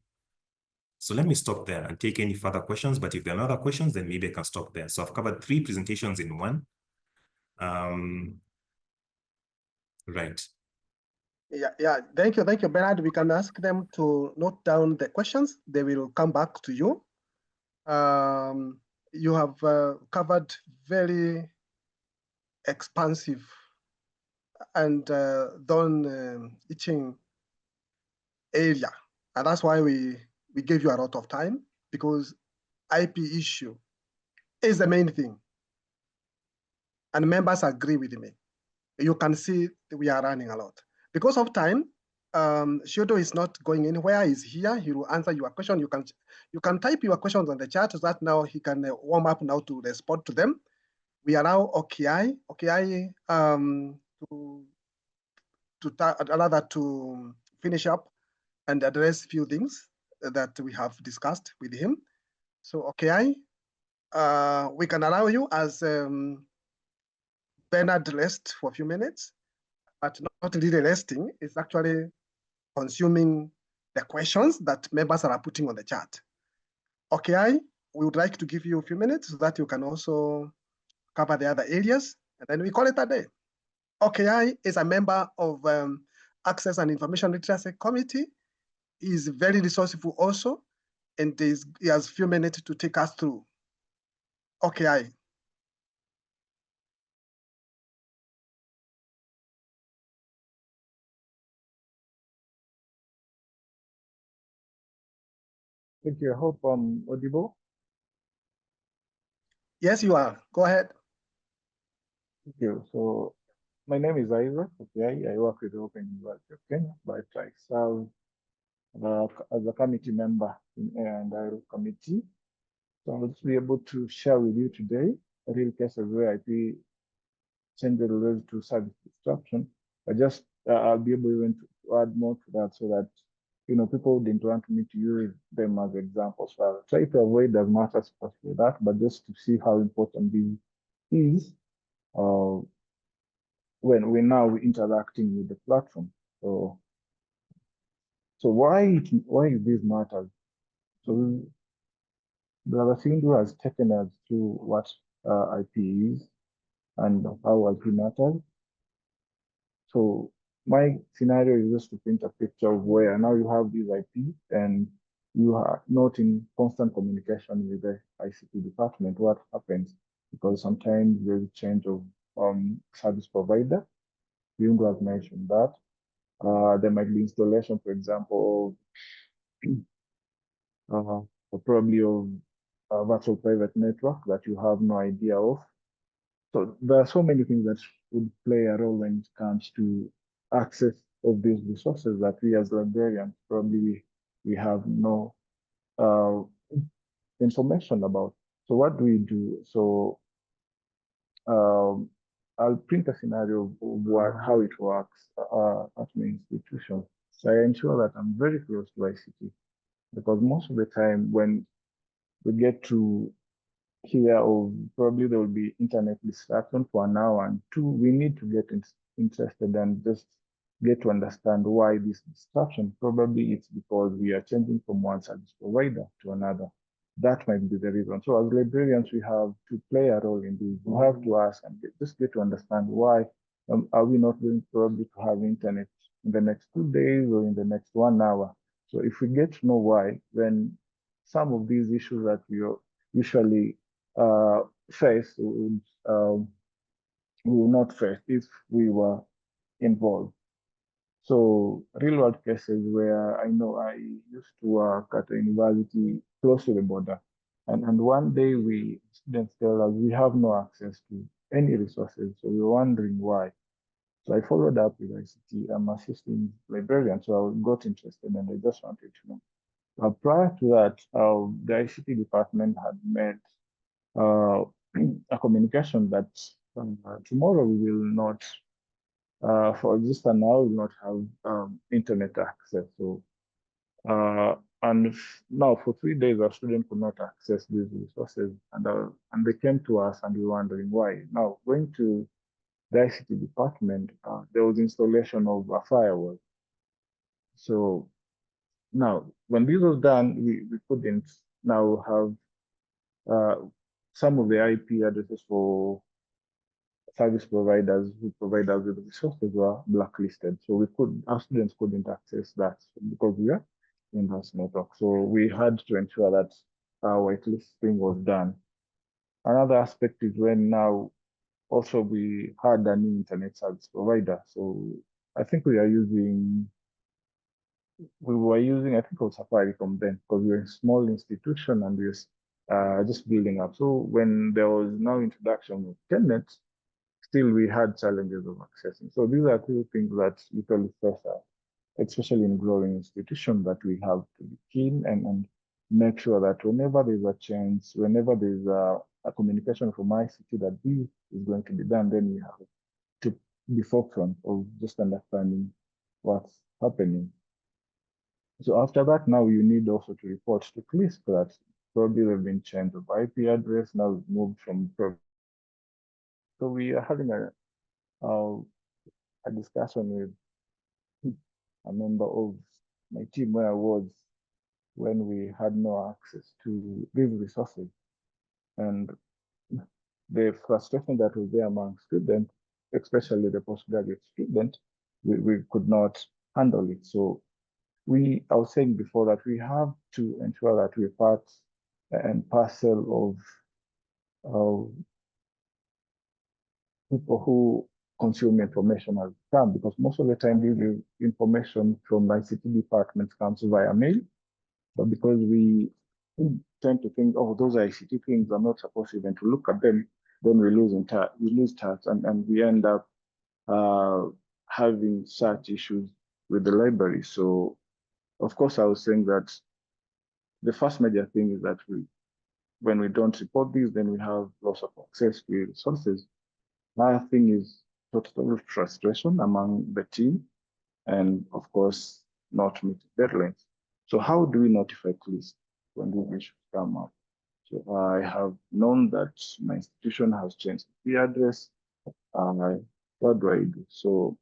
So let me stop there and take any further questions. But if there are other questions, then maybe I can stop there. So I've covered 3 presentations in one. Right. Yeah. Thank you, Bernard. We can ask them to note down the questions. They will come back to you. You have covered very expansive and done itching area, and that's why we gave you a lot of time, because IP issue is the main thing, and members agree with me. You can see we are running a lot. Because of time, Shodo is not going anywhere. He's here. He will answer your question. You can type your questions on the chat so that now he can warm up now to respond to them. We allow OKI to finish up and address few things that we have discussed with him. So OKI, we can allow you as Bernard rest for a few minutes, but not really resting. It's actually consuming the questions that members are putting on the chat. Okay, we would like to give you a few minutes so that you can also cover the other areas, and then we call it a day. OKI is a member of Access and Information Literacy Committee. He is very resourceful also, and he has a few minutes to take us through. OKI. Thank you. I hope I'm audible. Yes, you are. Go ahead. Thank you. So my name is Isaac. Okay, I work with the Open University of Kenya, but I serve as a committee member in AIL committee. So I'll just be able to share with you today a real cases where IP changes related to service disruption. I'll be able even to add more to that so that people didn't want me to use them as examples. So I'll try to avoid as much as possible that, but just to see how important this is when we're now interacting with the platform. So why is this matters? So Brother Sindu has taken us through what IP is and how IP matters. So my scenario is just to paint a picture of where now you have this IP and you are not in constant communication with the ICT department. What happens? Because sometimes there's a change of service provider. Yungu has mentioned that. There might be installation, for example, or probably of a virtual private network that you have no idea of. So there are so many things that would play a role when it comes to access of these resources that we as librarians probably we have no information about. So what do we do? So I'll print a scenario of how it works at my institution. So I ensure that I'm very close to ICT, because most of the time when we get to hear of probably there will be internet distraction for an hour and two, we need to get interested and just get to understand why this distraction. Probably it's because we are changing from one service provider to another. That might be the reason. So as librarians, we have to play a role in this. We have to ask and just get to understand why are we not going probably to have internet in the next 2 days or in the next 1 hour. So if we get to know why, then some of these issues that we usually face we will not face if we were involved. So real world cases where I know I used to work at a university close to the border. And one day students tell us we have no access to any resources. So we were wondering why. So I followed up with ICT. I'm assisting librarian, so I got interested and I just wanted to know. Prior to that, the ICT department had made a communication that tomorrow we will not, for just an hour, we will not have internet access. So, and now for 3 days, our students could not access these resources, and they came to us and we were wondering why. Now, going to the ICT department, there was installation of a firewall. So now, when this was done, we couldn't now have some of the IP addresses for service providers who provide us with resources were blacklisted. So our students couldn't access that because we are in this network. So we had to ensure that our whitelisting was done. Another aspect is when now also we had a new internet service provider. So I think we were using, I think it was Safaricom then, because we were a small institution and we were just building up. So when there was now introduction of Telnet, still we had challenges of accessing. So these are two things that usually face us, especially in growing institutions, that we have to be keen and make sure that whenever there's a change, whenever there's a communication from ICT that this is going to be done, then we have to be forefront of just understanding what's happening. So after that, now you need also to report to KLISC that probably there have been change of IP address, now we've moved from. So we are having a discussion with a member of my team where I was when we had no access to these resources. And the frustration that was there among students, especially the postgraduate students, we could not handle it. So I was saying before that we have to ensure that we're part and parcel of people who consume information as it comes, because most of the time the information from the ICT department comes via mail, but because we tend to think, oh, those ICT things, I'm not supposed even to look at them, then we lose touch and we end up having such issues with the library. So of course I was saying that the first major thing is that when we don't report these, then we have loss of access to resources. Another thing is total frustration among the team, and of course, not meeting deadlines. So how do we notify KLISC when these issues come up? So I have known that my institution has changed the address. What do I do? So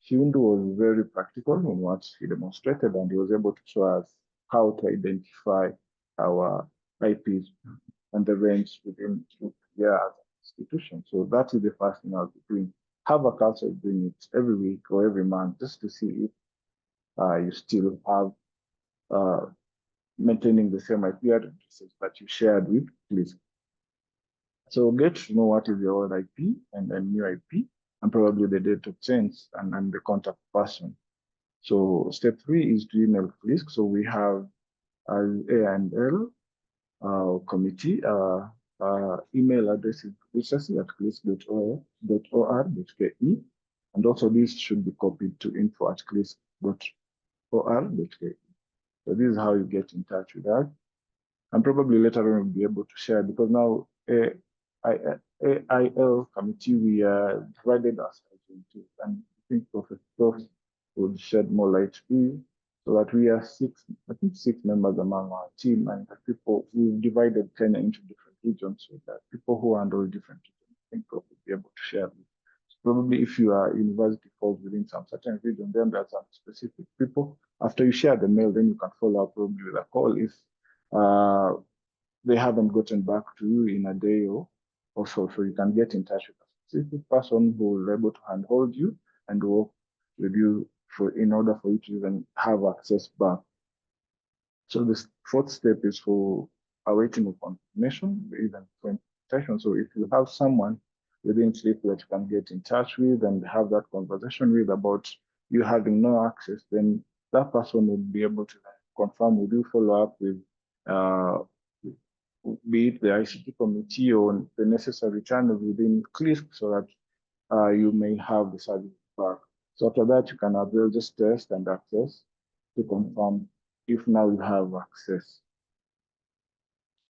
Hyundu was very practical in what he demonstrated, and he was able to show us how to identify our IPs and the range within their institution. So that is the first thing I'll be doing. Have a culture of doing it every week or every month, just to see if you still have maintaining the same IP addresses that you shared with KLISC. So get to know what is your old IP and then new IP, and probably the date of change and the contact person. So step 3 is to email KLISC. So we have AIL committee. Email address is literacy@klisc.or.ke, and also this should be copied to info@klisc.or.ke. So this is how you get in touch with us. And probably later on we'll be able to share, because now AIL committee, we are divided ourselves into, and I think Professor Prof would shed more light to, so that we are six members among our team, and the people, we've divided Kenya into different regions, so that people who handle different regions, I think Prof will be able to share. Probably if your university falls within some certain region, then there's some specific people. After you share the mail, then you can follow up probably with a call if they haven't gotten back to you in a day or so. So you can get in touch with a specific person who will be able to handhold you and work with you in order for you to even have access back. So the fourth step is for awaiting of confirmation, even for invitation. So if you have someone within CLISC that you can get in touch with and have that conversation with about you having no access, then that person will be able to confirm with you, follow up with be it the ICT committee or the necessary channels within KLISC, so that you may have the service back. So after that, you can avail this test and access to confirm if now you have access.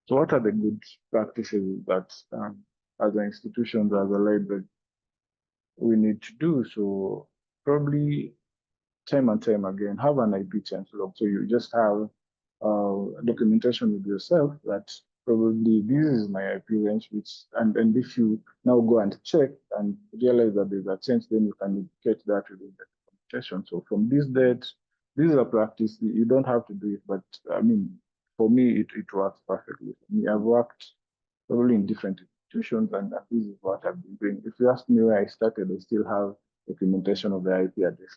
So what are the good practices that as an institution, as a library, we need to do? So probably time and time again, have an IP change log. So you just have documentation with yourself that probably this is my IP range, and if you now go and check and realize that there's a change, then you can indicate that within the documentation. So from this date, this is a practice. You don't have to do it, but I mean, for me, it works perfectly. For me, I've worked probably in different institutions, and this is what I've been doing. If you ask me where I started, I still have documentation of the IP address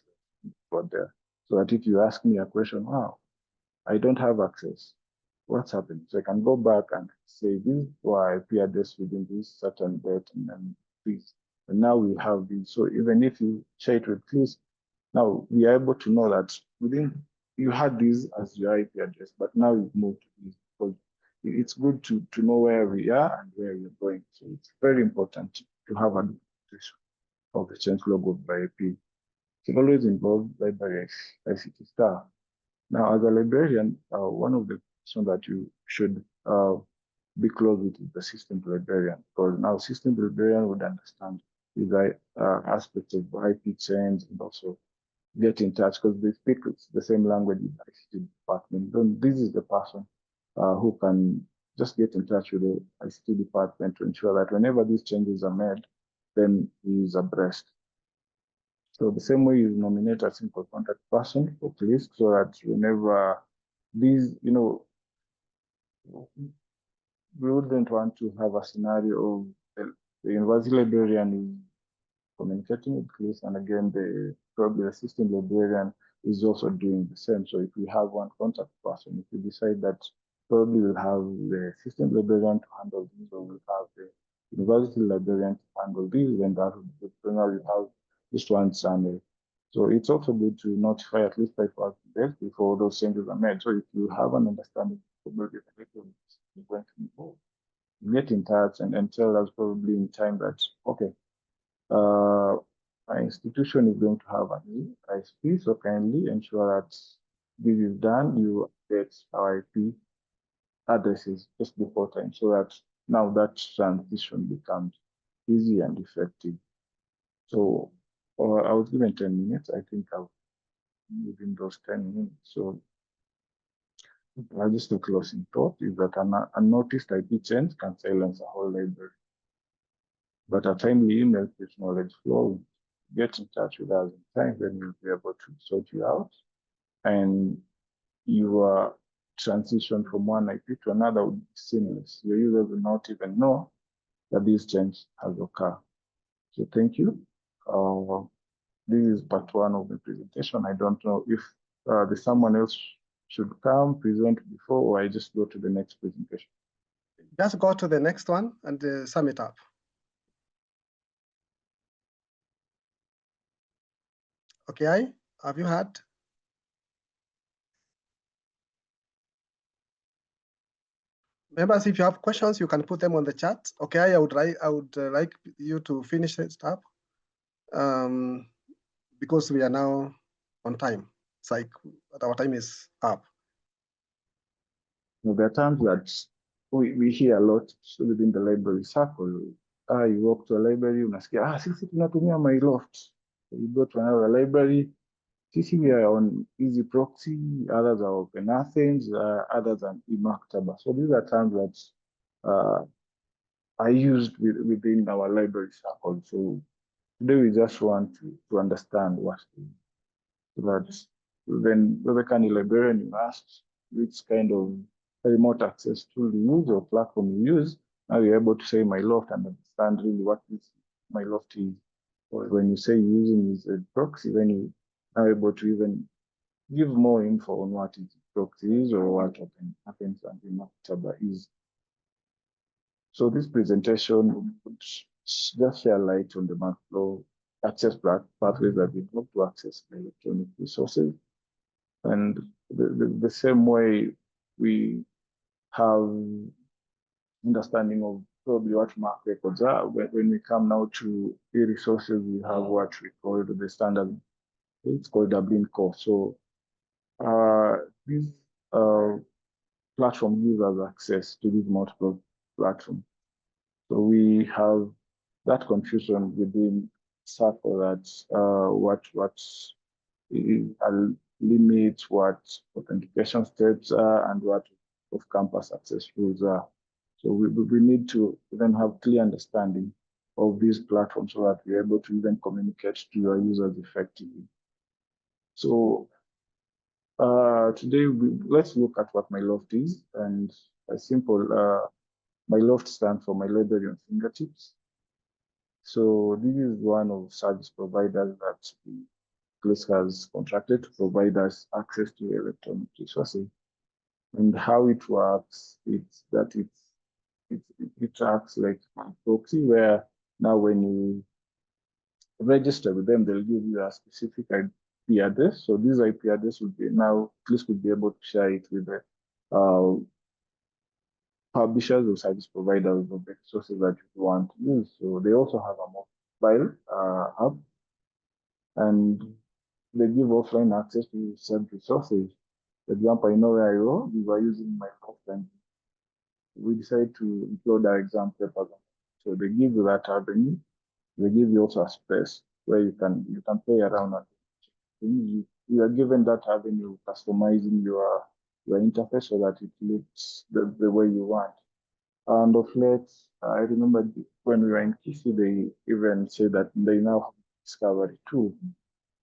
for there. So that if you ask me a question, wow, I don't have access, what's happening? So I can go back and say, this was IP address within this certain date and this. And now we have this. So even if you share it with KLISC, now we are able to know that you had this as your IP address, but now you've moved to this, because it's good to know where we are and where we're going. So it's very important to have a documentation of the change log of the IP. It always involves library ICT staff. Now, as a librarian, one of the questions that you should be close with is the system librarian, because now system librarian would understand the aspects of IP change and also get in touch, because they speak the same language in the ICT department. Then this is the person who can just get in touch with the ICT department to ensure that whenever these changes are made, then he is abreast. So the same way you nominate a simple contact person for KLISC, so that whenever these, we wouldn't want to have a scenario of the university librarian is communicating with KLISC, and again, probably the system librarian is also doing the same. So if we have one contact person, if we decide that probably we'll have the system librarian to handle this, or we'll have the university librarian to handle this, then that would be good. Now we have this one channel. So it's also good to notify at least 5 hours before those changes are made. So if you have an understanding, probably you're going to involve, get in touch and tell us probably in time that, okay, our institution is going to have a new ISP, so kindly ensure that this is done. You update our IP addresses just before time, so that now that transition becomes easy and effective. So I was given 10 minutes. I think I've within those 10 minutes. So just a closing thought is that an unnoticed IP change can silence a whole library. But a timely email keeps knowledge flowing. Get in touch with us in time, then we'll be able to sort you out. And your transition from one IP to another would be seamless. Your users will not even know that this change has occurred. So thank you. This is part one of the presentation. I don't know if there's someone else should come present before, or I just go to the next presentation. Just go to the next one and sum it up. Okay, have you heard? Members, if you have questions, you can put them on the chat. Okay, I would like you to finish it up because we are now on time. It's like our time is up. there are times that we hear a lot within the library circle. You walk to a library, unasikia, sisi tunatumia my loft. So you go to another library, sisi we are on easy proxy, others are open Athens, others are e-maktaba. So these are terms that are used within our library circle. So today we just want to understand what that when any librarian you ask which kind of remote access tool you use or platform you use, now you're able to say my loft and understand really what is my loft is. Or when you say using is a proxy, then you are able to even give more info on what is proxy is or what open happens and the maktaba is. So this presentation would just share light on the workflow access pathways that we have to access the electronic resources. And the same way we have understanding of probably what MAC records are, when we come now to e-resources, we have what we call the standard, it's called Dublin Core. So this platform gives us access to these multiple platforms. So we have that confusion within circle that what limits, what authentication steps are, and what off-campus access rules are. So we need to then have clear understanding of these platforms so that we're able to even communicate to our users effectively. So today, let's look at what my loft is, and a simple, my loft stands for my library on fingertips. So this is one of service providers that KLISC has contracted to provide us access to electronic resources. And how it works, it's that it acts like a proxy where now when you register with them, they'll give you a specific IP address. So this IP address will be now KLISC will be able to share it with the publishers or service providers of the resources that you want to use. So they also have a mobile app, and they give offline access to said resources. For example, I know where I go, we were using my loft and we decided to upload our exam papers. So they give you that avenue. They give you also a space where you can play around. And you are given that avenue, customizing your interface so that it looks the way you want. And of late, I remember when we were in KC, they even said that they now have a discovery tool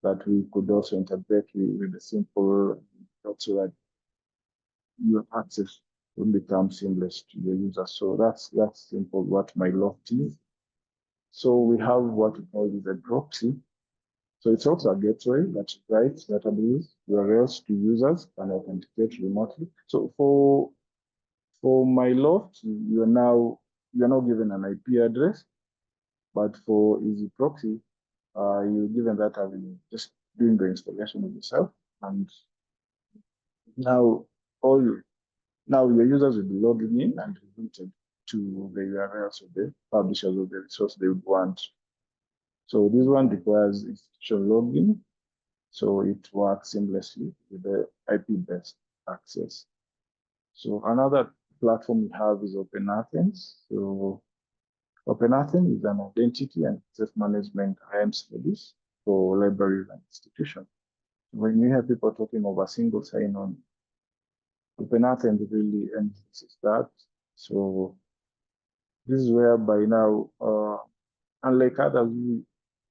that we could also integrate with the simple so that your access will become seamless to the user. So that's simple what my loft is. So we have what we call the proxy. So it's also a gateway that writes database URLs to users and authenticate remotely. So for my loft, you're now given an IP address, but for Easy Proxy, you're given that avenue, just doing the installation of yourself, and now your users will be logging in and routed to the URLs of the publishers of the resource they would want. So this one requires institutional login, so it works seamlessly with the IP-based access. So another platform we have is Open Athens. So Open Athens is an identity and access management IAM service for libraries and institutions. When you hear people talking of a single sign-on, Open Athens really enhances that. So this is where by now, unlike others,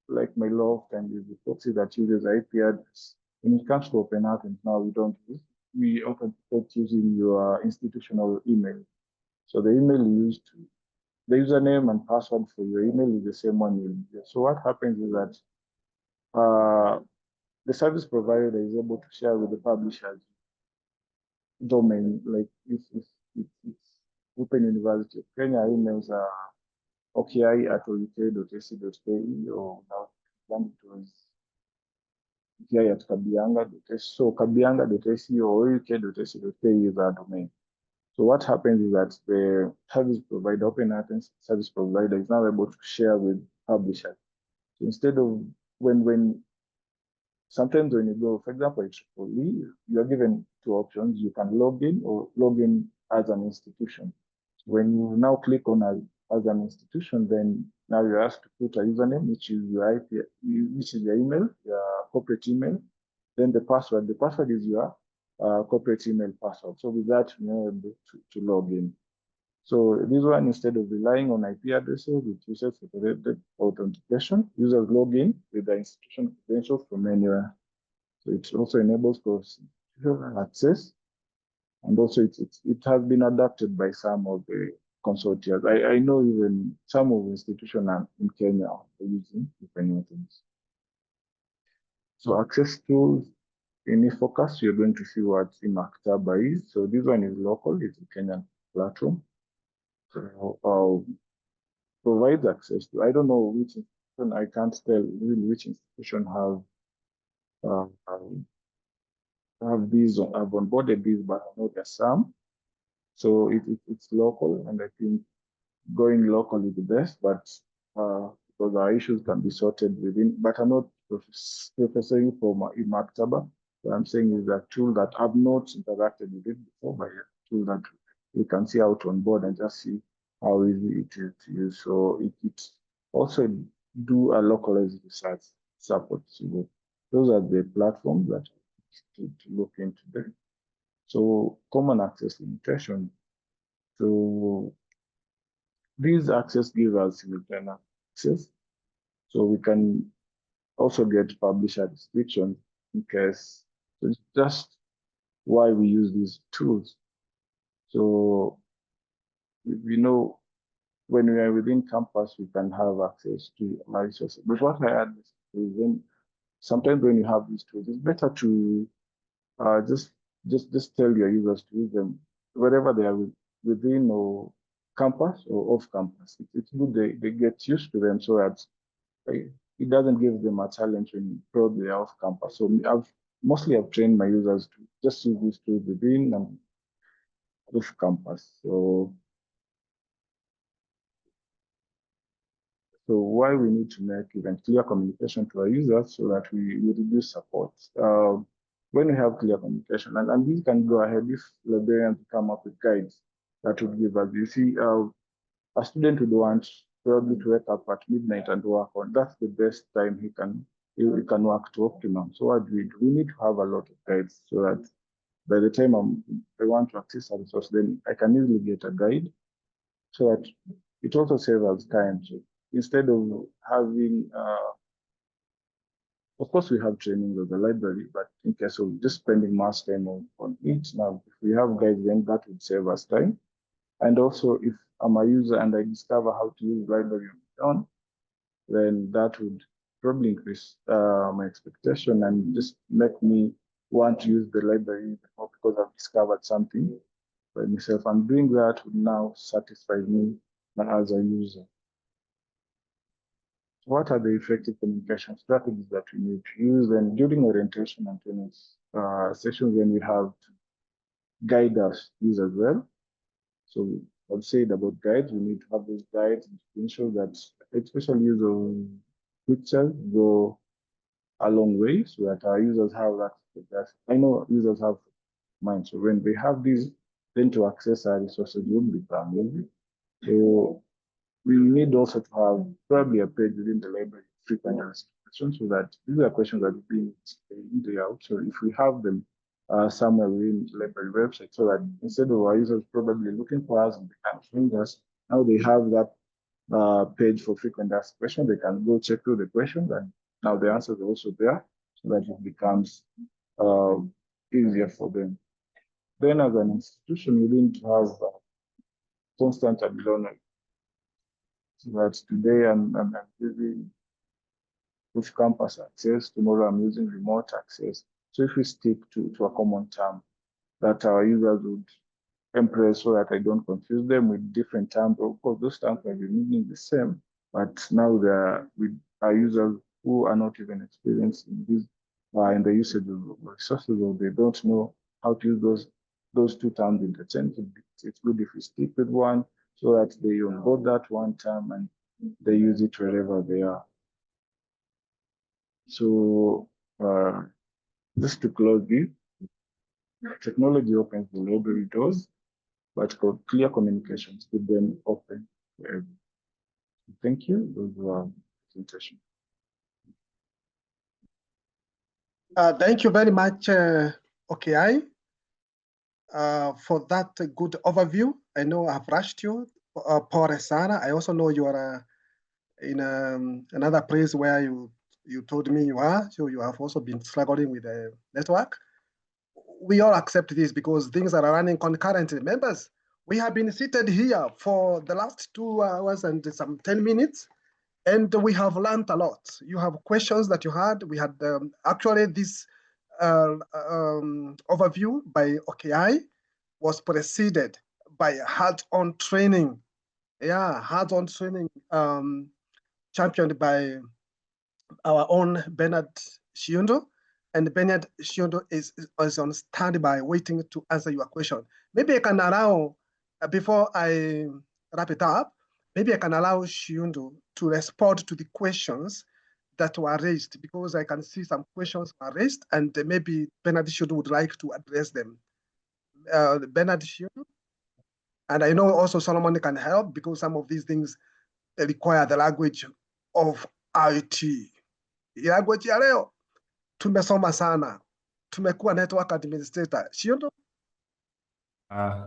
like my loft and the proxy that uses IP address, when it comes to Open Athens, now we authenticate using your institutional email. So the email you use the username and password for your email is the same one you use. So what happens is that the service provider is able to share with the publishers domain, like if it's Open University of Kenya, emails are oki@uk.ac.ke, or now it was oki@kabianga.ac. So kabianga.ac or uk.ac.ke is our domain. So what happens is that the service provider, Open Athens service provider, is now able to share with publishers. So instead of sometimes when you go, for example, it's you are given two options. You can log in or log in as an institution. When you now click on as an institution, then now you're asked to put a username, which is your IP, which is your email, your corporate email. Then the password. The password is your corporate email password. So with that, you're able to log in. So this one, instead of relying on IP addresses, it uses federated authentication. Users log in with the institution credentials from anywhere. So it also enables constitutional access. And also it has been adapted by some of the consortia. I know even some of the institutions in Kenya are using different things. So access tools, in focus, you're going to see what ICTI is. So this one is local, it's a Kenyan platform. So provides access to, I don't know which institution, I can't tell really which institution have these, have onboarded these, but I know there's some. So it's local, and I think going local is the best, but because our issues can be sorted within, but I'm not professing for ICTI. What I'm saying is that tool that I've not interacted with it before, but a tool that you can see how to onboard and just see how easy it is to use. So it also do a localized research support. So those are the platforms that to look into them. So common access limitation. So these access give us simultaneous access. So we can also get publisher restrictions in case. So it's just why we use these tools. So we know when we are within campus, we can have access to our resources. But what I had is sometimes when you have these tools, it's better to just tell your users to use them wherever they are within or campus or off campus. It's good they get used to them so that it doesn't give them a challenge when probably they are off campus. So I've trained my users to just use these tools within and off campus. So why we need to make even clear communication to our users so that we reduce support. When we have clear communication, and we can go ahead if librarians come up with guides that would give us, you see, a student would want probably to wake up at midnight and work on, that's the best time he can work to optimum. So what we do, we need to have a lot of guides so that by the time I want to access a resource, then I can easily get a guide so that it also saves us time. So instead of having, of course, we have training with the library, but in case of just spending much time on it, now, if we have guides, then that would save us time. And also, if I'm a user and I discover how to use library on my own, then that would probably increase my expectation and just make me want to use the library more because I've discovered something by myself. And doing that would now satisfy me as a user. What are the effective communication strategies that we need to use? And during orientation and training sessions, when we have to guide us use as well. So I've said about guides, we need to have those guides to ensure that especially use of pictures go a long way so that our users have that. I know users have mine. So when they have these, then to access our resources would become easy. So we need also to have probably a page within the library frequent asked questions so that these are questions that are being in the out. So if we have them somewhere within the library website, so that instead of our users probably looking for us and they can't find us, now they have that page for frequent asked questions. They can go check through the questions, and now the answers are also there, so that it becomes easier for them. Then, as an institution, we need to have constant and learning. So that today I'm using with campus access, tomorrow I'm using remote access. So if we stick to a common term that our users would embrace so that I don't confuse them with different terms. Of course, those terms may be meaning the same, but now they're with our users who are not even experienced in this in the usage of resources, or they don't know how to use those two terms interchangeably. It's good if we stick with one so that they onboard that one term and they use it wherever they are. So just to close this, technology opens the library doors, but for clear communications, keep them open. Thank you. Those were presentation. Thank you very much, OKI, for that good overview. I know I've rushed you, Paul Sana. I also know you are in another place where you told me you are, so you have also been struggling with the network. We all accept this because things are running concurrently. Members, we have been seated here for the last 2 hours and some 10 minutes, and we have learned a lot. You have questions that you had. We had actually this overview by OKI was preceded by hands-on training. Yeah, hands-on training championed by our own Bernard Shiondo. And Bernard Shiondo is on standby waiting to answer your question. Maybe I can allow, before I wrap it up, maybe I can allow Shiondo to respond to the questions that were raised, because I can see some questions were raised and maybe Bernard Shiondo would like to address them. Bernard Shiondo? And I know also Solomon can help because some of these things require the language of IT. Language ya leo tumesoma sana, tumekuwa network administrator. Shiondo?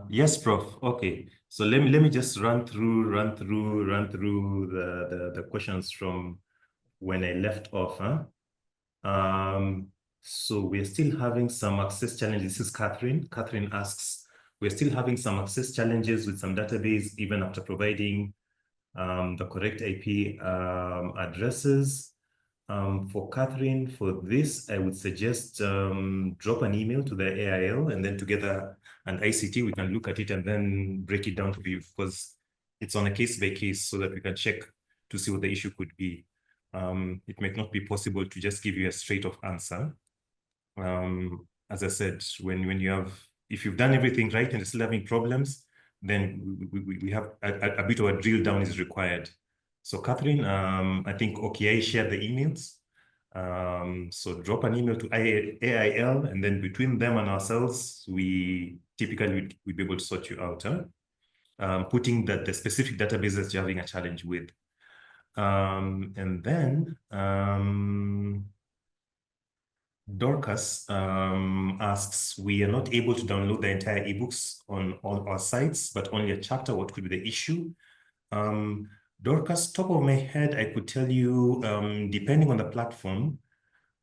Yes, Prof. Okay, so let me just run through the questions from when I left off. So we're still having some access challenges. This is Catherine. Catherine asks, we're still having some access challenges with some database even after providing the correct IP addresses. For Catherine, for this, I would suggest drop an email to the AIL, and then together and ICT, we can look at it and then break it down for you, because it's on a case by case so that we can check to see what the issue could be. It might not be possible to just give you a straight off answer. As I said, when you have, if you've done everything right and you're still having problems, then we have a bit of a drill down is required. So Catherine, I think OKI shared the emails. So drop an email to AIL, and then between them and ourselves, we typically we'd be able to sort you out. Putting the specific databases you're having a challenge with. And then Dorcas asks, we are not able to download the entire ebooks on all our sites, but only a chapter. What could be the issue? Dorcas, top of my head, I could tell you, depending on the platform,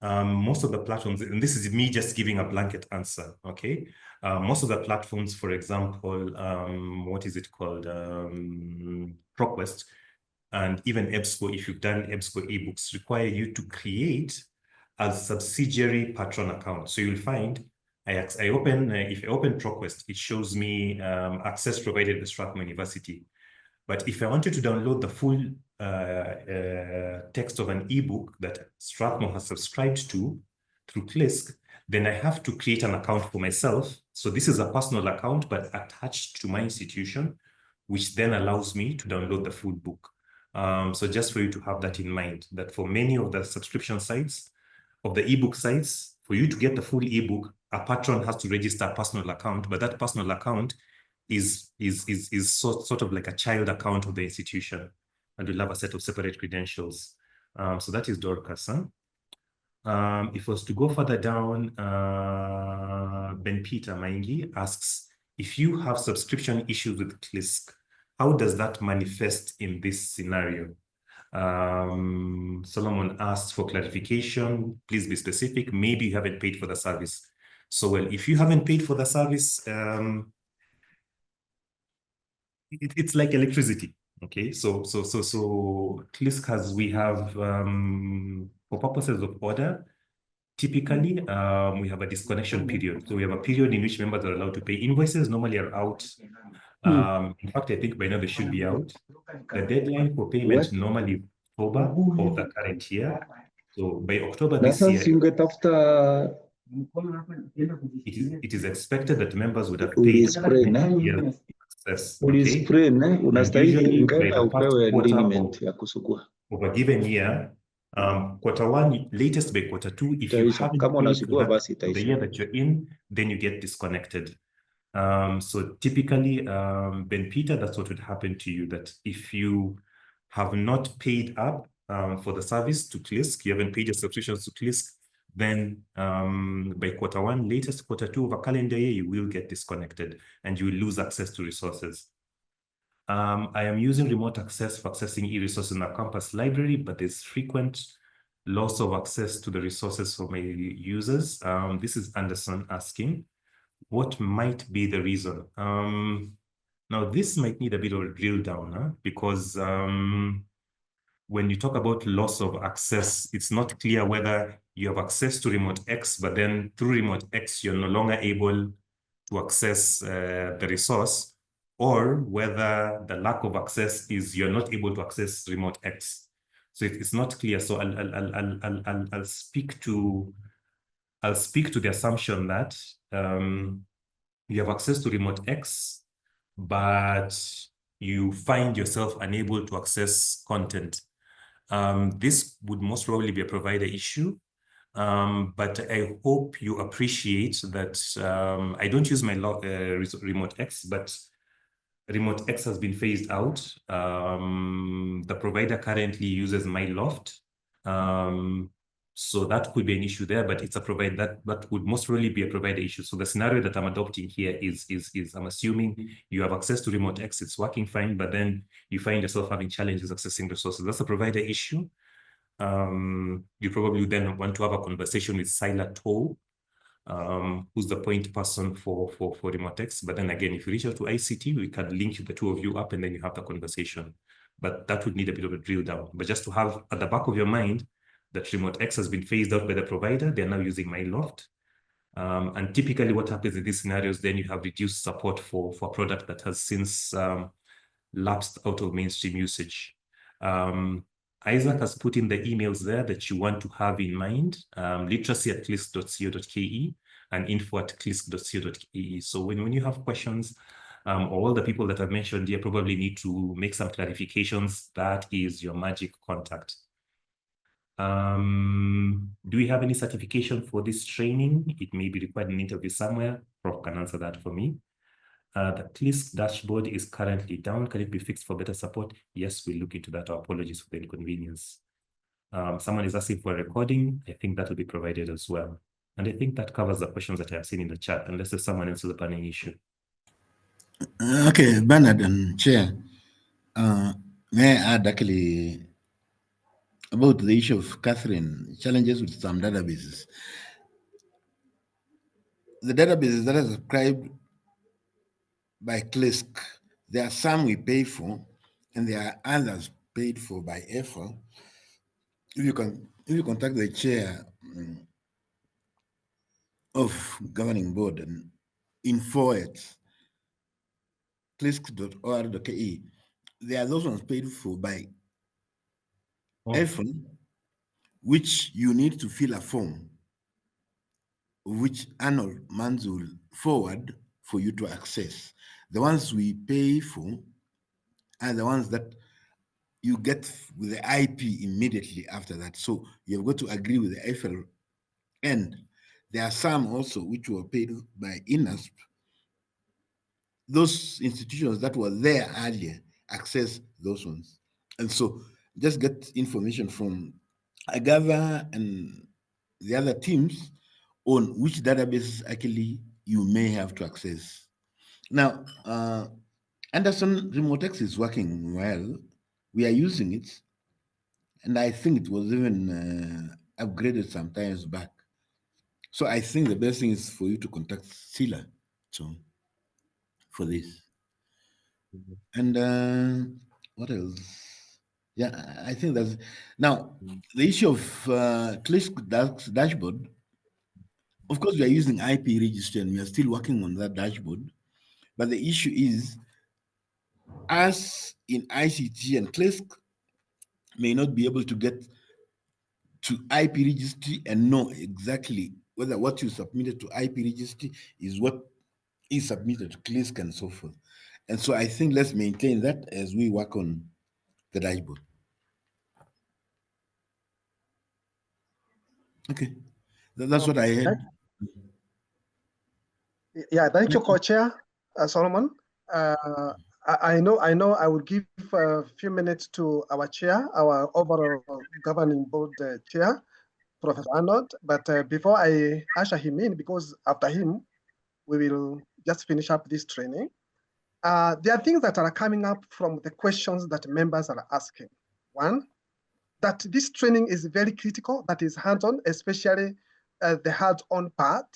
most of the platforms, and this is me just giving a blanket answer, okay? Most of the platforms, for example, what is it called? ProQuest, and even EBSCO, if you've done EBSCO ebooks, require you to create a subsidiary patron account. So you'll find, if I open ProQuest, it shows me access provided by Strathmore University. But if I wanted to download the full text of an ebook that Strathmore has subscribed to through KLISC, then I have to create an account for myself. So this is a personal account, but attached to my institution, which then allows me to download the full book. So just for you to have that in mind, that for many of the subscription sites, of the ebook sites, for you to get the full ebook, a patron has to register a personal account, but that personal account is sort of like a child account of the institution, and we'll have a set of separate credentials. So that is Dorcas. Huh? If I was to go further down, Ben Peter Maingi asks, if you have subscription issues with KLISC, how does that manifest in this scenario? Solomon asks for clarification. Please be specific. Maybe you haven't paid for the service. So, well, if you haven't paid for the service, it's like electricity. Okay, so KLISC has, we have, for purposes of order, typically we have a disconnection period. So we have a period in which members are allowed to pay. Invoices normally are out. In fact, I think by now they should be out. The deadline for payment normally October of the current year. So by October this year, it is expected that members would have paid access. Okay? Usually by the first quarter of a given year, quarter one, latest by quarter two, if you haven't paid for the year that you're in, then you get disconnected. So typically, Ben Peter, that's what would happen to you, that if you have not paid up for the service to KLISC, you haven't paid your subscriptions to KLISC, then by Q1, latest Q2 of a calendar year, you will get disconnected and you will lose access to resources. I am using remote access for accessing e-resources in our campus library, but there's frequent loss of access to the resources for my users. This is Anderson asking, what might be the reason? Now, this might need a bit of a drill down, because when you talk about loss of access, it's not clear whether you have access to remote X, but then through remote X, you're no longer able to access the resource, or whether the lack of access is you're not able to access remote X. So it's not clear. So I'll speak to the assumption that you have access to remote X, but you find yourself unable to access content. This would most probably be a provider issue, but I hope you appreciate that I don't use my remote X, but remote X has been phased out. The provider currently uses MyLoft. So that could be an issue there, but it's a provider that would most probably be a provider issue. So the scenario that I'm adopting here is I'm assuming you have access to remote X, it's working fine, but then you find yourself having challenges accessing resources. That's a provider issue. You probably then want to have a conversation with Sila Toll, who's the point person for remote X. But then again, if you reach out to ICT, we can link the two of you up and then you have the conversation. But that would need a bit of a drill down. But just to have at the back of your mind that remote X has been phased out by the provider, they're now using MyLoft. And typically what happens in these scenarios, then you have reduced support for a product that has since lapsed out of mainstream usage. Isaac has put in the emails there that you want to have in mind, literacy@klisc.co.ke and info@klisc.co.ke. So when you have questions, all the people that I've mentioned here probably need to make some clarifications. That is your magic contact. Do we have any certification for this training? It may be required in an interview somewhere. Prof can answer that for me. The KLISC dashboard is currently down. Can it be fixed for better support? Yes, we'll look into that. Our apologies for the inconvenience. Someone is asking for a recording. I think that will be provided as well. And I think that covers the questions that I have seen in the chat, unless there's someone else with a burning issue. Okay, Bernard and Chair, may I add actually about the issue of Catherine, challenges with some databases. The databases that are subscribed by KLISC, there are some we pay for, and there are others paid for by EFA. If you contact the chair of governing board and info@klisc.or.ke, there are those ones paid for by EFA, which you need to fill a form, which Arnold Manz will forward for you to access. The ones we pay for are the ones that you get with the IP immediately after that. So you've got to agree with the FL. And there are some also which were paid by INASP. Those institutions that were there earlier access those ones. And so just get information from Agava and the other teams on which databases actually you may have to access. Now, Anderson Remote X is working well. We are using it. And I think it was even upgraded some times back. So I think the best thing is for you to contact Sila for this. And what else? Yeah, I think that's now the issue of KLISC dashboard. Of course, we are using IP registry and we are still working on that dashboard. But the issue is, us in ICT and KLISC may not be able to get to IP registry and know exactly whether what you submitted to IP registry is what is submitted to KLISC and so forth. And so I think let's maintain that as we work on the dashboard. Okay, that's what I had. Yeah, thank you, Co-Chair Solomon. I know I will give a few minutes to our chair, our overall governing board chair, Professor Arnold. But before I usher him in, because after him, we will just finish up this training. There are things that are coming up from the questions that members are asking. One, that this training is very critical, that is hands-on, especially the hands-on part.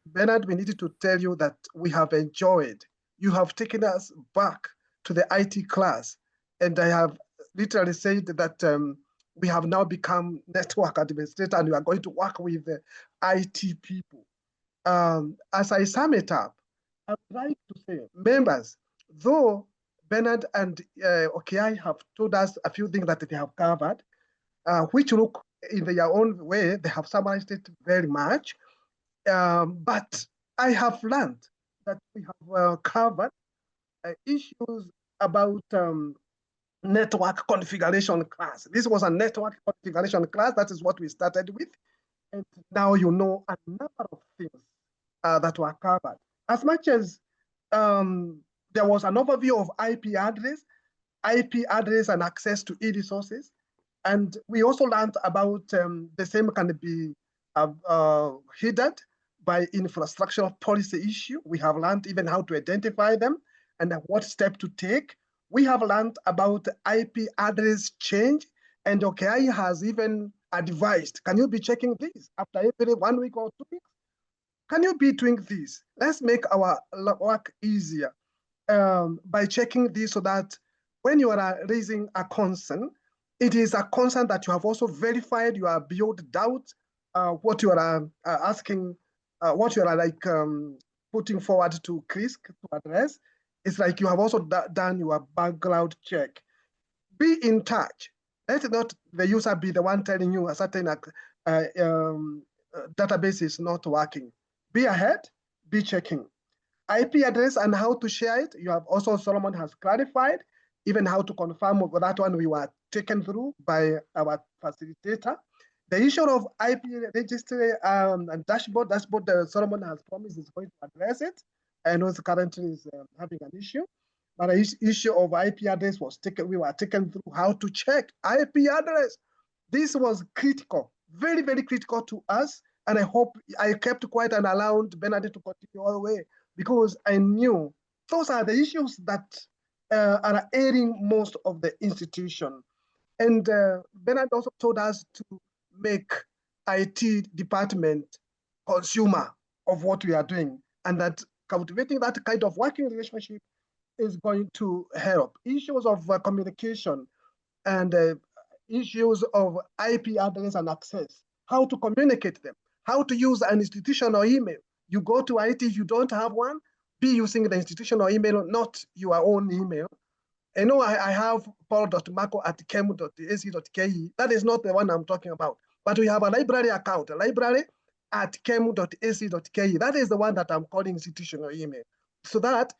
Bernard, we needed to tell you that we have enjoyed. You have taken us back to the IT class, and I have literally said that we have now become network administrator, and we are going to work with the IT people. As I sum it up, I would like to say, members, though Bernard and OKI have told us a few things that they have covered, which look in their own way, they have summarized it very much. But I have learned that we have covered issues about network configuration class. This was a network configuration class. That is what we started with. And now you know a number of things that were covered. As much as there was an overview of IP address and access to e-resources. And we also learned about the same can be hindered by infrastructural policy issue. We have learned even how to identify them and what step to take. We have learned about IP address change, and OKI has even advised, can you be checking this after every 1 week or 2 weeks? Can you be doing this? Let's make our work easier by checking this so that when you are raising a concern, it is a concern that you have also verified, you are beyond doubt, what you are asking, what you are like putting forward to KLISC to address. It's like you have also done your background check. Be in touch. Let not the user be the one telling you a certain database is not working. Be ahead, be checking. IP address and how to share it. You have also, Solomon has clarified, even how to confirm that one we were taken through by our facilitator. The issue of IP registry and dashboard, Solomon has promised is going to address it. I know currently is having an issue, but the issue of IP address was taken, we were taken through how to check IP address. This was critical, very, very critical to us. And I hope I kept quiet and allowed Bernard to continue all the way, because I knew those are the issues that are ailing most of the institution. And Bernard also told us to make IT department consumer of what we are doing, and that cultivating that kind of working relationship is going to help. Issues of communication and issues of IP address and access, how to communicate them, how to use an institutional email. You go to IT, if you don't have one, be using the institutional email, not your own email. I know I have paul.marco@kemu.ac.ke. That is not the one I'm talking about. But we have a library account, library@kemu.ac.ke. That is the one that I'm calling institutional email. So that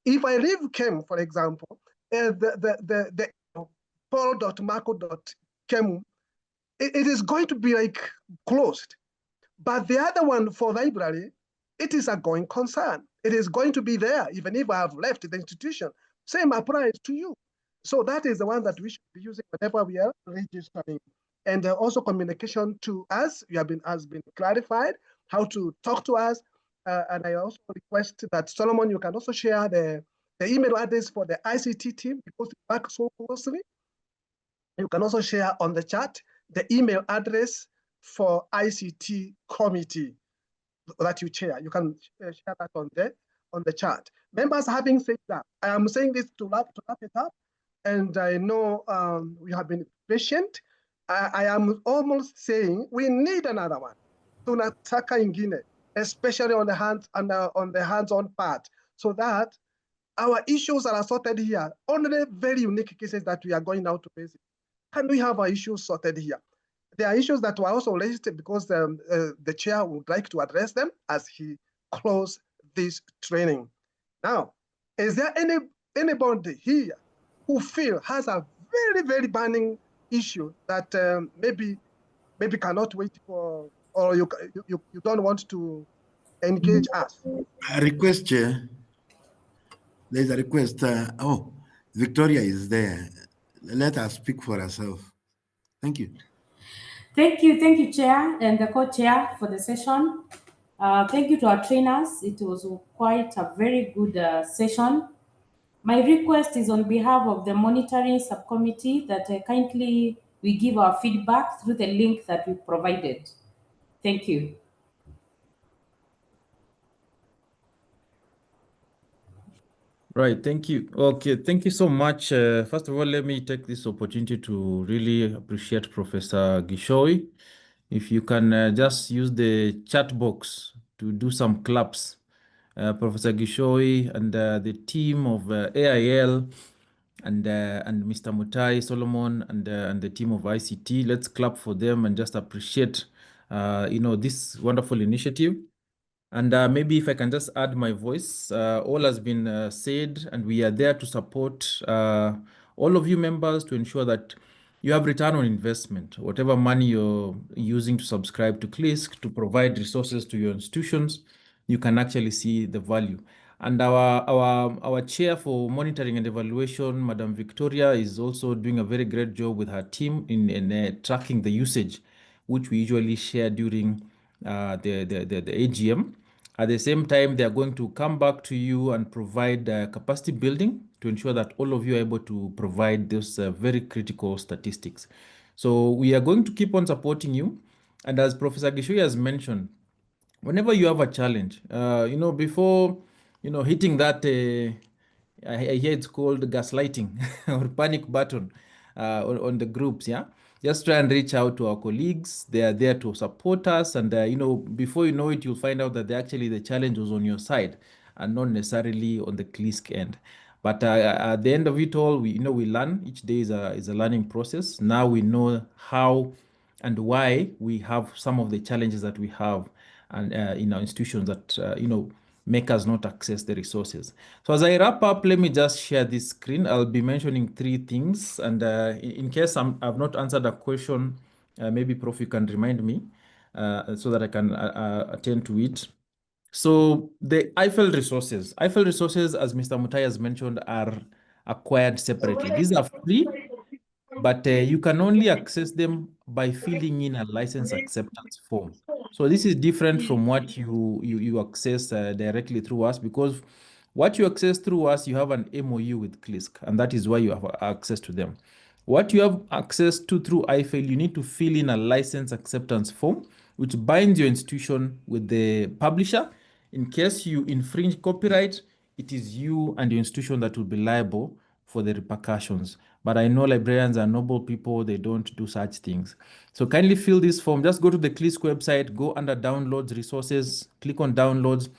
if I leave KEM, for example, the paul.marco.kemu, it is going to be like closed. But the other one for library, it is a going concern. It is going to be there, even if I have left the institution. Same applies to you. So that is the one that we should be using whenever we are registering. And also communication to us has been clarified, how to talk to us. And I also request that, Solomon, you can also share the email address for the ICT team, because we work so closely. You can also share on the chat the email address for ICT committee that you chair. You can share that on the chat. Members, having said that, I am saying this to wrap it up, and I know we have been patient. I am almost saying we need another one, tunataka ingine, especially on the hands-on part, so that our issues are sorted here. Only very unique cases that we are going out to face. Can we have our issues sorted here? There are issues that were also raised because the chair would like to address them as he closed this training. Now, is there anybody here who has a very, very burning issue that maybe cannot wait for, or you don't want to engage us. A request, Chair. There's a request. Victoria is there. Let her speak for herself. Thank you. Thank you, Chair and the co-chair for the session. Thank you to our trainers. It was quite a very good session. My request is on behalf of the monitoring subcommittee that kindly we give our feedback through the link that we provided. Thank you. Right, thank you. Okay, thank you so much. First of all, let me take this opportunity to really appreciate Professor Gishoi. If you can just use the chat box to do some claps. Professor Gishoi and the team of AIL and Mr. Mutai Solomon and the team of ICT. Let's clap for them and just appreciate this wonderful initiative. And maybe if I can just add my voice, all has been said, and we are there to support all of you members to ensure that you have return on investment. Whatever money you're using to subscribe to KLISC, to provide resources to your institutions, you can actually see the value. And our chair for monitoring and evaluation, Madam Victoria, is also doing a very great job with her team in tracking the usage, which we usually share during the AGM. At the same time, they are going to come back to you and provide capacity building to ensure that all of you are able to provide those very critical statistics. So we are going to keep on supporting you. And as Professor Gishui has mentioned, whenever you have a challenge, before, hitting that, I hear it's called gaslighting or panic button on the groups, yeah? Just try and reach out to our colleagues. They are there to support us. And, before you know it, you'll find out that actually the challenge was on your side and not necessarily on the KLISC end. But at the end of it all, we learn. Each day is a learning process. Now we know how and why we have some of the challenges that we have and in our institutions that, make us not access the resources. So as I wrap up, let me just share this screen. I'll be mentioning 3 things. And in case I've not answered a question, maybe Prof, you can remind me so that I can attend to it. So the IFL resources, as Mr. Mutai has mentioned, are acquired separately. These are free, but you can only access them by filling in a license acceptance form. So this is different from what you access directly through us, because what you access through us, you have an MOU with KLISC, and that is why you have access to them. What you have access to through IFL, you need to fill in a license acceptance form, which binds your institution with the publisher. In case you infringe copyright, it is you and your institution that will be liable for the repercussions. But I know librarians are noble people, they don't do such things. So kindly fill this form. Just go to the KLISC website, go under downloads, resources, click on downloads,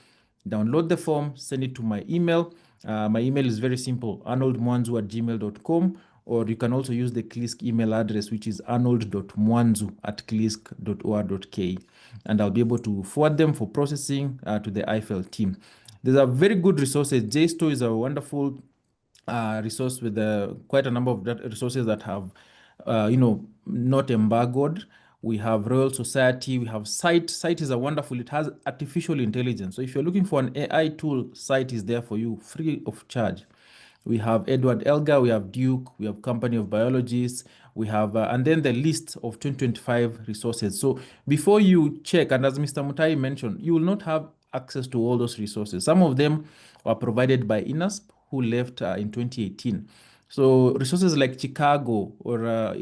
download the form, send it to my email. My email is very simple, arnoldmwanzu@gmail.com, or you can also use the KLISC email address, which is arnold.mwanzu@klisc.or.ke, and I'll be able to forward them for processing to the IFL team. There's a very good resources. JSTOR is a wonderful resource with quite a number of resources that have, not embargoed. We have Royal Society, we have Site. Site is a wonderful, it has artificial intelligence. So if you're looking for an AI tool, Site is there for you, free of charge. We have Edward Elgar, we have Duke, we have Company of Biologists, we have, and then the list of 2025 resources. So before you check, and as Mr. Mutai mentioned, you will not have access to all those resources. Some of them were provided by INASP, who left in 2018. So resources like Chicago or,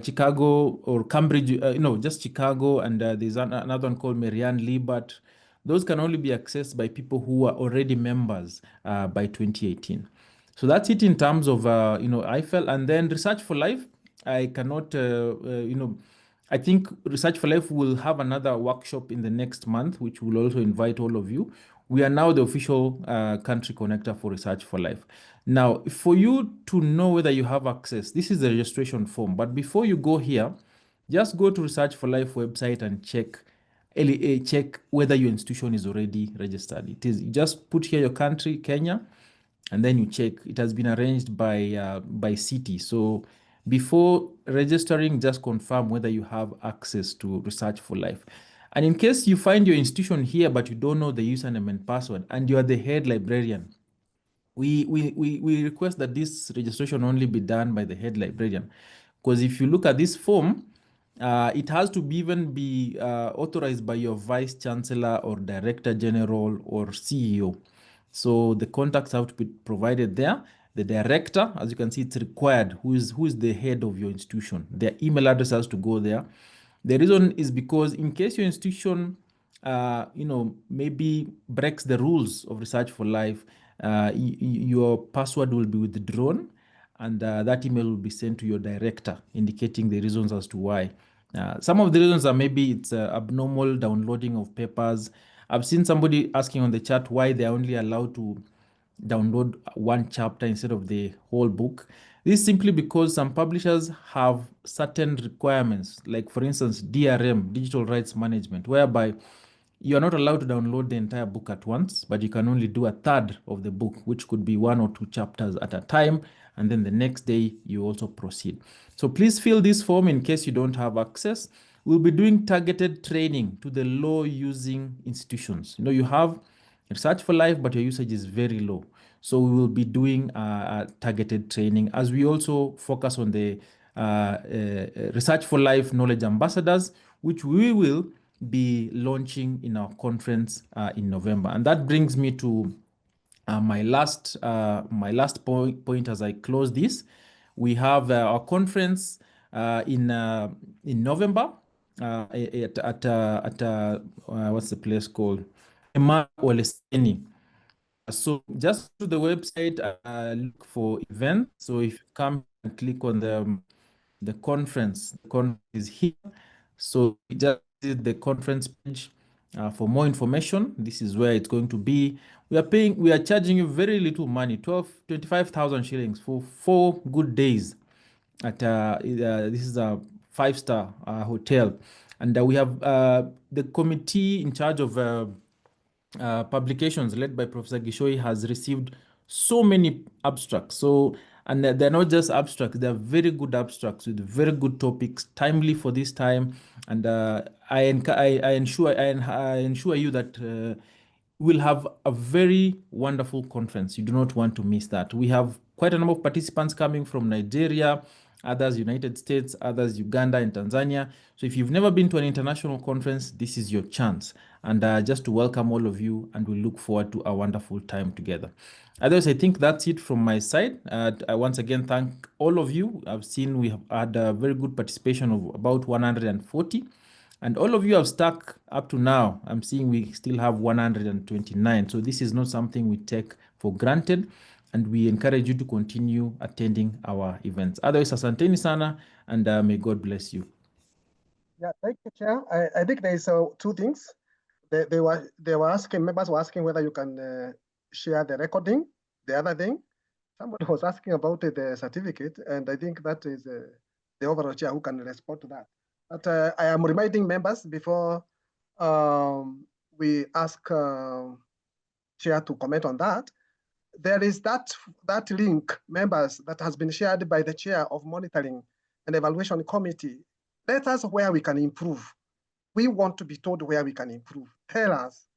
Chicago or Cambridge, just Chicago, and there's another one called Marianne Liebert. Those can only be accessed by people who are already members by 2018. So that's it in terms of, IFL. And then Research for Life, I cannot, I think Research for Life will have another workshop in the next month, which will also invite all of you. We are now the official country connector for Research for Life. Now, for you to know whether you have access, this is the registration form. But before you go here, just go to Research for Life website and check whether your institution is already registered. It is, you just put here your country, Kenya, and then you check. It has been arranged by city. So before registering, just confirm whether you have access to Research for Life. And in case you find your institution here, but you don't know the username and password, and you are the head librarian, we request that this registration only be done by the head librarian. Because if you look at this form, it has to even be authorized by your vice chancellor or director general or CEO. So the contacts have to be provided there. The director, as you can see, it's required, who is the head of your institution. Their email address has to go there. The reason is because in case your institution, maybe breaks the rules of Research for Life, your password will be withdrawn, and that email will be sent to your director indicating the reasons as to why. Some of the reasons are maybe it's abnormal downloading of papers. I've seen somebody asking on the chat why they're only allowed to download one chapter instead of the whole book. This is simply because some publishers have certain requirements, like for instance, DRM, Digital Rights Management, whereby you are not allowed to download the entire book at once, but you can only do a third of the book, which could be 1 or 2 chapters at a time. And then the next day you also proceed. So please fill this form in case you don't have access. We'll be doing targeted training to the low using institutions. You have Research for Life, but your usage is very low. So we will be doing targeted training as we also focus on the Research for Life Knowledge Ambassadors, which we will be launching in our conference in November. And that brings me to my last point as I close this. We have our conference in November at what's the place called? So just to the website, look for events. So if you come and click on the conference is here. So just visit the conference page for more information. This is where it's going to be. We are charging you very little money, 25,000 shillings for 4 good days at this is a 5-star hotel. And we have the committee in charge of publications led by Professor Gishoi has received so many abstracts. So, and they're not just abstracts, they're very good abstracts with very good topics, timely for this time. And I ensure you that we'll have a very wonderful conference. You do not want to miss that. We have quite a number of participants coming from Nigeria, others United States, others Uganda and Tanzania. So if you've never been to an international conference, this is your chance. And just to welcome all of you, and we look forward to a wonderful time together. Otherwise, I think that's it from my side. I once again thank all of you. I've seen we have had a very good participation of about 140. And all of you have stuck up to now. I'm seeing we still have 129. So this is not something we take for granted. And we encourage you to continue attending our events. Otherwise, asanteni sana, and may God bless you. Yeah, thank you, Chair. I think there's 2 things. They were asking, members were asking whether you can share the recording. The other thing, somebody was asking about the certificate, and I think that is the overall chair who can respond to that. But I am reminding members before we ask chair to comment on that. There is that link, members, that has been shared by the chair of monitoring and evaluation committee. Let us where we can improve. We want to be told where we can improve. Tell us.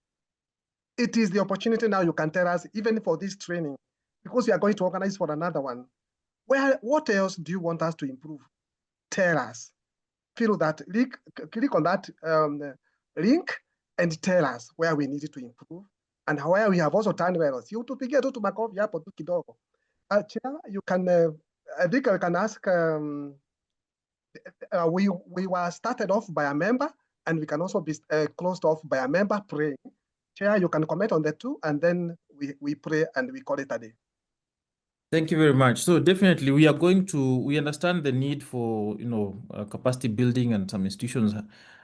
It is the opportunity now you can tell us, even for this training, because we are going to organize for another one. What else do you want us to improve? Tell us. Feel that link, click on that link and tell us where we need to improve and where we have also done well. Si utupigie tu makofi hapo tu kidogo. Chair, you can, I think I can ask, we were started off by a member, and we can also be closed off by a member praying. Chair, you can comment on the 2, and then we pray and we call it a day. Thank you very much. So definitely we understand the need for, capacity building, and some institutions,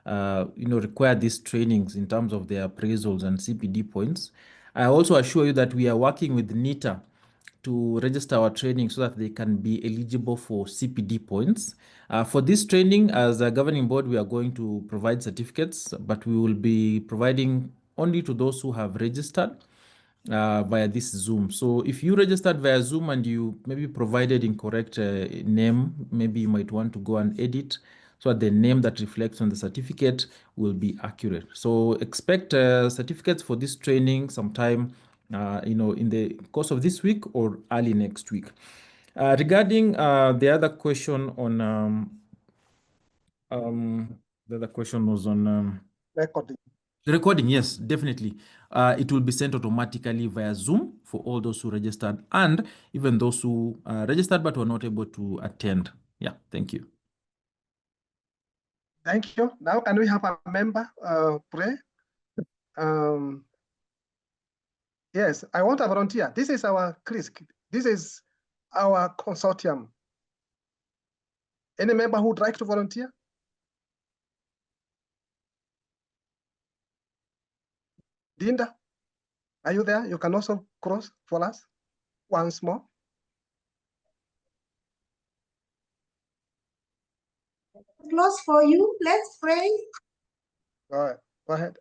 require these trainings in terms of their appraisals and CPD points. I also assure you that we are working with NITA to register our training so that they can be eligible for CPD points. For this training, as a governing board, we are going to provide certificates, but we will be providing only to those who have registered via this Zoom. So if you registered via Zoom and you maybe provided incorrect name, maybe you might want to go and edit so that the name that reflects on the certificate will be accurate. So expect certificates for this training sometime in the course of this week or early next week. Regarding the other question on the other question was on recording. the recording. Yes, definitely. It will be sent automatically via Zoom for all those who registered and even those who registered but were not able to attend. Yeah, thank you. Thank you. Now, can we have a member pray? Yes, I want a volunteer. This is our KLISC. This is our consortium. Any member who would like to volunteer? Dinda, are you there? You can also cross for us once more. Close for you. Let's pray. Go ahead.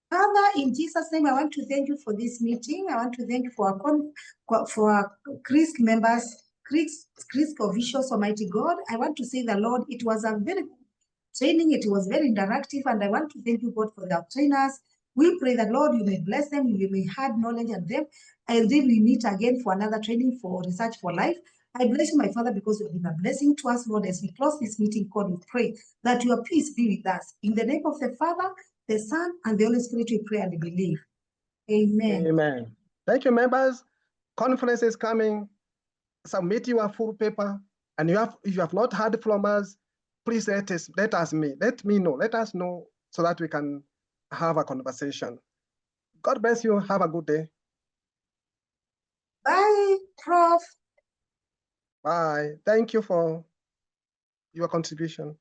Father, in Jesus' name, I want to thank you for this meeting. I want to thank you for our KLISC members, KLISC officials, Almighty God. I want to say the Lord, it was a very good training. It was very interactive, and I want to thank you, God, for the trainers. We pray that, Lord, you may bless them, you may add knowledge and them, and then we meet again for another training for Research for Life. I bless you, my Father, because you have been a blessing to us, Lord. As we close this meeting, God, we pray that your peace be with us. In the name of the Father, the Son, and the Holy Spirit, we pray and believe. Amen. Amen. Thank you, members. Conference is coming. Submit your full paper. And if you have not heard from us, please let us know. Let us know so that we can have a conversation. God bless you. Have a good day. Bye, Prof. Bye. Thank you for your contribution.